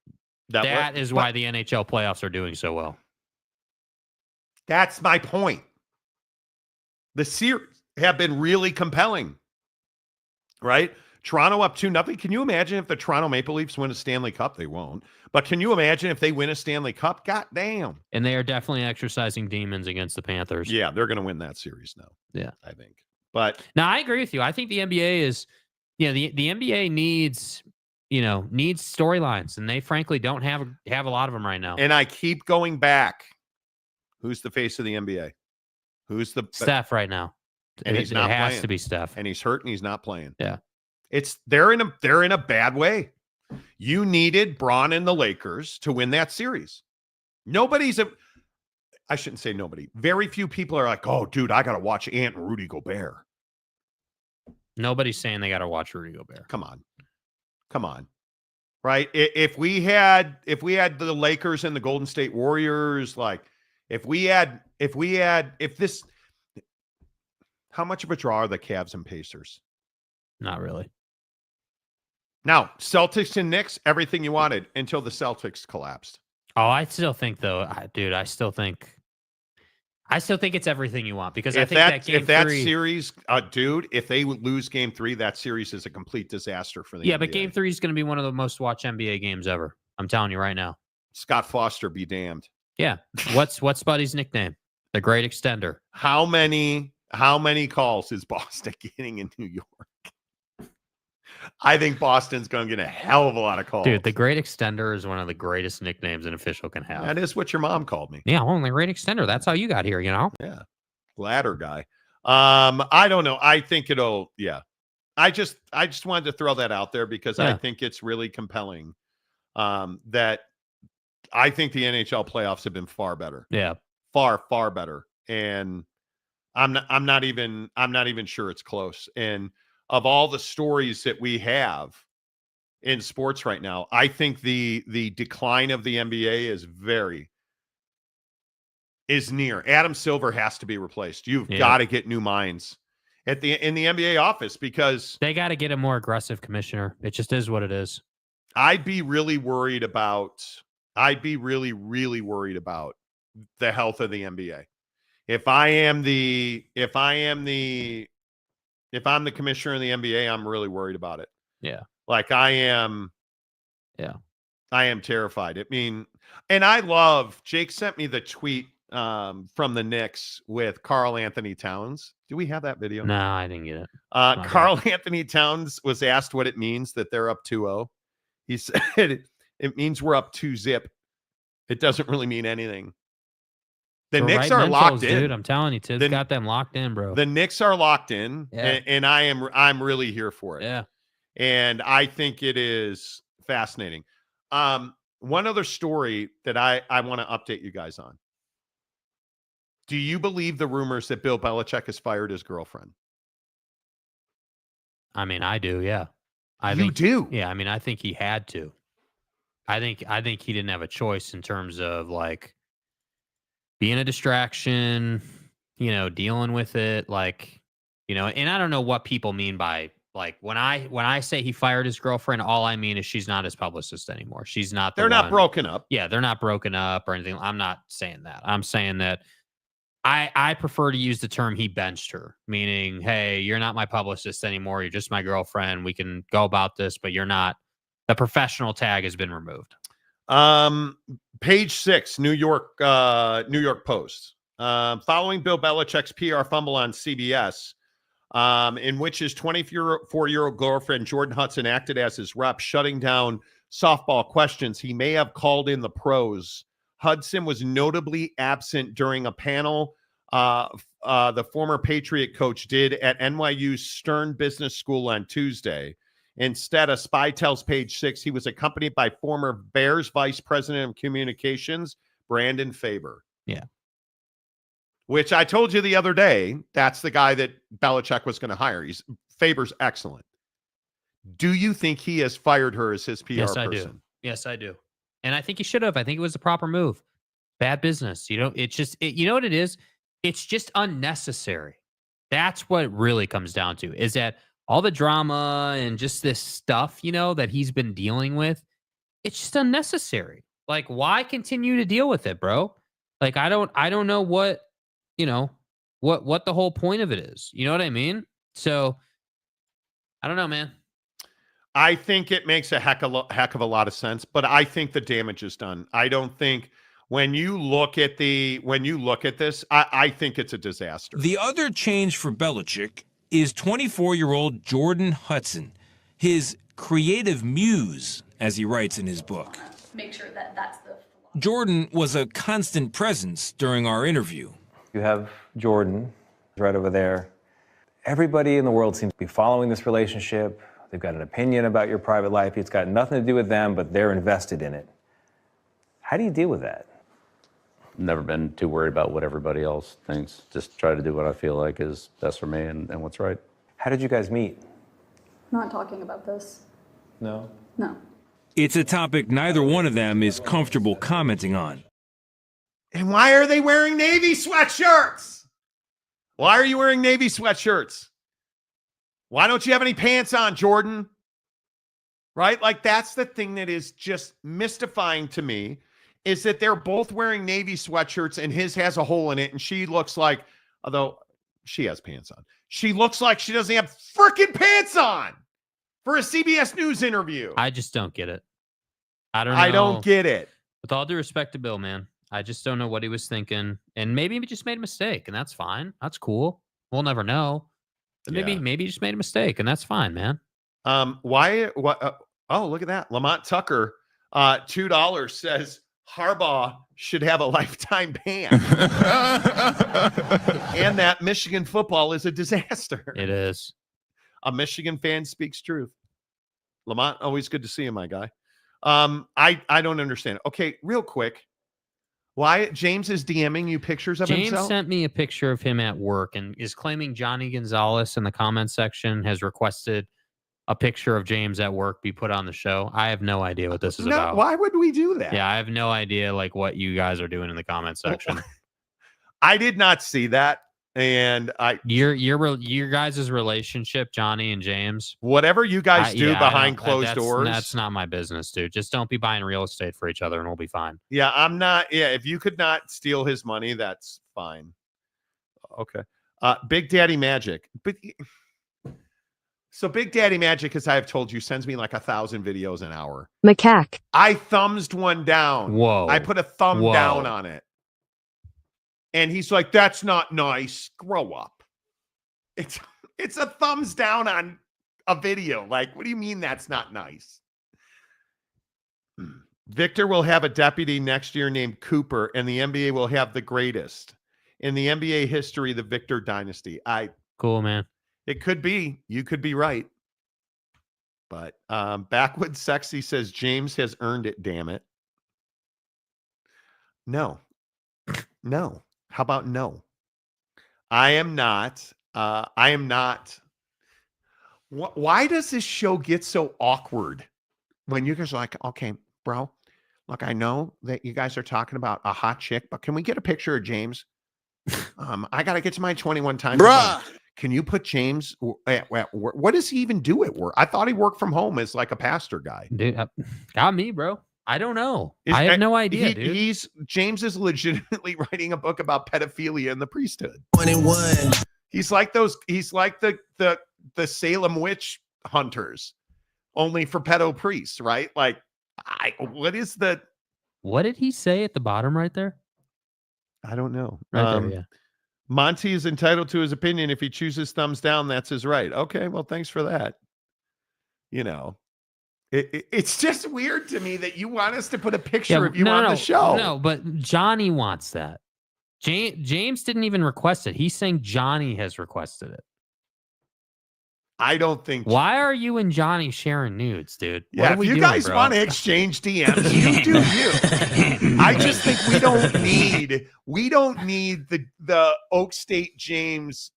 That is why the NHL playoffs are doing so well. That's my point. The series have been really compelling, right? Toronto up 2-0. Can you imagine if the Toronto Maple Leafs win a Stanley Cup? They won't. But can you imagine if they win a Stanley Cup? God damn. And they are definitely exercising demons against the Panthers. Yeah, they're going to win that series now. Yeah, I think. But now I agree with you. I think the NBA is, the NBA needs storylines, and they frankly don't have a lot of them right now. And I keep going back. Who's the face of the NBA? Who's the Steph right now? And he's not playing. It has playing. to be Steph. And he's hurt and he's not playing. Yeah. They're in a bad way. You needed Braun and the Lakers to win that series. I shouldn't say nobody. Very few people are like, oh, dude, I got to watch Ant and Rudy Gobert. Nobody's saying they got to watch Rudy Gobert. Come on. Right? If we had the Lakers and the Golden State Warriors, like how much of a draw are the Cavs and Pacers? Not really. Now, Celtics and Knicks, everything you wanted until the Celtics collapsed. Oh, I still think though, dude, I still think it's everything you want because I think that series, dude, if they lose game 3, that series is a complete disaster for the NBA. But game 3 is going to be one of the most watched NBA games ever. I'm telling you right now. Scott Foster be damned. Yeah. What's Buddy's nickname? The Great Extender. How many calls is Boston getting in New York? I think Boston's going to get a hell of a lot of calls. Dude, the Great Extender is one of the greatest nicknames an official can have. That is what your mom called me. Yeah, the Great Extender. That's how you got here, Yeah. Ladder guy. I don't know. I think I just wanted to throw that out there because I think it's really compelling. That I think the NHL playoffs have been far better. Yeah. Far, far better. And I'm not even sure it's close. And of all the stories that we have in sports right now, I think the decline of the NBA is near. Adam Silver has to be replaced. You've got to get new minds in the NBA office because they got to get a more aggressive commissioner. It just is what it is. I'd be really worried about the health of the NBA. If I'm the commissioner in the NBA, I'm really worried about it. Yeah. Like I am. Yeah. I am terrified. And Jake sent me the tweet from the Knicks with Karl Anthony Towns. Do we have that video? No, I didn't get it. Karl Anthony Towns was asked what it means that they're up 2-0. He said it means we're up 2-0. It doesn't really mean anything. The Knicks are locked in. Dude, I'm telling you, Tid's got them locked in, bro. The Knicks are locked in, and I'm really here for it. Yeah. And I think it is fascinating. One other story that I want to update you guys on. Do you believe the rumors that Bill Belichick has fired his girlfriend? I mean, I do, yeah. You do? Yeah, I mean, I think he had to. I think he didn't have a choice in terms of like being a distraction, dealing with it, and I don't know what people mean by like when I say he fired his girlfriend, all I mean is she's not his publicist anymore. She's not. They're not broken up. Yeah, they're not broken up or anything. I'm not saying that. I'm saying that I prefer to use the term he benched her, meaning, hey, you're not my publicist anymore. You're just my girlfriend. We can go about this, but you're not. The professional tag has been removed. Page 6, New York Post. Following Bill Belichick's PR fumble on CBS, in which his 24-year-old girlfriend, Jordan Hudson, acted as his rep, shutting down softball questions. He may have called in the pros. Hudson was notably absent during a panel the former Patriot coach did at NYU's Stern Business School on Tuesday. Instead, a spy tells Page Six he was accompanied by former Bears Vice President of Communications, Brandon Faber. Yeah. Which I told you the other day, that's the guy that Belichick was going to hire. Faber's excellent. Do you think he has fired her as his PR Yes, I person? do. Yes, I do. And I think he should have. I think it was the proper move. Bad business. You know, it's just, you know what it is? It's just unnecessary. That's what it really comes down to, is that all the drama and just this stuff, you know, that he's been dealing with, it's just unnecessary. Like, why continue to deal with it, bro? Like, I don't know what, you know, what the whole point of it is. You know what I mean? So I don't know, man. I think it makes a heck of a lot of sense, but I think the damage is done. I don't think when you look at this, I think it's a disaster. The other change for Belichick is 24-year-old Jordan Hudson, his creative muse, as he writes in his book. Make sure that that's the Jordan was a constant presence during our interview. You have Jordan right over there. Everybody in the world seems to be following this relationship. They've got an opinion about your private life. It's got nothing to do with them, but they're invested in it. How do you deal with that? Never been too worried about what everybody else thinks. Just try to do what I feel like is best for me and what's right. How did you guys meet? not talking about this. No? No. It's a topic neither one of them is comfortable commenting on. And why are they wearing Navy sweatshirts? Why are you wearing Navy sweatshirts? Why don't you have any pants on, Jordan? Right? Like, that's the thing that is just mystifying to me, is that they're both wearing Navy sweatshirts and his has a hole in it. And she looks like, although she has pants on, she looks like she doesn't have freaking pants on for a CBS News interview. I just don't get it. I don't know. I don't get it. With all due respect to Bill, man, I just don't know what he was thinking. And maybe he just made a mistake, and that's fine. That's cool. We'll never know. But maybe he just made a mistake, and that's fine, man. Oh, look at that. Lamont Tucker, $2 says Harbaugh should have a lifetime ban. And that Michigan football is a disaster. It is. A Michigan fan speaks truth. Lamont, always good to see you, my guy. I don't understand. Okay, real quick. Why James is DMing you pictures of himself? James sent me a picture of him at work and is claiming Johnny Gonzalez in the comment section has requested a picture of James at work be put on the show. I have no idea what this is about. Why would we do that? Yeah, I have no idea like what you guys are doing in the comment section. I did not see that. And your guys' relationship, Johnny and James, whatever you guys do behind closed doors, that's not my business, dude. Just don't be buying real estate for each other and we'll be fine. Yeah, I'm not. Yeah, if you could not steal his money, that's fine. Okay. Big Daddy Magic. But so Big Daddy Magic, as I have told you, sends me like 1,000 videos an hour. Macaque. I thumbs one down. Whoa. I put a thumb down on it. And he's like, that's not nice. Grow up. It's a thumbs down on a video. Like, what do you mean that's not nice? Victor will have a deputy next year named Cooper, and the NBA will have the greatest. In the NBA history, the Victor dynasty. Cool, man. It could be. You could be right. But Backwoods Sexy says James has earned it, damn it. No. How about no? I am not. Why does this show get so awkward when you guys are like, okay, bro, look, I know that you guys are talking about a hot chick, but can we get a picture of James? I got to get to my 21 times. Bruh. Can you put James? What does he even do at work? I thought he worked from home as like a pastor guy. Dude, got me, bro. I don't know. I have no idea, dude. James is legitimately writing a book about pedophilia in the priesthood. 21. He's like the Salem witch hunters, only for pedo priests, right? Like, what did he say at the bottom right there? I don't know. Right there, yeah. Monty is entitled to his opinion. If he chooses thumbs down, that's his right. Okay, well, thanks for that. You know, it's just weird to me that you want us to put a picture of you on the show. No, but Johnny wants that. James didn't even request it. He's saying Johnny has requested it. I don't think. Why are you and Johnny sharing nudes, dude? Yeah, if you guys want to exchange DMs, you do you. I just think we don't need the Oak State James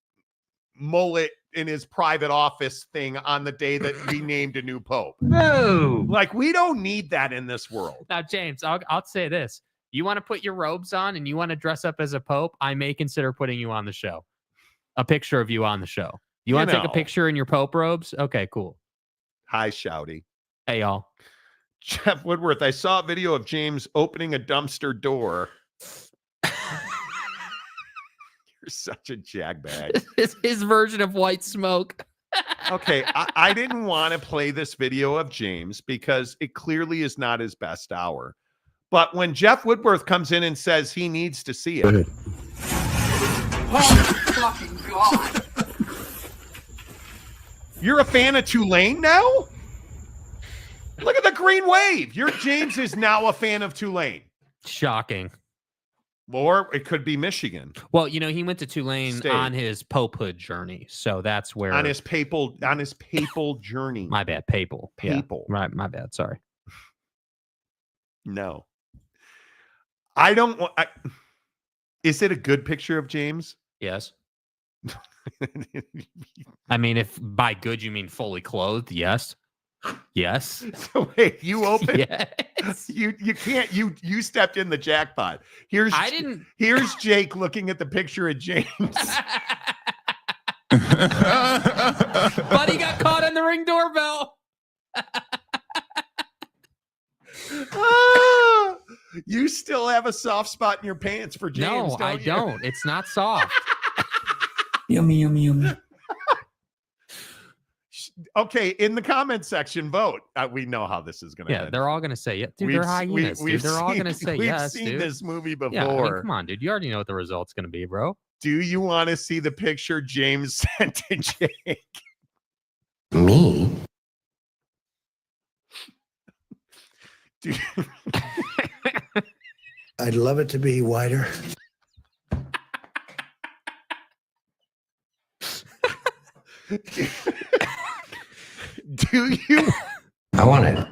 mullet in his private office thing on the day that we named a new pope. No, like we don't need that in this world. Now, James, I'll say this: you want to put your robes on and you want to dress up as a pope, I may consider putting you on the show. A picture of you on the show. You want to take a picture in your Pope robes? Okay, cool. Hi, Shouty. Hey, y'all. Jeff Woodworth, I saw a video of James opening a dumpster door. You're such a jagbag. It's his version of white smoke. Okay, I didn't want to play this video of James because it clearly is not his best hour. But when Jeff Woodworth comes in and says he needs to see it. Oh, fucking God. You're a fan of Tulane now? Look at the green wave. Your James is now a fan of Tulane. Shocking. Or it could be Michigan. Well, you know, he went to Tulane State. on his popehood journey. So that's where on his papal journey. My bad, papal. Papal. Yeah. Right, my bad. Sorry. No. I don't want is it a good picture of James? Yes. I mean, if by good you mean fully clothed, yes. Yes. So wait, you open yes. You can't you stepped in the jackpot. Here's Jake looking at the picture of James. Buddy got caught on the Ring doorbell. You still have a soft spot in your pants for James. No, I don't. It's not soft. Yummy, yummy, yummy. Okay, in the comment section, vote. We know how this is going to end. They're all going to say, yeah, dude, they're hyenas. Dude. They're all going to say yes, We've seen dude. this movie before. Yeah, I mean, come on, dude. You already know what the result's going to be, bro. Do you want to see the picture James sent to Jake? Me? I'd love it to be wider. Do you? I want it.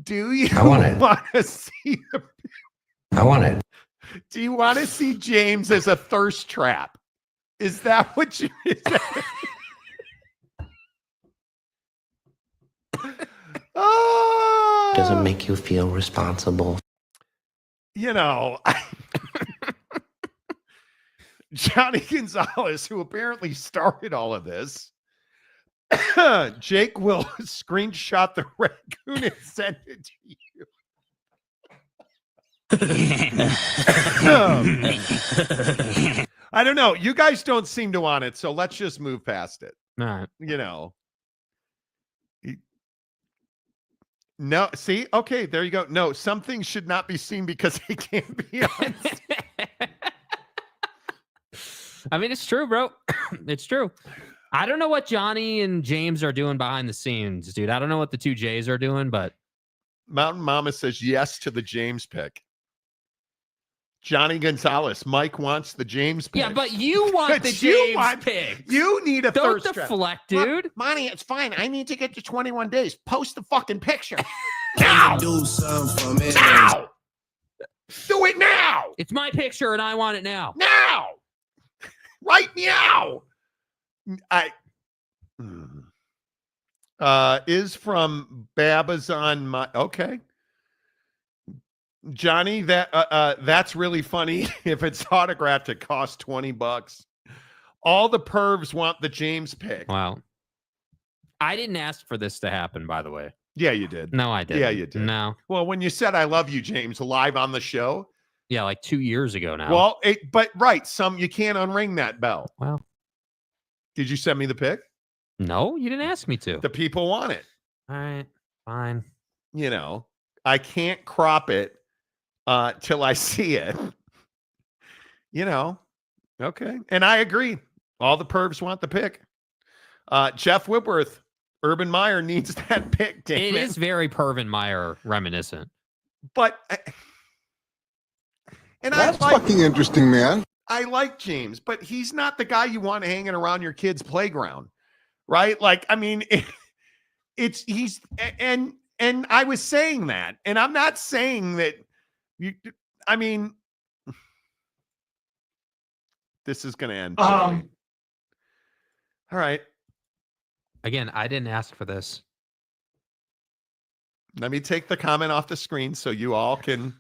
Do you want to see the? I want it. Do you want to see James as a thirst trap? Is that what you? Doesn't make you feel responsible. You know, Johnny Gonzalez, who apparently started all of this, Jake will screenshot the raccoon and send it to you. I don't know. You guys don't seem to want it, so let's just move past it. All right. You know. No, see? Okay, there you go. No, something should not be seen because it can't be on. I mean, it's true, bro. It's true. I don't know what Johnny and James are doing behind the scenes, dude. I don't know what the two J's are doing, but Mountain Mama says yes to the James pick. Johnny Gonzalez, Mike wants the James pick. Yeah, but you want the James pick. You need a Don't thirst trap. deflect, dude. Monty, it's fine. I need to get to 21 days. Post the fucking picture. Now. Do something for me. Now. Do it now. It's my picture and I want it now. Now. Right now. Is from Babazon. My okay. Johnny, that's really funny. If it's autographed, it costs $20. All the pervs want the James pick. Wow. I didn't ask for this to happen, by the way. Yeah, you did. No, I didn't. Yeah, you did. No. Well, when you said I love you, James, live on the show. Yeah, like 2 years ago now. Well, but you can't unring that bell. Well. Did you send me the pic? No, you didn't ask me to. The people want it. All right, fine. You know, I can't crop it till I see it. You know, Okay. And I agree. All the pervs want the pick. Jeff Whitworth, Urban Meyer needs that pick. Damn It is very Urban Meyer reminiscent. But That's fucking interesting, man. I like James, but he's not the guy you want hanging around your kid's playground, right? Like, I mean, and I was saying that, and I'm not saying that this is going to end. All right. Again, I didn't ask for this. Let me take the comment off the screen so you all can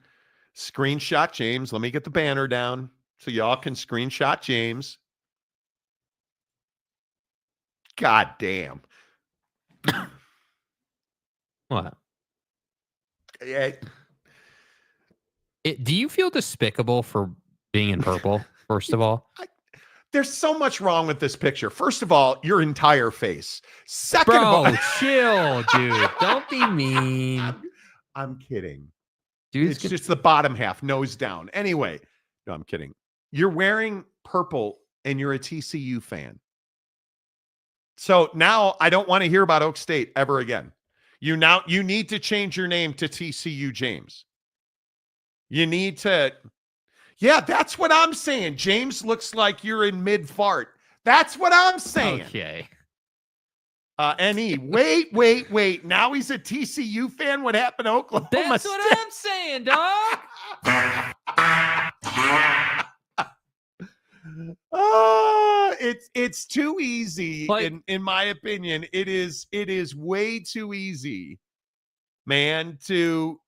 screenshot James. Let me get the banner down so y'all can screenshot James. God damn. What? Yeah. Do you feel despicable for being in purple, first of all? There's so much wrong with this picture. First of all, your entire face. Second of all, chill, dude. Don't be mean. I'm kidding. Dude, it's just the bottom half, nose down. Anyway, no, I'm kidding. You're wearing purple and you're a TCU fan. So now I don't want to hear about Oak State ever again. You need to change your name to TCU James. You need to. Yeah, that's what I'm saying. James looks like you're in mid-fart. That's what I'm saying. Okay. NE. Wait. Now he's a TCU fan? What happened to Oklahoma That's State? what I'm saying, dog. It's too easy, in my opinion. It is way too easy, man, it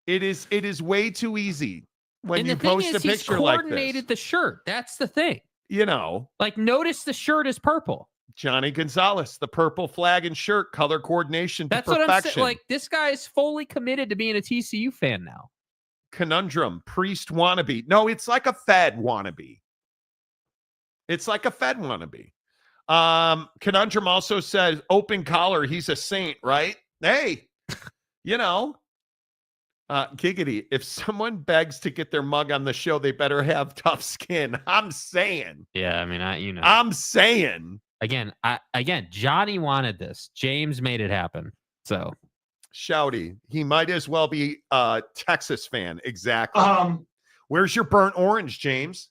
is way too easy. When you post a picture like this, coordinated the shirt. That's the thing. You know, like notice the shirt is purple. Johnny Gonzalez, the purple flag and shirt, color coordination. That's what I'm saying. Like this guy is fully committed to being a TCU fan now. Conundrum, priest wannabe. No, it's like a Fed wannabe. Conundrum also says open collar. He's a saint, right? Hey, you know. Giggity, if someone begs to get their mug on the show, they better have tough skin. I'm saying. Yeah, I mean, I'm saying. Again, Johnny wanted this. James made it happen. So, Shouty, he might as well be a Texas fan. Exactly. Where's your burnt orange, James?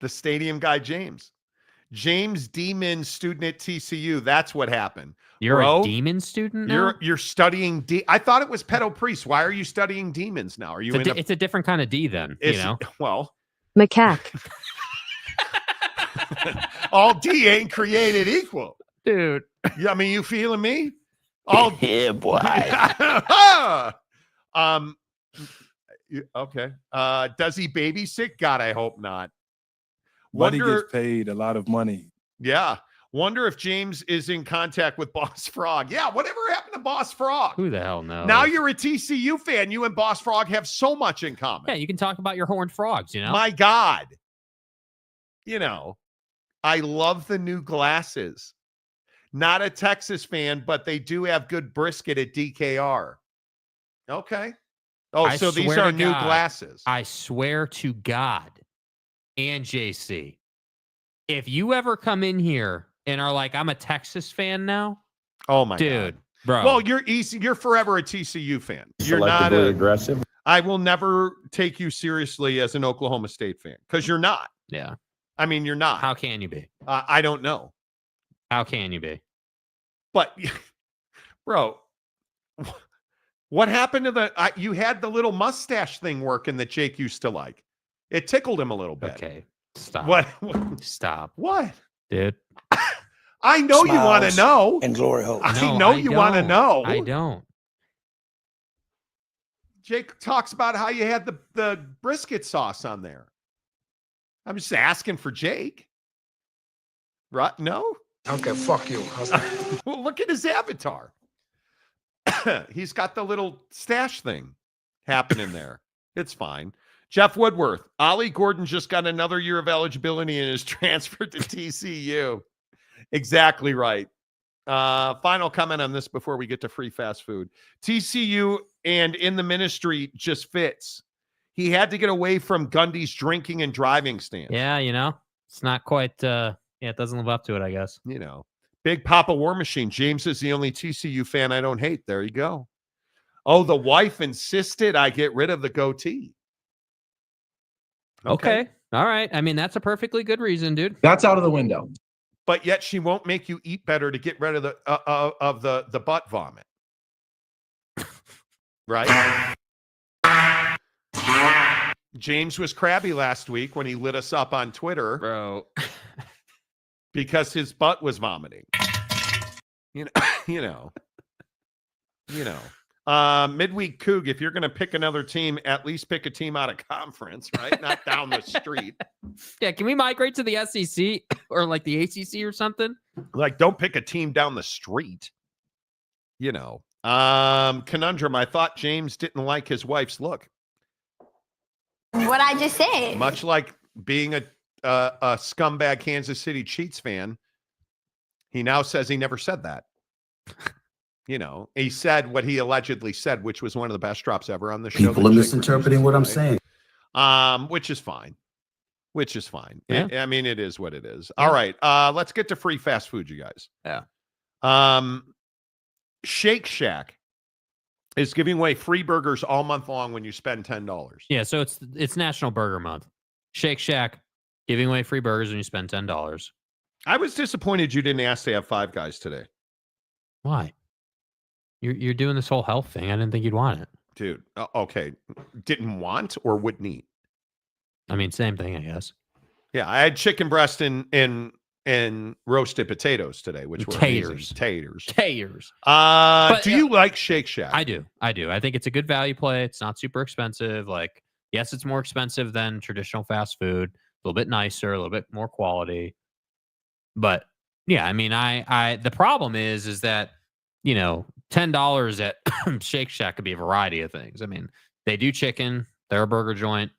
The stadium guy, James. James Demon, student at TCU. That's what happened. You're a demon student now? You're studying I thought it was pedo priest. Why are you studying demons now? Are you it's a different kind of D then, you know? Well. Macaque. All D ain't created equal. Dude. Yeah, I mean, you feeling me? All yeah, boy. Okay. Does he babysit? God, I hope not. Buddy gets paid a lot of money. Yeah. Wonder if James is in contact with Boss Frog. Yeah, whatever happened to Boss Frog? Who the hell knows? Now you're a TCU fan. You and Boss Frog have so much in common. Yeah, you can talk about your horned frogs, you know? My God. You know, I love the new glasses. Not a Texas fan, but they do have good brisket at DKR. Okay. Oh, so these are new glasses. I swear to God and JC, if you ever come in here and are like, I'm a Texas fan now. Oh my dude, God. Bro. Well, you're forever a TCU fan. You're not aggressive. I will never take you seriously as an Oklahoma State fan because you're not. Yeah. I mean, you're not. How can you be? I don't know. How can you be? But, bro, what happened to you had the little mustache thing working that Jake used to like. It tickled him a little bit. Okay. Stop. What? Stop. What? Dude. I know you want to know. And glory hope. I know you want to know. I don't. Jake talks about how you had the brisket sauce on there. I'm just asking for Jake. Right? No? Okay, fuck you. Well, look at his avatar. He's got the little stash thing happening there. It's fine. Jeff Woodworth. Ollie Gordon just got another year of eligibility and is transferred to TCU. Exactly right. Final comment on this before we get to free fast food. TCU and in the ministry just fits. He had to get away from Gundy's drinking and driving stance. Yeah, it's not quite. It doesn't live up to it, I guess. Big Papa War Machine. James is the only TCU fan I don't hate. There you go. Oh, the wife insisted I get rid of the goatee. Okay. All right. I mean, that's a perfectly good reason, dude. That's out of the window. But yet she won't make you eat better to get rid of the butt vomit. Right? James was crabby last week when he lit us up on Twitter. Bro. Because his butt was vomiting. Midweek Coug, if you're going to pick another team, at least pick a team out of conference, right? Not down the street. Yeah, can we migrate to the SEC or like the ACC or something? Like, don't pick a team down the street. Conundrum, I thought James didn't like his wife's look. What I just said. Much like being a scumbag Kansas City Chiefs fan, he now says he never said that. He said what he allegedly said, which was one of the best drops ever on the show. People are misinterpreting what I'm saying. Which is fine. Yeah. I mean, it is what it is. All right. Let's get to free fast food, you guys. Yeah. Shake Shack is giving away free burgers all month long when you spend $10. Yeah, so it's National Burger Month. Shake Shack giving away free burgers when you spend $10. I was disappointed you didn't ask to have Five Guys today. Why? You're doing this whole health thing. I didn't think you'd want it. Dude, okay. Didn't want or wouldn't eat? I mean, same thing, I guess. Yeah, I had chicken breast and roasted potatoes today, which were taters. Taters. Do you like Shake Shack? I do. I think it's a good value play. It's not super expensive. Like, yes, it's more expensive than traditional fast food. A little bit nicer, a little bit more quality. But yeah, I mean, the problem is that, $10 at Shake Shack could be a variety of things. I mean, they do chicken. They're a burger joint.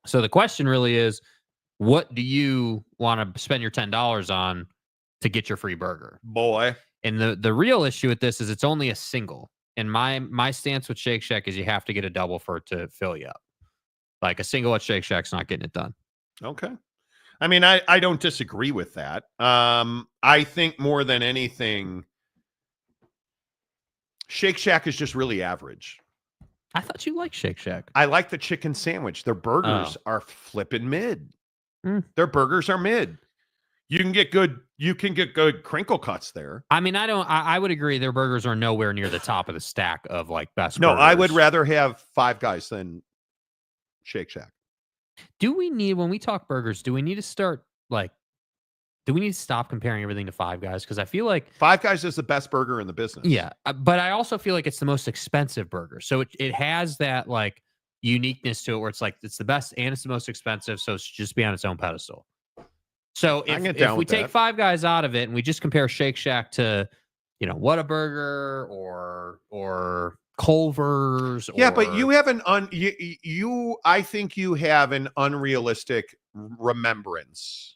So the question really is, what do you want to spend your $10 on to get your free burger? Boy. And the real issue with this is it's only a single. And my stance with Shake Shack is you have to get a double for it to fill you up. Like a single at Shake Shack's not getting it done. Okay. I mean, I don't disagree with that. I think more than anything, Shake Shack is just really average. I thought you liked Shake Shack. I like the chicken sandwich. Their burgers are flipping mid. Their burgers are mid. You can get good crinkle cuts there. I mean, I would agree their burgers are nowhere near the top of the stack of like best No, burgers. I would rather have Five Guys than Shake Shack. When we talk burgers, do we need to start do we need to stop comparing everything to Five Guys? Because I feel like Five Guys is the best burger in the business. Yeah, but I also feel like it's the most expensive burger. So it has that like uniqueness to it where it's like it's the best and it's the most expensive. So it should just be on its own pedestal. So if we take Five Guys out of it and we just compare Shake Shack to, Whataburger or Culver's. Yeah, but you have I think you have an unrealistic remembrance.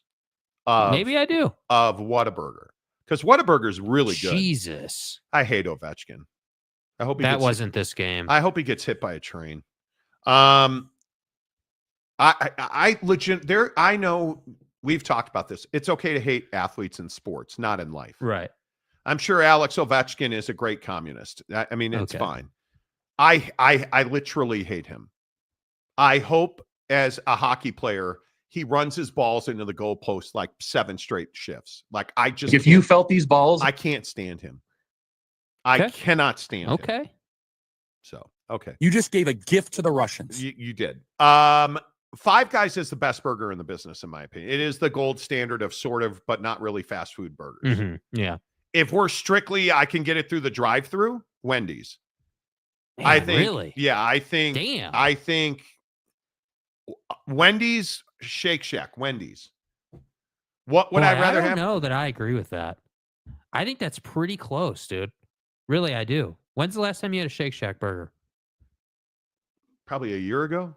Maybe I do. Of Whataburger. Because Whataburger is really good. Jesus. I hate Ovechkin. I hope that wasn't this game. I hope he gets hit by a train. I know we've talked about this. It's okay to hate athletes in sports, not in life. Right. I'm sure Alex Ovechkin is a great communist. I mean, it's fine. I literally hate him. I hope as a hockey player, he runs his balls into the goalpost like 7 straight shifts. Like if you felt these balls, I can't stand him. I cannot stand him. Okay. So, okay. You just gave a gift to the Russians. You did. Five Guys is the best burger in the business, in my opinion. It is the gold standard of sort of, but not really fast food burgers. Mm-hmm. Yeah. If we're strictly, I can get it through the drive-through, Wendy's. Man, I think. Really? Yeah, I think. Damn. I think Wendy's, Shake Shack, Wendy's. What would I rather have? I don't know that I agree with that. I think that's pretty close, dude. Really, I do. When's the last time you had a Shake Shack burger? Probably a year ago.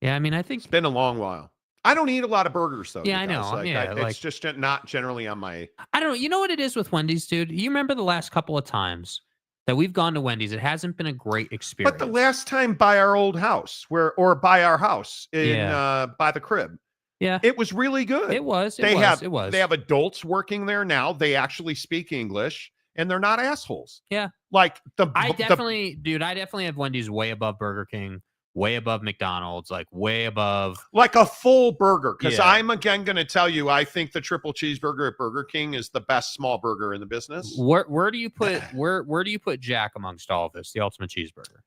Yeah, I mean, I think it's been a long while. I don't eat a lot of burgers, though. Yeah, I know. It's just not generally on my. I don't know. You know what it is with Wendy's, dude? You remember the last couple of times that we've gone to Wendy's. It hasn't been a great experience. But the last time by our old house, or by our house by the crib, it was really good. It was. They have adults working there now. They actually speak English, and they're not assholes. Yeah, like I definitely have Wendy's way above Burger King, way above McDonald's, like way above, like a full burger. Because I'm again going to tell you, I think the triple cheeseburger at Burger King is the best small burger in the business. Where do you put where do you put Jack amongst all of this? The ultimate cheeseburger,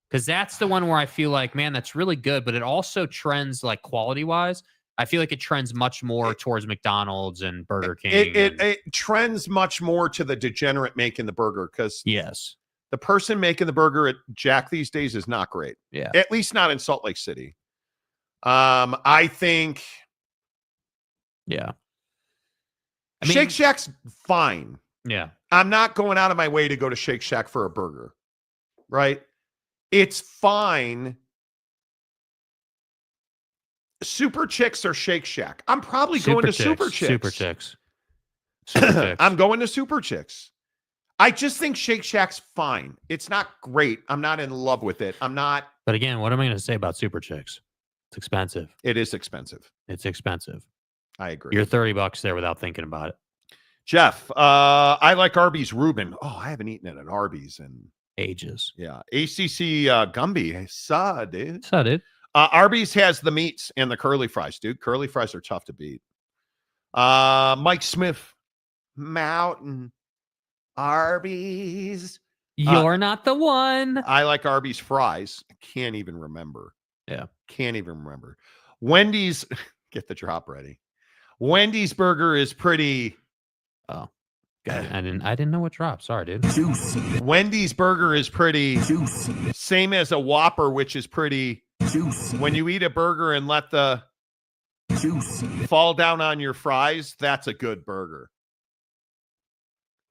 because that's the one where I feel like, man, that's really good, but it also trends like quality wise. I feel like it trends much more towards McDonald's and Burger King. It trends much more to the degenerate making the burger, because the person making the burger at Jack these days is not great. Yeah. At least not in Salt Lake City. I think. Yeah. Shake Shack's fine. Yeah. I'm not going out of my way to go to Shake Shack for a burger. Right? It's fine. Super Chicks or Shake Shack? I'm probably going to Super Chicks. Super Chicks. Super Chicks. I'm going to Super Chicks. I just think Shake Shack's fine. It's not great. I'm not in love with it. I'm not. But again, what am I going to say about Super Chicks? It's expensive. It is expensive. It's expensive. I agree. You're $30 there without thinking about it. Jeff, I like Arby's Reuben. Oh, I haven't eaten it at Arby's in ages. Yeah. ACC Gumby. Saw, dude. Arby's has the meats and the curly fries, dude. Curly fries are tough to beat. Mike Smith, Mountain, Arby's. You're not the one. I like Arby's fries. I can't even remember. Yeah. Can't even remember. Wendy's, get the drop ready. Wendy's burger is pretty. Oh, God, I didn't know what drop. Sorry, dude. Juicy. Wendy's burger is pretty. Juicy. Same as a Whopper, which is pretty. Juicy. When you eat a burger and let the juicy fall down on your fries, that's a good burger.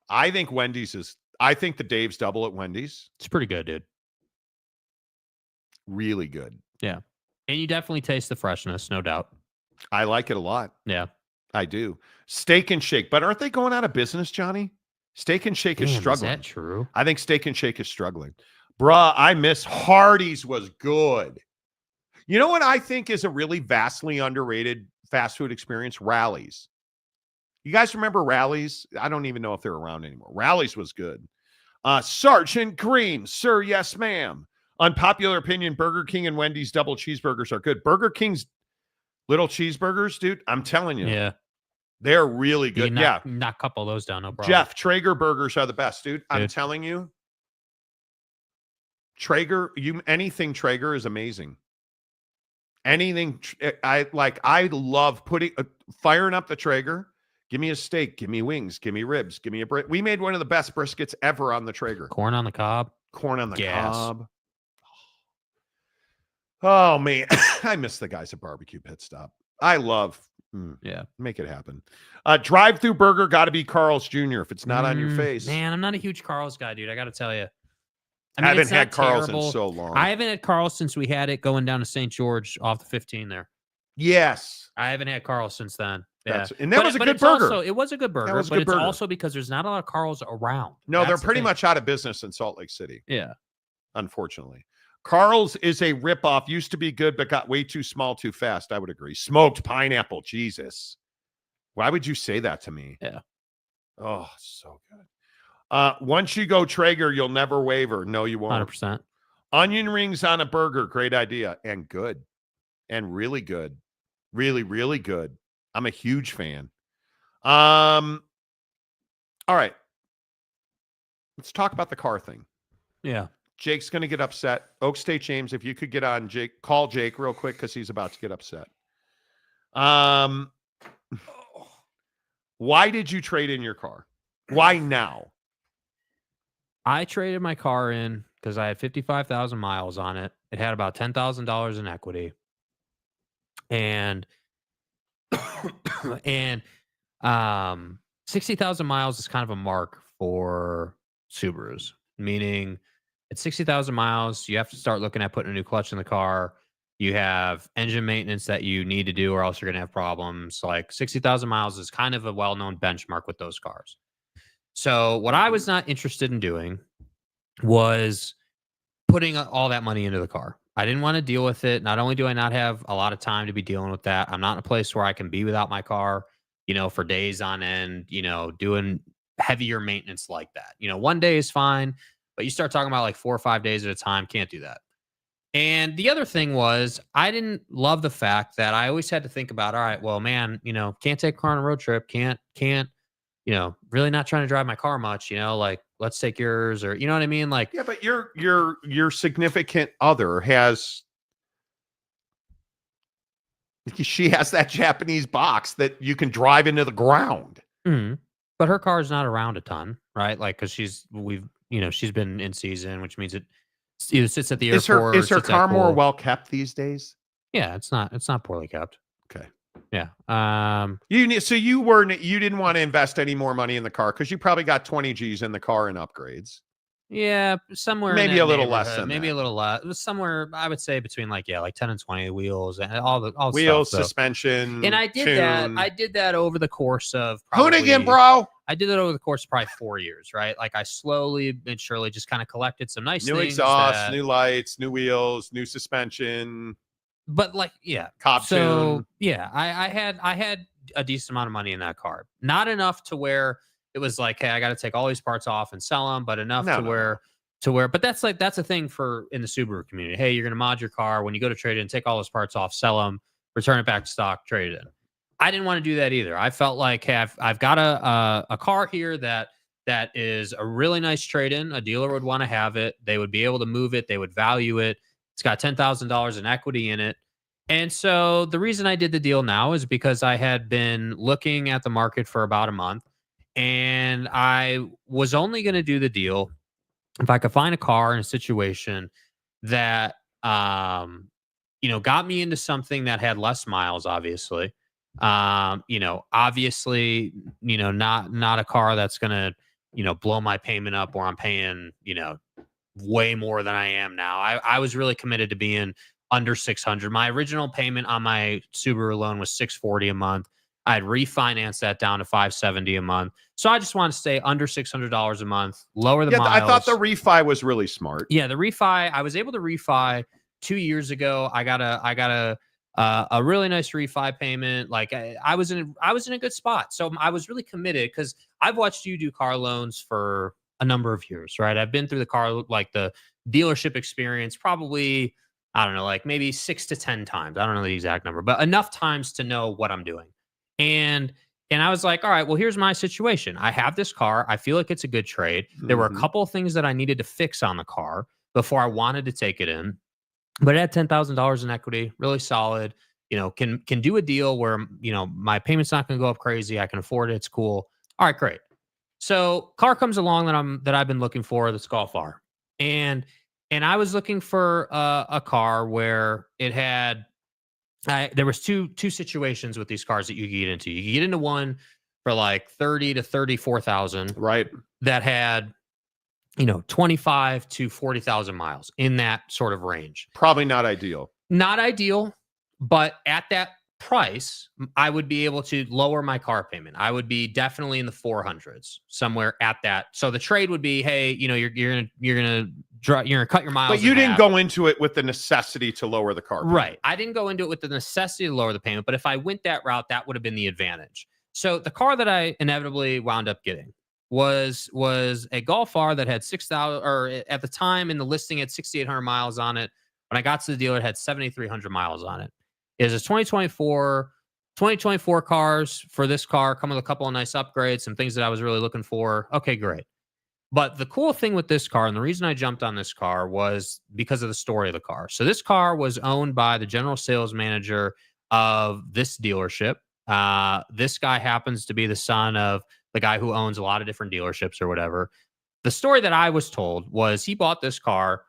I think I think the Dave's Double at Wendy's. It's pretty good, dude. Really good. Yeah. And you definitely taste the freshness, no doubt. I like it a lot. Yeah. I do. Steak and Shake. But aren't they going out of business, Johnny? Steak and Shake is struggling. Is that true? I think Steak and Shake is struggling. Bruh, I miss Hardee's was good. You know what I think is a really vastly underrated fast food experience? Rallies. You guys remember Rallies? I don't even know if they're around anymore. Rallies was good. Sergeant Cream. Sir, yes, ma'am. Unpopular opinion, Burger King and Wendy's double cheeseburgers are good. Burger King's little cheeseburgers, dude, I'm telling you. Yeah. They're really good. Knock a couple of those down, no problem. Jeff, Traeger burgers are the best, dude. I'm telling you. Traeger, anything Traeger is amazing. Anything I love firing up the Traeger. Give me a steak, give me wings, give me ribs, give me a we made one of the best briskets ever on the Traeger. Corn on the cob. Corn on the cob. Oh man, I miss the guys at Barbecue Pit Stop. I love make it happen. Drive-through burger got to be Carl's Jr. if it's not on your face. Man, I'm not a huge Carl's guy, dude. I got to tell you. I haven't had Carl's in so long. I haven't had Carl's since we had it going down to St. George off the 15 there. Yes. I haven't had Carl's since then. Yeah. And that was a good burger. It was a good burger, but it's also because there's not a lot of Carl's around. No, they're pretty much out of business in Salt Lake City. Yeah. Unfortunately. Carl's is a ripoff. Used to be good, but got way too small too fast. I would agree. Smoked pineapple. Jesus. Why would you say that to me? Yeah. Oh, so good. Once you go Traeger, you'll never waver. No, you won't. 100%. Onion rings on a burger. Great idea. And good. And really good. Really, really good. I'm a huge fan. All right. Let's talk about the car thing. Yeah. Jake's going to get upset. Oak State James, if you could get on Jake, call Jake real quick because he's about to get upset. Why did you trade in your car? Why now? I traded my car in because I had 55,000 miles on it. It had about $10,000 in equity. And 60,000 miles is kind of a mark for Subarus, meaning at 60,000 miles, you have to start looking at putting a new clutch in the car. You have engine maintenance that you need to do or else you're going to have problems. Like 60,000 miles is kind of a well-known benchmark with those cars. So what I was not interested in doing was putting all that money into the car. I didn't want to deal with it. Not only do I not have a lot of time to be dealing with that, I'm not in a place where I can be without my car, for days on end, doing heavier maintenance like that. One day is fine, but you start talking about like 4 or 5 days at a time, can't do that. And the other thing was, I didn't love the fact that I always had to think about, all right, well, man, can't take a car on a road trip, can't, really not trying to drive my car much, like let's take yours, or you know what I mean? Like, yeah, but your significant other she has that Japanese box that you can drive into the ground. Mm-hmm. But her car is not around a ton, right? Like, because she's been in season, which means it either sits at the airport. Is her car more well kept these days? Yeah, it's not poorly kept. Okay. Yeah. You didn't want to invest any more money in the car because you probably got 20 G's in the car in upgrades. Yeah, somewhere maybe a little less than maybe that. A little less. It was somewhere, I would say, between like 10 and 20 wheels and all wheels, stuff, suspension. And I did tune. that. I did that over the course of Hoonigan, bro. I did that over the course of probably 4 years, right? Like I slowly and surely just kind of collected some nice new things. Exhaust, new lights, new wheels, new suspension. But like, yeah. Cop tune. Yeah, I had a decent amount of money in that car. Not enough to where it was like, hey, I got to take all these parts off and sell them, but enough to where, but that's a thing for in the Subaru community. Hey, you're going to mod your car. When you go to trade in, take all those parts off, sell them, return it back to stock, trade it in. I didn't want to do that either. I felt like, hey, I've got a car here that is a really nice trade-in. A dealer would want to have it. They would be able to move it. They would value it. It's got $10,000 in equity in it. And so the reason I did the deal now is because I had been looking at the market for about a month, and I was only going to do the deal if I could find a car in a situation that, got me into something that had less miles, obviously. Obviously, not a car that's going to, blow my payment up where I'm paying, way more than I am now. I was really committed to being under 600. My original payment on my Subaru loan was $640 a month. I had refinanced that down to $570 a month. So I just want to stay under $600 a month, lower the miles. I thought the refi was really smart. Yeah, the refi, I was able to refi 2 years ago. I got a really nice refi payment. Like I was in a good spot. So I was really committed because I've watched you do car loans for a number of years, right? I've been through the car, like the dealership experience, probably, I don't know, like maybe 6 to 10 times. I don't know the exact number, but enough times to know what I'm doing. And I was like, all right, well, here's my situation. I have this car. I feel like it's a good trade. There were a couple of things that I needed to fix on the car before I wanted to take it in. But it had $10,000 in equity, really solid. Can do a deal where, my payment's not going to go up crazy. I can afford it. It's cool. All right, great. So car comes along that I've been looking for, this Golf R. And I was looking for a car where it had, there was two situations with these cars that you could get into. You could get into one for like 30 to 34,000, right? That had, 25 to 40,000 miles in that sort of range. Probably not ideal. Not ideal, but at that price, I would be able to lower my car payment. I would be definitely in the 400s, somewhere at that. So the trade would be, hey, you're gonna cut your miles. But you didn't go into it with the necessity to lower the car payment. Right. I didn't go into it with the necessity to lower the payment, but if I went that route, that would have been the advantage. So the car that I inevitably wound up getting was a Golf R that had 6,000, or at the time in the listing had 6,800 miles on it. When I got to the dealer, it had 7,300 miles on it. It is a 2024 cars for this car, come with a couple of nice upgrades, some things that I was really looking for. Okay, great. But the cool thing with this car, and the reason I jumped on this car, was because of the story of the car. So this car was owned by the general sales manager of this dealership. This guy happens to be the son of the guy who owns a lot of different dealerships or whatever. The story that I was told was he bought this car.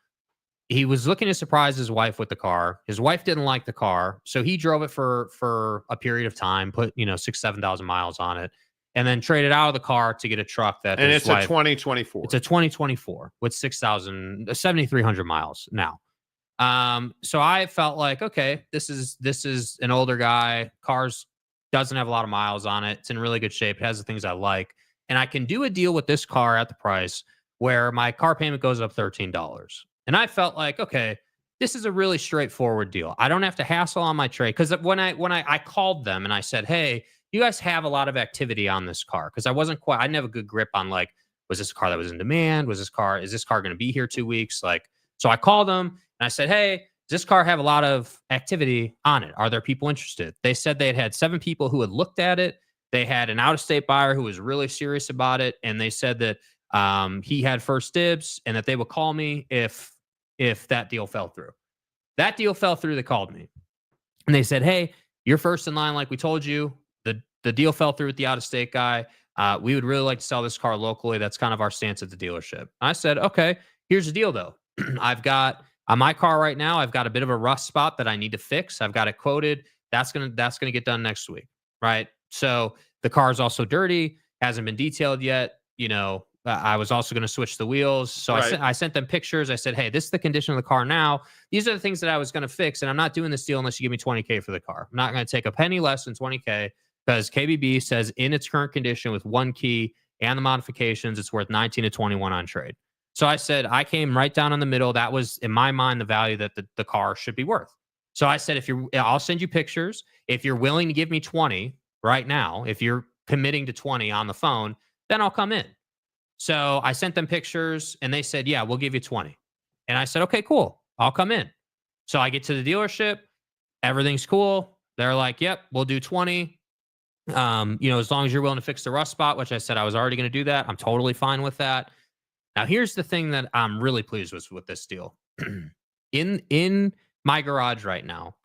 He was looking to surprise his wife with the car. His wife didn't like the car, so he drove it for a period of time, put 6,000-7,000 miles on it, and then traded out of the car to get a truck that. And it's a 2024. It's a 2024 with 7,300 miles now. So I felt like, okay, this is an older guy. Cars doesn't have a lot of miles on it. It's in really good shape. It has the things I like, and I can do a deal with this car at the price where my car payment goes up $13. And I felt like, okay, this is a really straightforward deal. I don't have to hassle on my trade. Because when I called them and I said, hey, you guys have a lot of activity on this car. Because I didn't have a good grip on like, was this a car that was in demand? Is this car going to be here 2 weeks? Like, so I called them and I said, hey, does this car have a lot of activity on it? Are there people interested? They said they had 7 people who had looked at it. They had an out-of-state buyer who was really serious about it. And they said that he had first dibs and that they would call me if that deal fell through. That deal fell through. They called me and they said, hey, you're first in line like we told you. The deal fell through with the out-of-state guy. We would really like to sell this car locally. That's kind of our stance at the dealership. I said, okay, here's the deal though. I've got on my car right now, I've got a bit of a rust spot that I need to fix. I've got it quoted. That's gonna get done next week. Right. So the car is also dirty, hasn't been detailed yet. You know, I was also going to switch the wheels. So right. I sent them pictures. I said, hey, this is the condition of the car now. These are the things that I was going to fix. And I'm not doing this deal unless you give me $20K for the car. I'm not going to take a penny less than $20K because KBB says in its current condition with 1 key and the modifications, it's worth 19 to 21 on trade. So I said, I came right down in the middle. That was, in my mind, the value that the car should be worth. So I said, I'll send you pictures. If you're willing to give me 20 right now, if you're committing to 20 on the phone, then I'll come in. So I sent them pictures and they said, yeah, we'll give you 20. And I said, okay, cool. I'll come in. So I get to the dealership. Everything's cool. They're like, yep, we'll do 20. As long as you're willing to fix the rust spot, which I said I was already going to do that. I'm totally fine with that. Now, here's the thing that I'm really pleased with this deal. In my garage right now,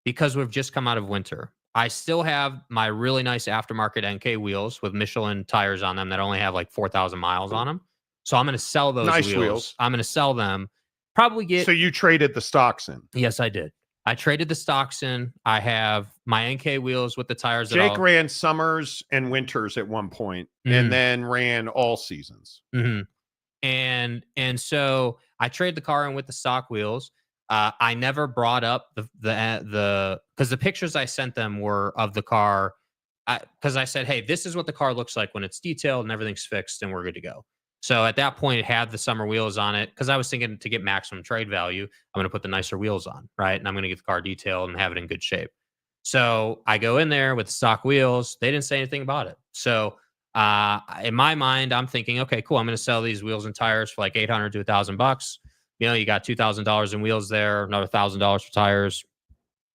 because we've just come out of winter, I still have my really nice aftermarket NK wheels with Michelin tires on them that only have like 4,000 miles on them. So I'm going to sell those wheels. I'm going to sell them. Probably get. So you traded the stocks in? Yes, I did. I traded the stocks in. I have my NK wheels with the tires. Jake ran summers and winters at one point, and then ran all seasons. Mm-hmm. And so I traded the car in with the stock wheels. I never brought up because the pictures I sent them were of the car, because I said, hey, this is what the car looks like when it's detailed and everything's fixed and we're good to go. So at that point, it had the summer wheels on it because I was thinking to get maximum trade value, I'm going to put the nicer wheels on, right? And I'm going to get the car detailed and have it in good shape. So I go in there with the stock wheels. They didn't say anything about it. So in my mind, I'm thinking, okay, cool. I'm going to sell these wheels and tires for like $800 to $1,000. You know, you got $2,000 in wheels there, another $1,000 for tires.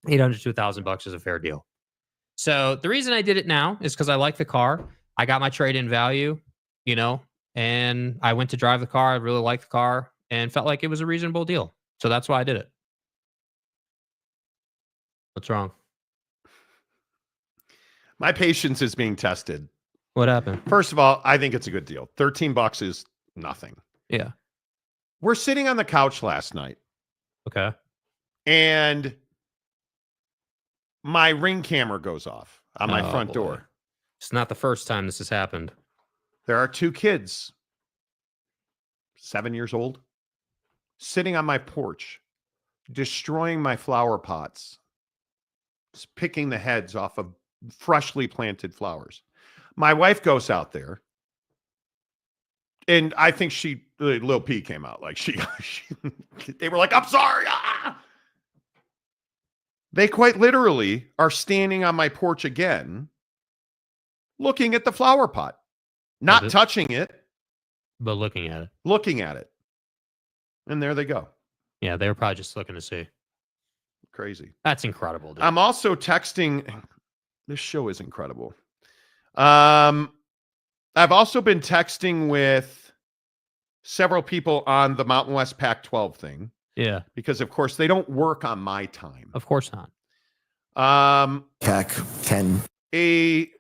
$800 to $1,000 is a fair deal. So the reason I did it now is because I like the car. I got my trade-in value, and I went to drive the car. I really liked the car and felt like it was a reasonable deal. So that's why I did it. What's wrong? My patience is being tested. What happened? First of all, I think it's a good deal. $13 is nothing. Yeah. We're sitting on the couch last night. Okay. And my Ring camera goes off on my front door. It's not the first time this has happened. There are 2 kids, 7 years old, sitting on my porch, destroying my flower pots, just picking the heads off of freshly planted flowers. My wife goes out there, and I think Lil P came out like they were like, I'm sorry. Ah! They quite literally are standing on my porch again, looking at the flower pot, not touching it, but looking at it. Looking at it. And there they go. Yeah, they were probably just looking to see. Crazy. That's incredible, dude. I'm also texting. This show is incredible. I've also been texting with several people on the Mountain West Pac-12 thing. Yeah. Because, of course, they don't work on my time. Of course not. Pac-10. A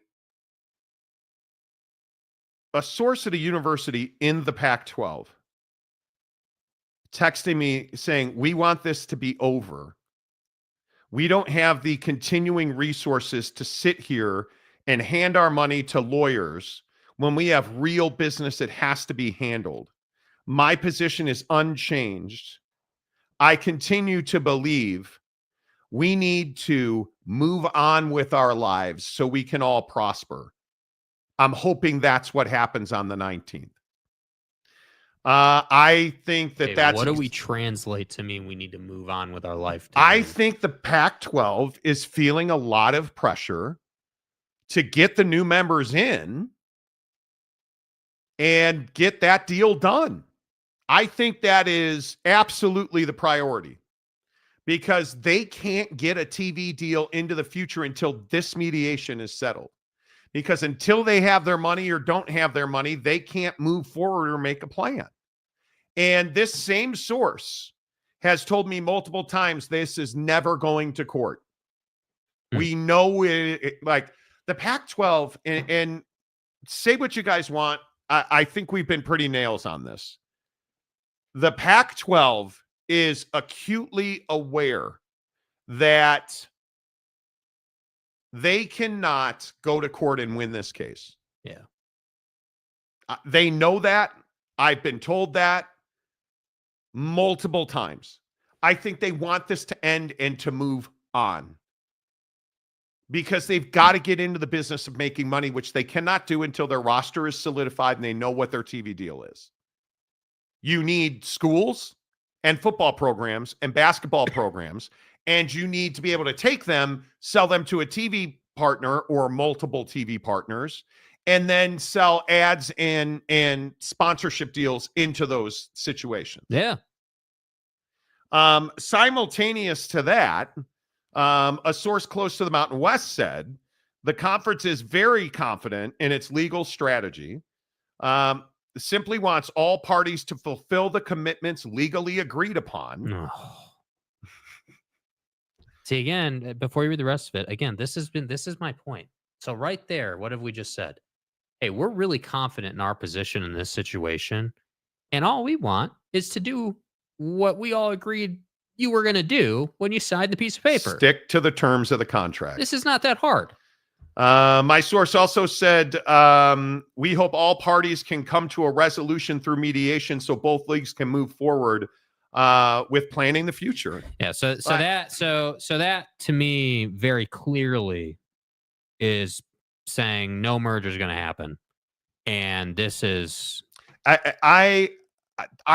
source at a university in the Pac-12 texting me saying, we want this to be over. We don't have the continuing resources to sit here and hand our money to lawyers when we have real business that has to be handled. My position is unchanged. I continue to believe we need to move on with our lives so we can all prosper. I'm hoping that's what happens on the 19th. I think that that's... What do we translate to mean we need to move on with our life? I think the Pac-12 is feeling a lot of pressure to get the new members in and get that deal done. I think that is absolutely the priority because they can't get a TV deal into the future until this mediation is settled. Because until they have their money or don't have their money, they can't move forward or make a plan. And this same source has told me multiple times this is never going to court. We know it, like the Pac-12, and say what you guys want. I think we've been pretty nails on this. The Pac-12 is acutely aware that they cannot go to court and win this case. Yeah. They know that. I've been told that multiple times. I think they want this to end and to move on because they've got to get into the business of making money, which they cannot do until their roster is solidified and they know what their TV deal is. You need schools and football programs and basketball programs, and you need to be able to take them, sell them to a TV partner or multiple TV partners, and then sell ads and sponsorship deals into those situations. Yeah. Simultaneous to that, a source close to the Mountain West said the conference is very confident in its legal strategy. Simply wants all parties to fulfill the commitments legally agreed upon. See, again, before you read the rest of it, again, this is my point. So right there, what have we just said? Hey, we're really confident in our position in this situation. And all we want is to do what we all agreed you were going to do when you signed the piece of paper. Stick to the terms of the contract. This is not that hard. My source also said, we hope all parties can come to a resolution through mediation so both leagues can move forward with planning the future. Yeah. So that to me very clearly is saying no merger is going to happen. And this is, I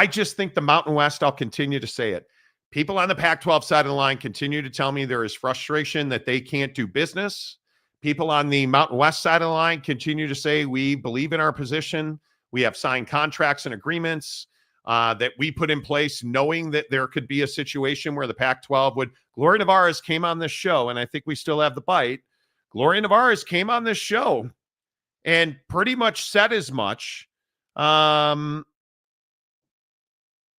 just think the Mountain West, I'll continue to say it. People on the Pac-12 side of the line continue to tell me there is frustration that they can't do business. People on the Mountain West side of the line continue to say, we believe in our position. We have signed contracts and agreements that we put in place, knowing that there could be a situation where the Pac-12 would. Gloria Nevarez came on this show, and I think we still have the bite. Gloria Nevarez came on this show and pretty much said as much right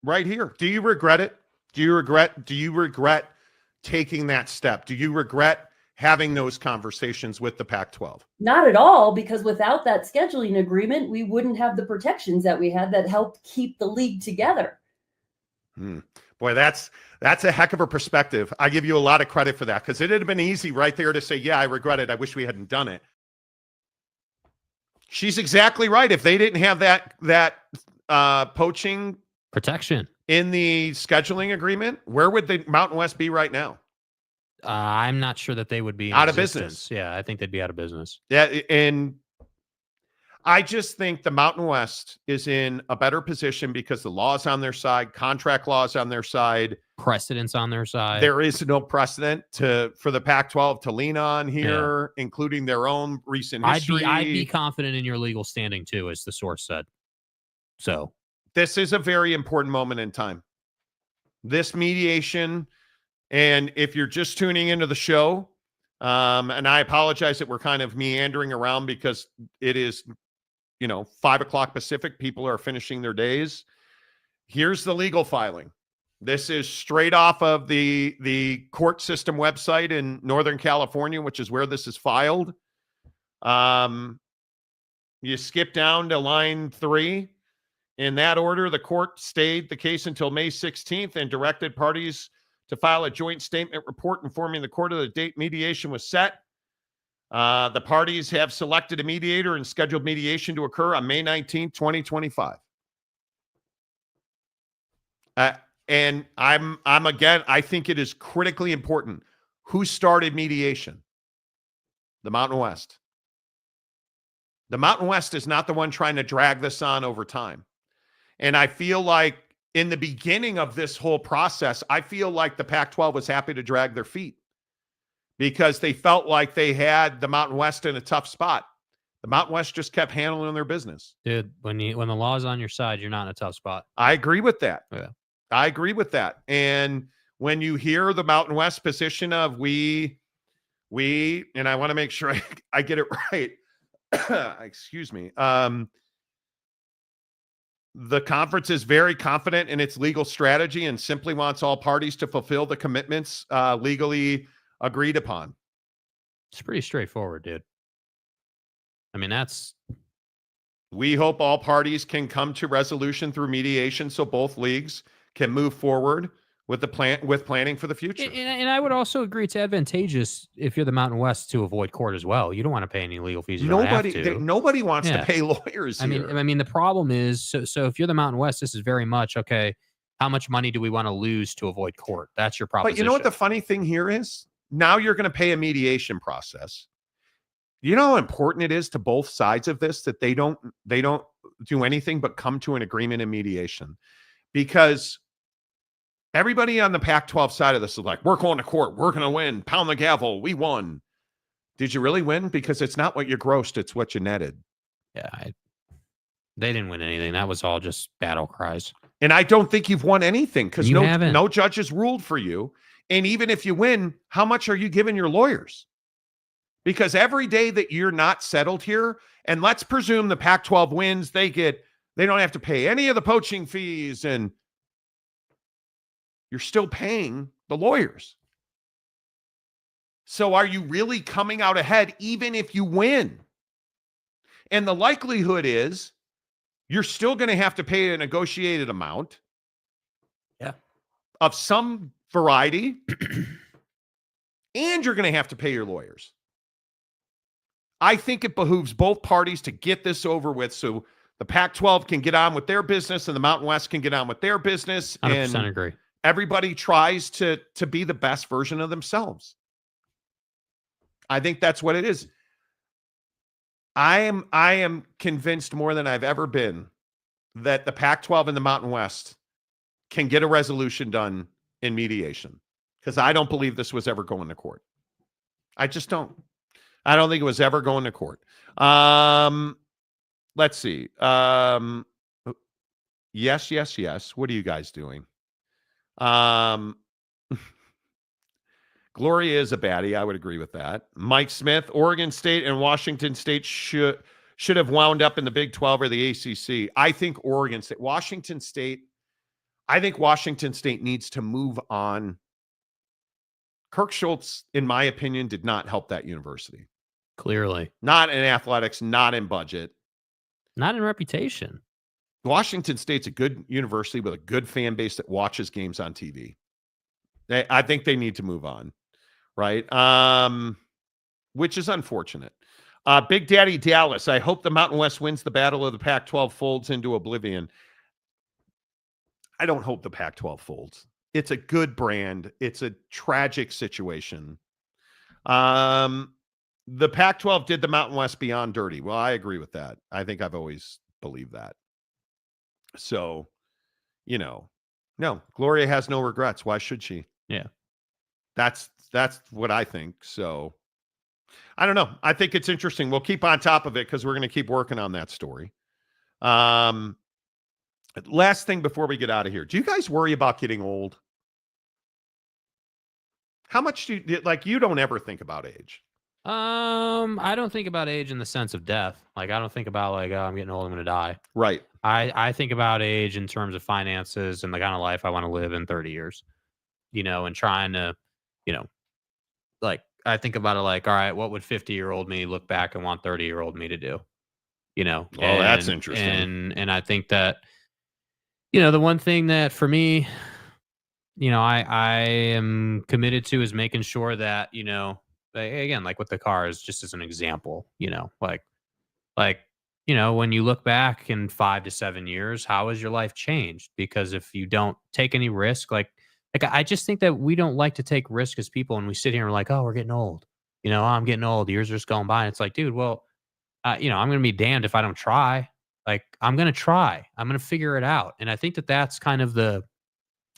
here. Do you regret it? Do you regret taking that step? Do you regret having those conversations with the Pac-12? Not at all, because without that scheduling agreement, we wouldn't have the protections that we had that helped keep the league together. Boy, that's a heck of a perspective. I give you a lot of credit for that, because it'd have been easy right there to say, yeah, I regret it. I wish we hadn't done it. She's exactly right. If they didn't have that poaching protection in the scheduling agreement, where would the Mountain West be right now? I'm not sure that they would be out of business. Yeah, I think they'd be out of business. Yeah, and I just think the Mountain West is in a better position because the law's on their side, contract laws on their side, precedents on their side. There is no precedent for the Pac-12 to lean on here, including their own recent history. I'd be confident in your legal standing too, as the source said. So this is a very important moment in time. This mediation. And if you're just tuning into the show, and I apologize that we're kind of meandering around because it is, 5 o'clock Pacific. People are finishing their days. Here's the legal filing. This is straight off of the court system website in Northern California, which is where this is filed. You skip down to line 3. In that order, the court stayed the case until May 16th and directed parties to file a joint statement report informing the court of the date mediation was set. The parties have selected a mediator and scheduled mediation to occur on May 19th, 2025. And I think it is critically important. Who started mediation? The Mountain West. The Mountain West is not the one trying to drag this on over time. And I feel like in the beginning of this whole process, I feel like the Pac-12 was happy to drag their feet because they felt like they had the Mountain West in a tough spot. The Mountain West just kept handling their business. Dude, when the law's on your side, you're not in a tough spot. I agree with that. Yeah. I agree with that. And when you hear the Mountain West position of we, and I want to make sure I get it right. Excuse me. The conference is very confident in its legal strategy and simply wants all parties to fulfill the commitments legally agreed upon. It's pretty straightforward, dude. I mean, we hope all parties can come to resolution through mediation so both leagues can move forward with planning for the future. And I would also agree it's advantageous if you're the Mountain West to avoid court as well. You don't want to pay any legal fees. Nobody wants to pay lawyers here. I mean, the problem is, so if you're the Mountain West, this is very much, okay, how much money do we want to lose to avoid court? That's your proposition. But you know what the funny thing here is? Now you're going to pay a mediation process. You know how important it is to both sides of this that they don't do anything but come to an agreement in mediation, because everybody on the Pac-12 side of this is like, we're going to court, we're going to win, pound the gavel, we won. Did you really win? Because it's not what you grossed, it's what you netted. Yeah, they didn't win anything. That was all just battle cries. And I don't think you've won anything because haven't. No judges ruled for you. And even if you win, how much are you giving your lawyers? Because every day that you're not settled here, and let's presume the Pac-12 wins, they don't have to pay any of the poaching fees, and you're still paying the lawyers. So are you really coming out ahead even if you win? And the likelihood is you're still going to have to pay a negotiated amount of some variety, and you're going to have to pay your lawyers. I think it behooves both parties to get this over with so the Pac-12 can get on with their business and the Mountain West can get on with their business. 100% and agree. Everybody tries to be the best version of themselves. I think that's what it is. I am convinced more than I've ever been that the Pac-12 and the Mountain West can get a resolution done in mediation, because I don't believe this was ever going to court. I just don't. I don't think it was ever going to court. Let's see. Yes. What are you guys doing? Gloria is a baddie. I would agree with that. Mike Smith, Oregon State and Washington State should have wound up in the Big 12 or the ACC. I think Oregon State, Washington State needs to move on. Kirk Schultz, in my opinion, did not help that university. Clearly. Not in athletics, not in budget. Not in reputation. Washington State's a good university with a good fan base that watches games on TV. I think they need to move on, right? Which is unfortunate. Big Daddy Dallas, I hope the Mountain West wins the battle of the Pac-12 folds into oblivion. I don't hope the Pac-12 folds. It's a good brand. It's a tragic situation. The Pac-12 did the Mountain West beyond dirty. Well, I agree with that. I think I've always believed that. So, no, Gloria has no regrets. Why should she? Yeah. That's what I think. So, I don't know. I think it's interesting. We'll keep on top of it because we're going to keep working on that story. Last thing before we get out of here. Do you guys worry about getting old? How much do you, you don't ever think about age? I don't think about age in the sense of death. I don't think about I'm getting old, I'm going to die. Right. I think about age in terms of finances and the kind of life I want to live in 30 years, and trying to, I think about it all right, what would 50-year-old me look back and want 30-year-old me to do? That's interesting. And I think that, the one thing that for me, I am committed to is making sure that, again, with the cars, just as an example, when you look back in 5 to 7 years, how has your life changed? Because if you don't take any risk, I just think that we don't like to take risk as people, and we sit here and we're like, oh, we're getting old. I'm getting old. Years are just going by. And it's dude, well, I'm going to be damned if I don't try. Like, I'm going to try. I'm going to figure it out. And I think that that's kind of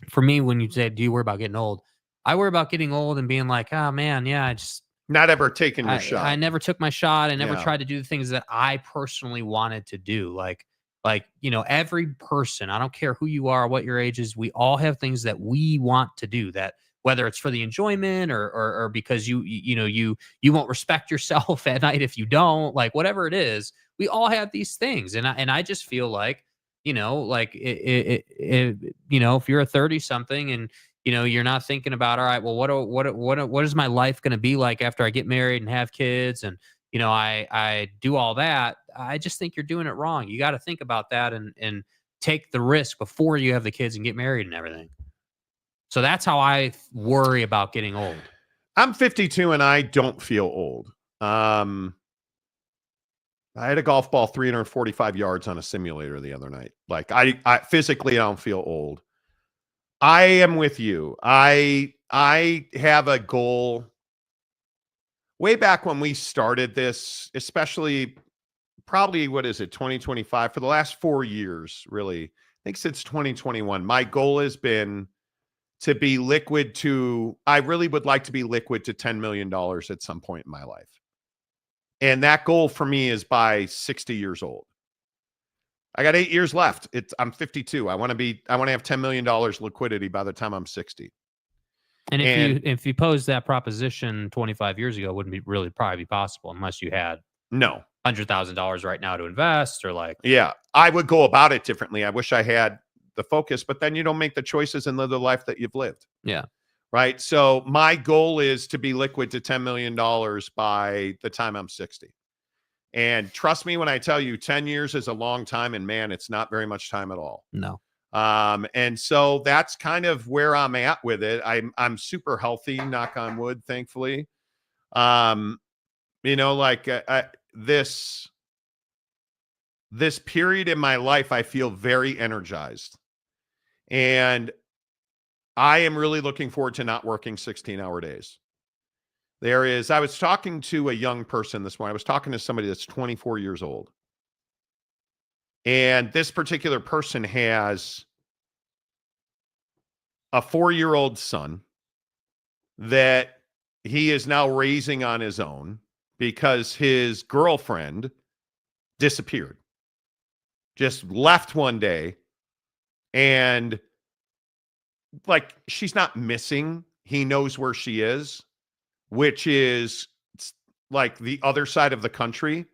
for me, when you say, do you worry about getting old? I worry about getting old and being like, oh man, yeah, I just not ever taking your shot. I never took my shot. I never tried to do the things that I personally wanted to do. Like, every person, I don't care who you are, what your age is, we all have things that we want to do, that whether it's for the enjoyment or because you won't respect yourself at night if you don't, like, whatever it is, we all have these things. And I just feel like, if you're a 30 something and, you're not thinking about, all right, well, what is my life going to be like after I get married and have kids? And, I do all that. I just think you're doing it wrong. You got to think about that and take the risk before you have the kids and get married and everything. So that's how I worry about getting old. I'm 52 and I don't feel old. I had a golf ball 345 yards on a simulator the other night. Like, I physically, I don't feel old. I am with you. I have a goal way back when we started this, especially probably, 2025, for the last 4 years, really. I think since 2021, my goal has been to be liquid I really would like to be liquid to $10 million at some point in my life. And that goal for me is by 60 years old. I got 8 years left. I'm 52. I want to have $10 million liquidity by the time I'm 60. And if you posed that proposition 25 years ago, it wouldn't probably be possible unless you had $100,000 right now to invest, or like. Yeah, I would go about it differently. I wish I had the focus, but then you don't make the choices and live the life that you've lived. Yeah. Right. So my goal is to be liquid to $10 million by the time I'm 60. And trust me when I tell you 10 years is a long time, and man, it's not very much time at all. No. And so that's kind of where I'm at with it. I'm super healthy, knock on wood, thankfully. This period in my life, I feel very energized. And I am really looking forward to not working 16-hour days. I was talking to a young person this morning. I was talking to somebody that's 24 years old. And this particular person has a 4-year-old son that he is now raising on his own because his girlfriend disappeared. Just left one day. And like, she's not missing. He knows where she is, which is like the other side of the country,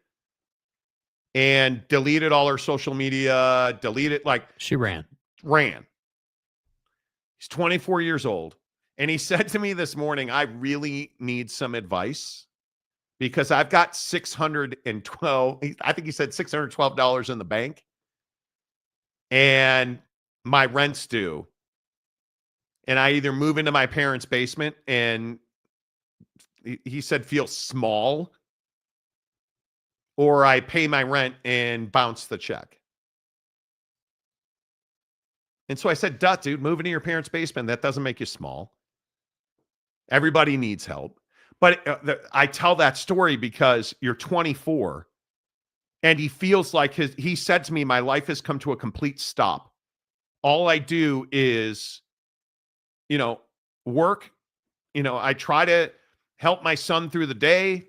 and deleted all her social media, she ran. He's 24 years old. And he said to me this morning, I really need some advice because I've got $612, I think he said $612 in the bank, and my rent's due. And I either move into my parents' basement and he said feel small, or I pay my rent and bounce the check. And so I said, dude, move into your parents' basement. That doesn't make you small. Everybody needs help. But I tell that story because you're 24 and he feels like he said to me, my life has come to a complete stop. All I do is, work. I try to help my son through the day.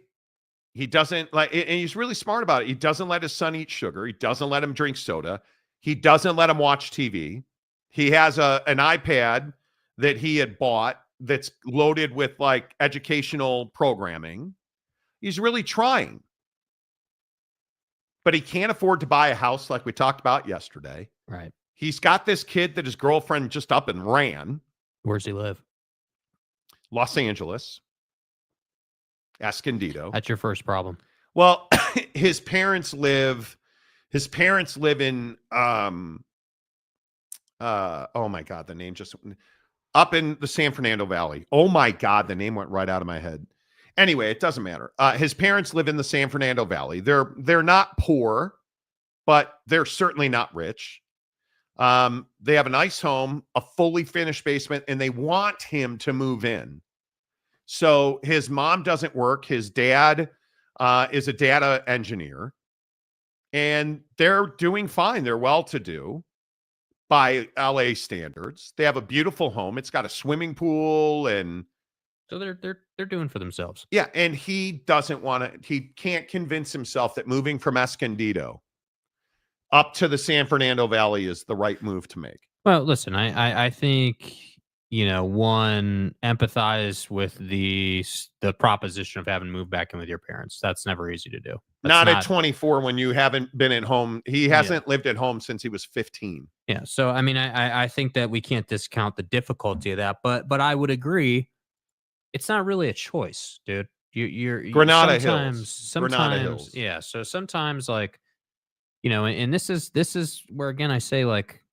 He doesn't and he's really smart about it. He doesn't let his son eat sugar. He doesn't let him drink soda. He doesn't let him watch TV. He has an iPad that he had bought that's loaded with like educational programming. He's really trying. But he can't afford to buy a house like we talked about yesterday. Right. He's got this kid that his girlfriend just up and ran. Where's he live? Los Angeles. Escondido. That's your first problem. Well, his parents live in oh my God, the name just up in the San Fernando Valley. Oh my God, the name went right out of my head. Anyway, it doesn't matter. His parents live in the San Fernando Valley. They're not poor, but they're certainly not rich. They have a nice home, a fully finished basement, and they want him to move in. So his mom doesn't work. His dad is a data engineer. and they're doing fine. They're well-to-do by LA standards. They have a beautiful home. It's got a swimming pool, and so they're doing for themselves. Yeah, and he doesn't want to. He can't convince himself that moving from Escondido up to the San Fernando Valley is the right move to make. Well, listen, I think, one, empathize with the proposition of having to move back in with your parents. That's never easy to do. Not at 24 when you haven't been at home. He hasn't lived at home since he was 15. Yeah. So, I mean, I think that we can't discount the difficulty of that, but I would agree. It's not really a choice, dude. You're Granada Hills. Granada Hills. Yeah. So sometimes, like, and this is where, again, I say, like,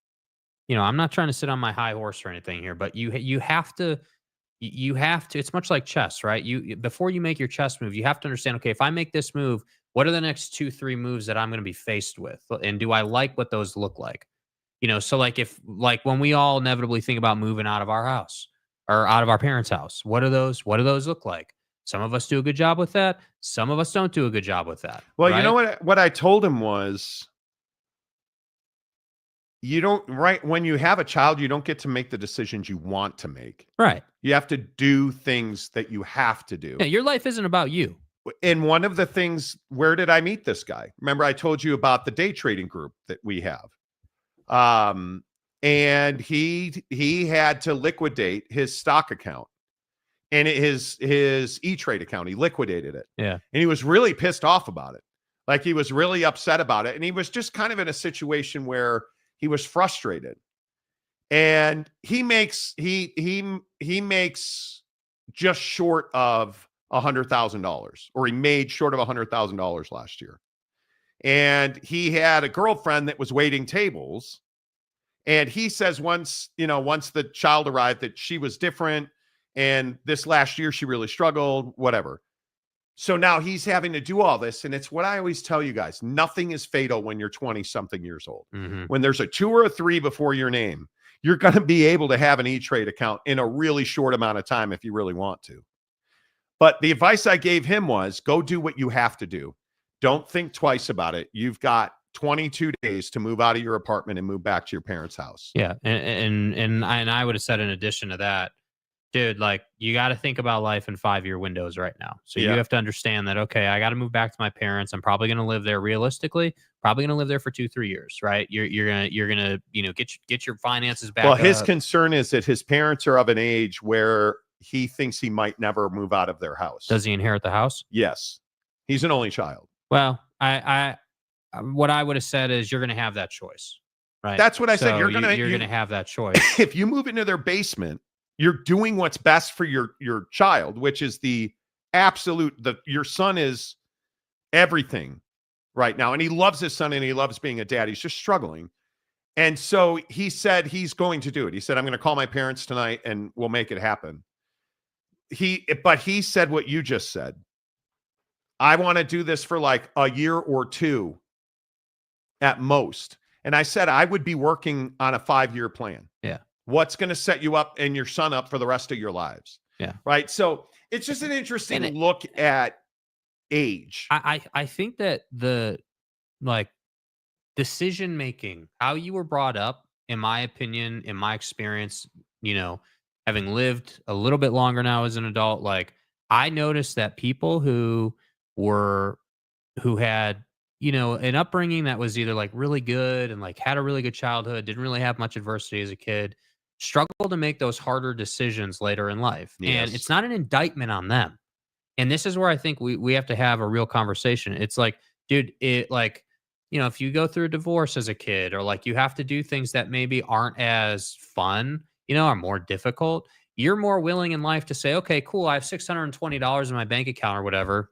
I'm not trying to sit on my high horse or anything here, but you have to, it's much like chess, right? Before you make your chess move, you have to understand, okay, if I make this move, what are the next 2-3 moves that I'm going to be faced with? And do I like what those look like? So like when we all inevitably think about moving out of our house or out of our parents' house, what do those look like? Some of us do a good job with that. Some of us don't do a good job with that. Well, right? you know what I told him was, when you have a child, you don't get to make the decisions you want to make. Right. You have to do things that you have to do. Yeah, your life isn't about you. And one of the things, where did I meet this guy? Remember, I told you about the day trading group that we have. And he had to liquidate his stock account and his E-Trade account. He liquidated it. Yeah. And he was really pissed off about it. Like, he was really upset about it. And he was just kind of in a situation where he was frustrated. And he makes just short of $100,000, or he made short of $100,000 last year. And he had a girlfriend that was waiting tables. And he says once the child arrived, that she was different. And this last year, she really struggled, whatever. So now he's having to do all this. And it's what I always tell you guys. Nothing is fatal when you're 20-something years old. Mm-hmm. When there's a 2 or a 3 before your name, you're going to be able to have an E-Trade account in a really short amount of time if you really want to. But the advice I gave him was, go do what you have to do. Don't think twice about it. You've got 22 days to move out of your apartment and move back to your parents' house. Yeah. And I would have said, in addition to that, dude, like, you got to think about life in 5-year windows right now. So you have to understand that, okay, I got to move back to my parents. I'm probably going to live there, realistically, probably going to live there for 2-3 years, right? You're going to get your finances back. Well, his up. concern is that his parents are of an age where he thinks he might never move out of their house. Does he inherit the house? Yes. He's an only child. Well, what I would have said is, you're going to have that choice, right? That's what I said. You're going to have that choice. If you move into their basement, you're doing what's best for your child, which is the absolute, your son is everything right now. And he loves his son and he loves being a dad. He's just struggling. And so he said he's going to do it. He said, I'm going to call my parents tonight and we'll make it happen. But he said what you just said. I want to do this for like a year or 2 at most. And I said, I would be working on a 5-year plan. Yeah. What's going to set you up and your son up for the rest of your lives? Yeah. Right. So it's just an interesting look at age. I think that the, like, decision making, how you were brought up, in my opinion, in my experience, having lived a little bit longer now as an adult, like, I noticed that people who had, an upbringing that was either like really good and like had a really good childhood, didn't really have much adversity as a kid, struggle to make those harder decisions later in life. Yes. And it's not an indictment on them. And this is where I think we have to have a real conversation. It's like, dude, if you go through a divorce as a kid, or like you have to do things that maybe aren't as fun, are more difficult, you're more willing in life to say, okay, cool, I have $620 in my bank account or whatever.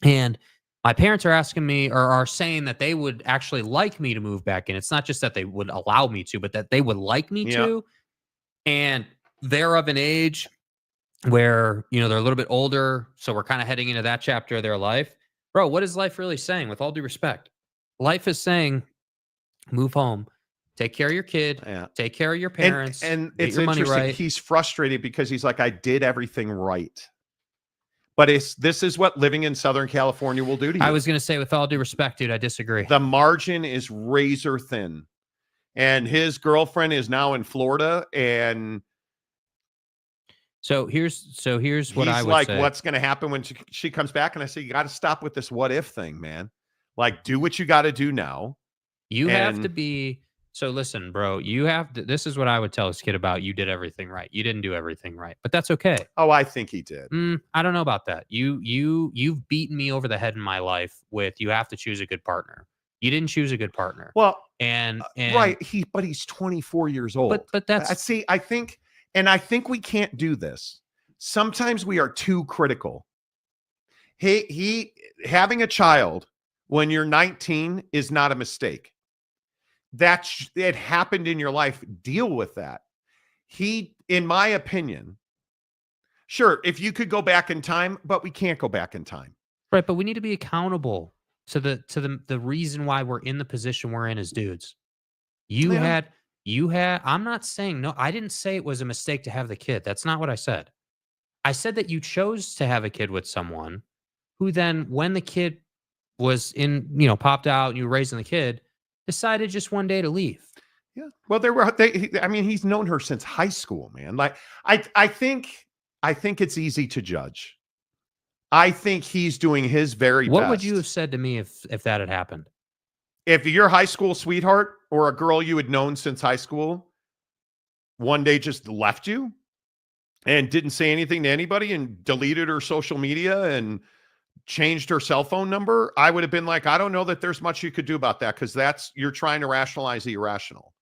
And my parents are asking me, or are saying that they would actually like me to move back in. It's not just that they would allow me to, but that they would like me to. And they're of an age where, they're a little bit older. So we're kind of heading into that chapter of their life. Bro, what is life really saying? With all due respect, life is saying, move home, take care of your kid, take care of your parents, and get it's your money interesting. right. He's frustrated because he's like, I did everything right. But this is what living in Southern California will do to you. I was going to say, with all due respect, dude, I disagree. The margin is razor thin. And his girlfriend is now in Florida, and so here's what I would like, say. what's going to happen when she comes back? And I say, you got to stop with this what if thing, man. Like, do what you got to do now. You have to be. So listen, bro, you have to. This is what I would tell this kid about. You did everything right. You didn't do everything right, but that's okay. Oh, I think he did. I don't know about that. You've beaten me over the head in my life with you have to choose a good partner. You didn't choose a good partner. Well, and right. But he's 24 years old. But that's see. I think we can't do this. Sometimes we are too critical. He having a child when you're 19 is not a mistake. It happened in your life. Deal with that. In my opinion, sure, if you could go back in time, but we can't go back in time. Right, but we need to be accountable to the reason why we're in the position we're in as dudes. You had I'm not saying no, I didn't say it was a mistake to have the kid. That's not what I said. I said that you chose to have a kid with someone who then, when the kid was popped out and you were raising the kid, decided just one day to leave. Yeah. Well, he's known her since high school, man. Like, I think it's easy to judge. I think he's doing his very best. What would you have said to me if that had happened? If your high school sweetheart or a girl you had known since high school one day just left you and didn't say anything to anybody and deleted her social media and changed her cell phone number, I would have been like, I don't know that there's much you could do about that, because you're trying to rationalize the irrational.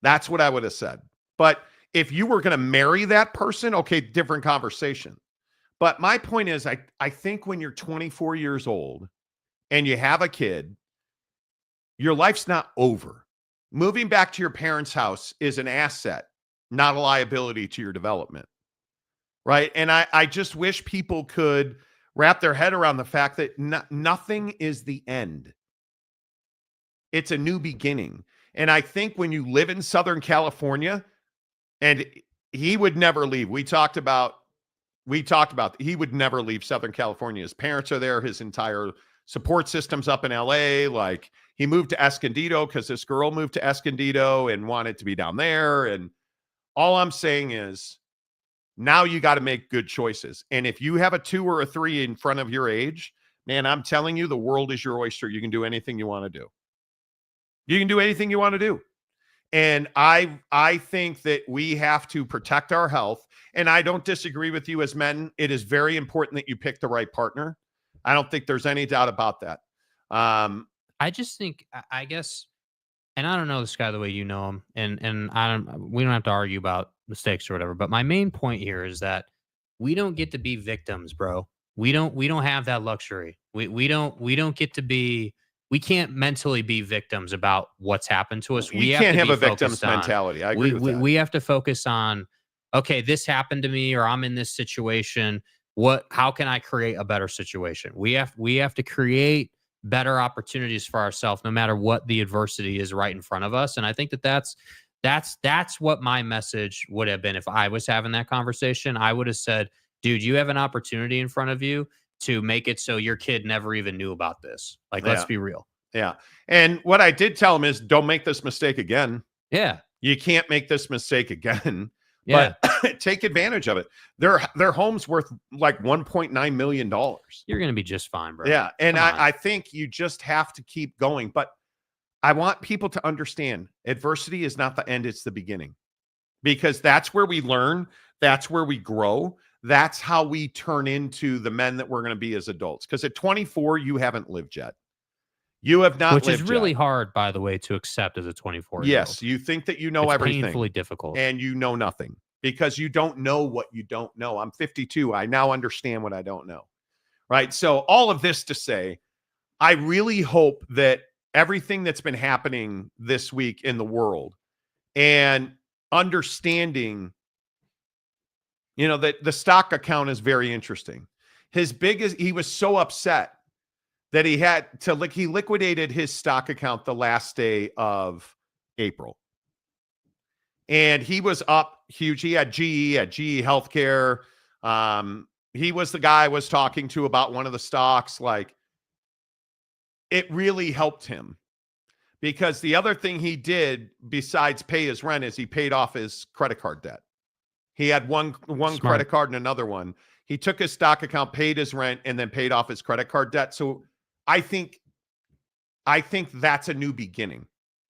That's what I would have said. But if you were going to marry that person, okay, different conversation. But my point is, I think when you're 24 years old and you have a kid, your life's not over. Moving back to your parents' house is an asset, not a liability to your development. Right. And I just wish people could wrap their head around the fact that nothing is the end. It's a new beginning. And I think when you live in Southern California, and he would never leave. We talked about he would never leave Southern California. His parents are there. His entire support system's up in LA. Like, he moved to Escondido because this girl moved to Escondido and wanted to be down there. And all I'm saying is, now you got to make good choices. And if you have a 2 or a 3 in front of your age, man, I'm telling you, the world is your oyster. You can do anything you want to do. You can do anything you want to do. And I think that we have to protect our health. And I don't disagree with you as men. It is very important that you pick the right partner. I don't think there's any doubt about that. I just think, I guess, and I don't know this guy the way you know him, and we don't have to argue about mistakes or whatever, but my main point here is that we don't get to be victims, bro. We don't have that luxury. We don't get to be, we can't mentally be victims about what's happened to us. You can't have a victim's mentality. I agree with that. We have to focus on, okay, this happened to me, or I'm in this situation. How can I create a better situation? We have to create better opportunities for ourselves, no matter what the adversity is right in front of us. And I think that's what my message would have been if I was having that conversation. I would have said, dude, you have an opportunity in front of you to make it so your kid never even knew about this. Like, let's be real. Yeah. And what I did tell him is, don't make this mistake again. Yeah. You can't make this mistake again. Yeah. But take advantage of it. Their home's worth like $1.9 million. You're going to be just fine, bro. Yeah. And I think you just have to keep going. But I want people to understand, adversity is not the end, it's the beginning. Because that's where we learn. That's where we grow. That's how we turn into the men that we're going to be as adults. Because at 24, you haven't lived yet. You have not lived yet. Which is really hard, by the way, to accept as a 24-year-old. Yes, you think that you know it's everything. Painfully difficult. And you know nothing. Because you don't know what you don't know. I'm 52. I now understand what I don't know. Right? So all of this to say, I really hope that everything that's been happening this week in the world and understanding, that the stock account is very interesting. He was so upset that he liquidated his stock account the last day of April. And he was up huge. He had GE Healthcare. he was the guy I was talking to about one of the stocks. Like, it really helped him because the other thing he did besides pay his rent is he paid off his credit card debt. He had one credit card and another one. He took his stock account, paid his rent, and then paid off his credit card debt. So I think that's a new beginning.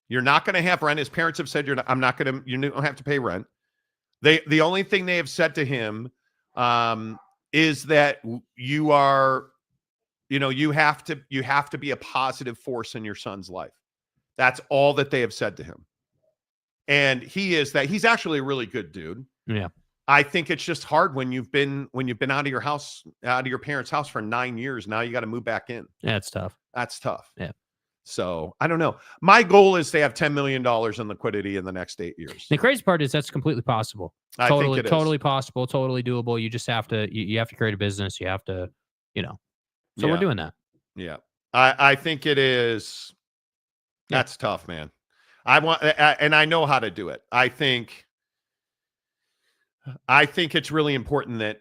You're not going to have rent. His parents have said you don't have to pay rent. The only thing they have said to him is that you are, you have to be a positive force in your son's life. That's all that they have said to him. And he's actually a really good dude. Yeah. I think it's just hard when you've been out of your house, out of your parents' house for 9 years. Now you got to move back in. Yeah, it's tough. That's tough. Yeah. So I don't know. My goal is to have $10 million in liquidity in the next 8 years. The crazy part is that's completely possible. I think it is. Totally possible. Totally doable. You just have to, you have to create a business. You have to, so we're doing that. Yeah. I think it is. That's tough, man. And I know how to do it. I think it's really important that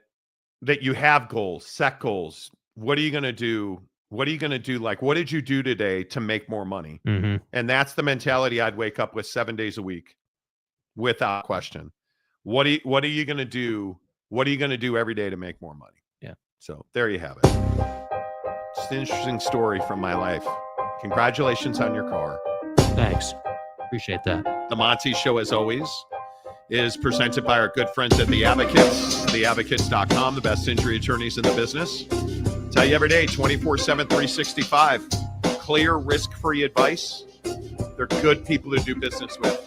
you have goals, set goals. What are you going to do? What are you going to do? Like, what did you do today to make more money? Mm-hmm. And that's the mentality I'd wake up with 7 days a week without question. What are you going to do? What are you going to do every day to make more money? Yeah. So there you have it. Just an interesting story from my life. Congratulations on your car. Thanks. Appreciate that. The Monty Show, as always, is presented by our good friends at The Advocates, theadvocates.com, the best injury attorneys in the business. Tell you every day, 24/7, 365. Clear, risk-free advice. They're good people to do business with.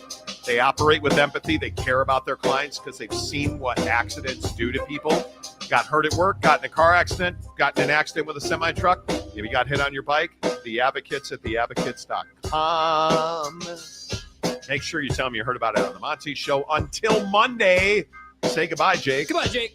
They operate with empathy. They care about their clients because they've seen what accidents do to people. Got hurt at work, got in a car accident, got in an accident with a semi-truck, maybe got hit on your bike. The Advocates at theadvocates.com. Make sure you tell them you heard about it on the Monty Show. Until Monday, say goodbye, Jake. Goodbye, Jake.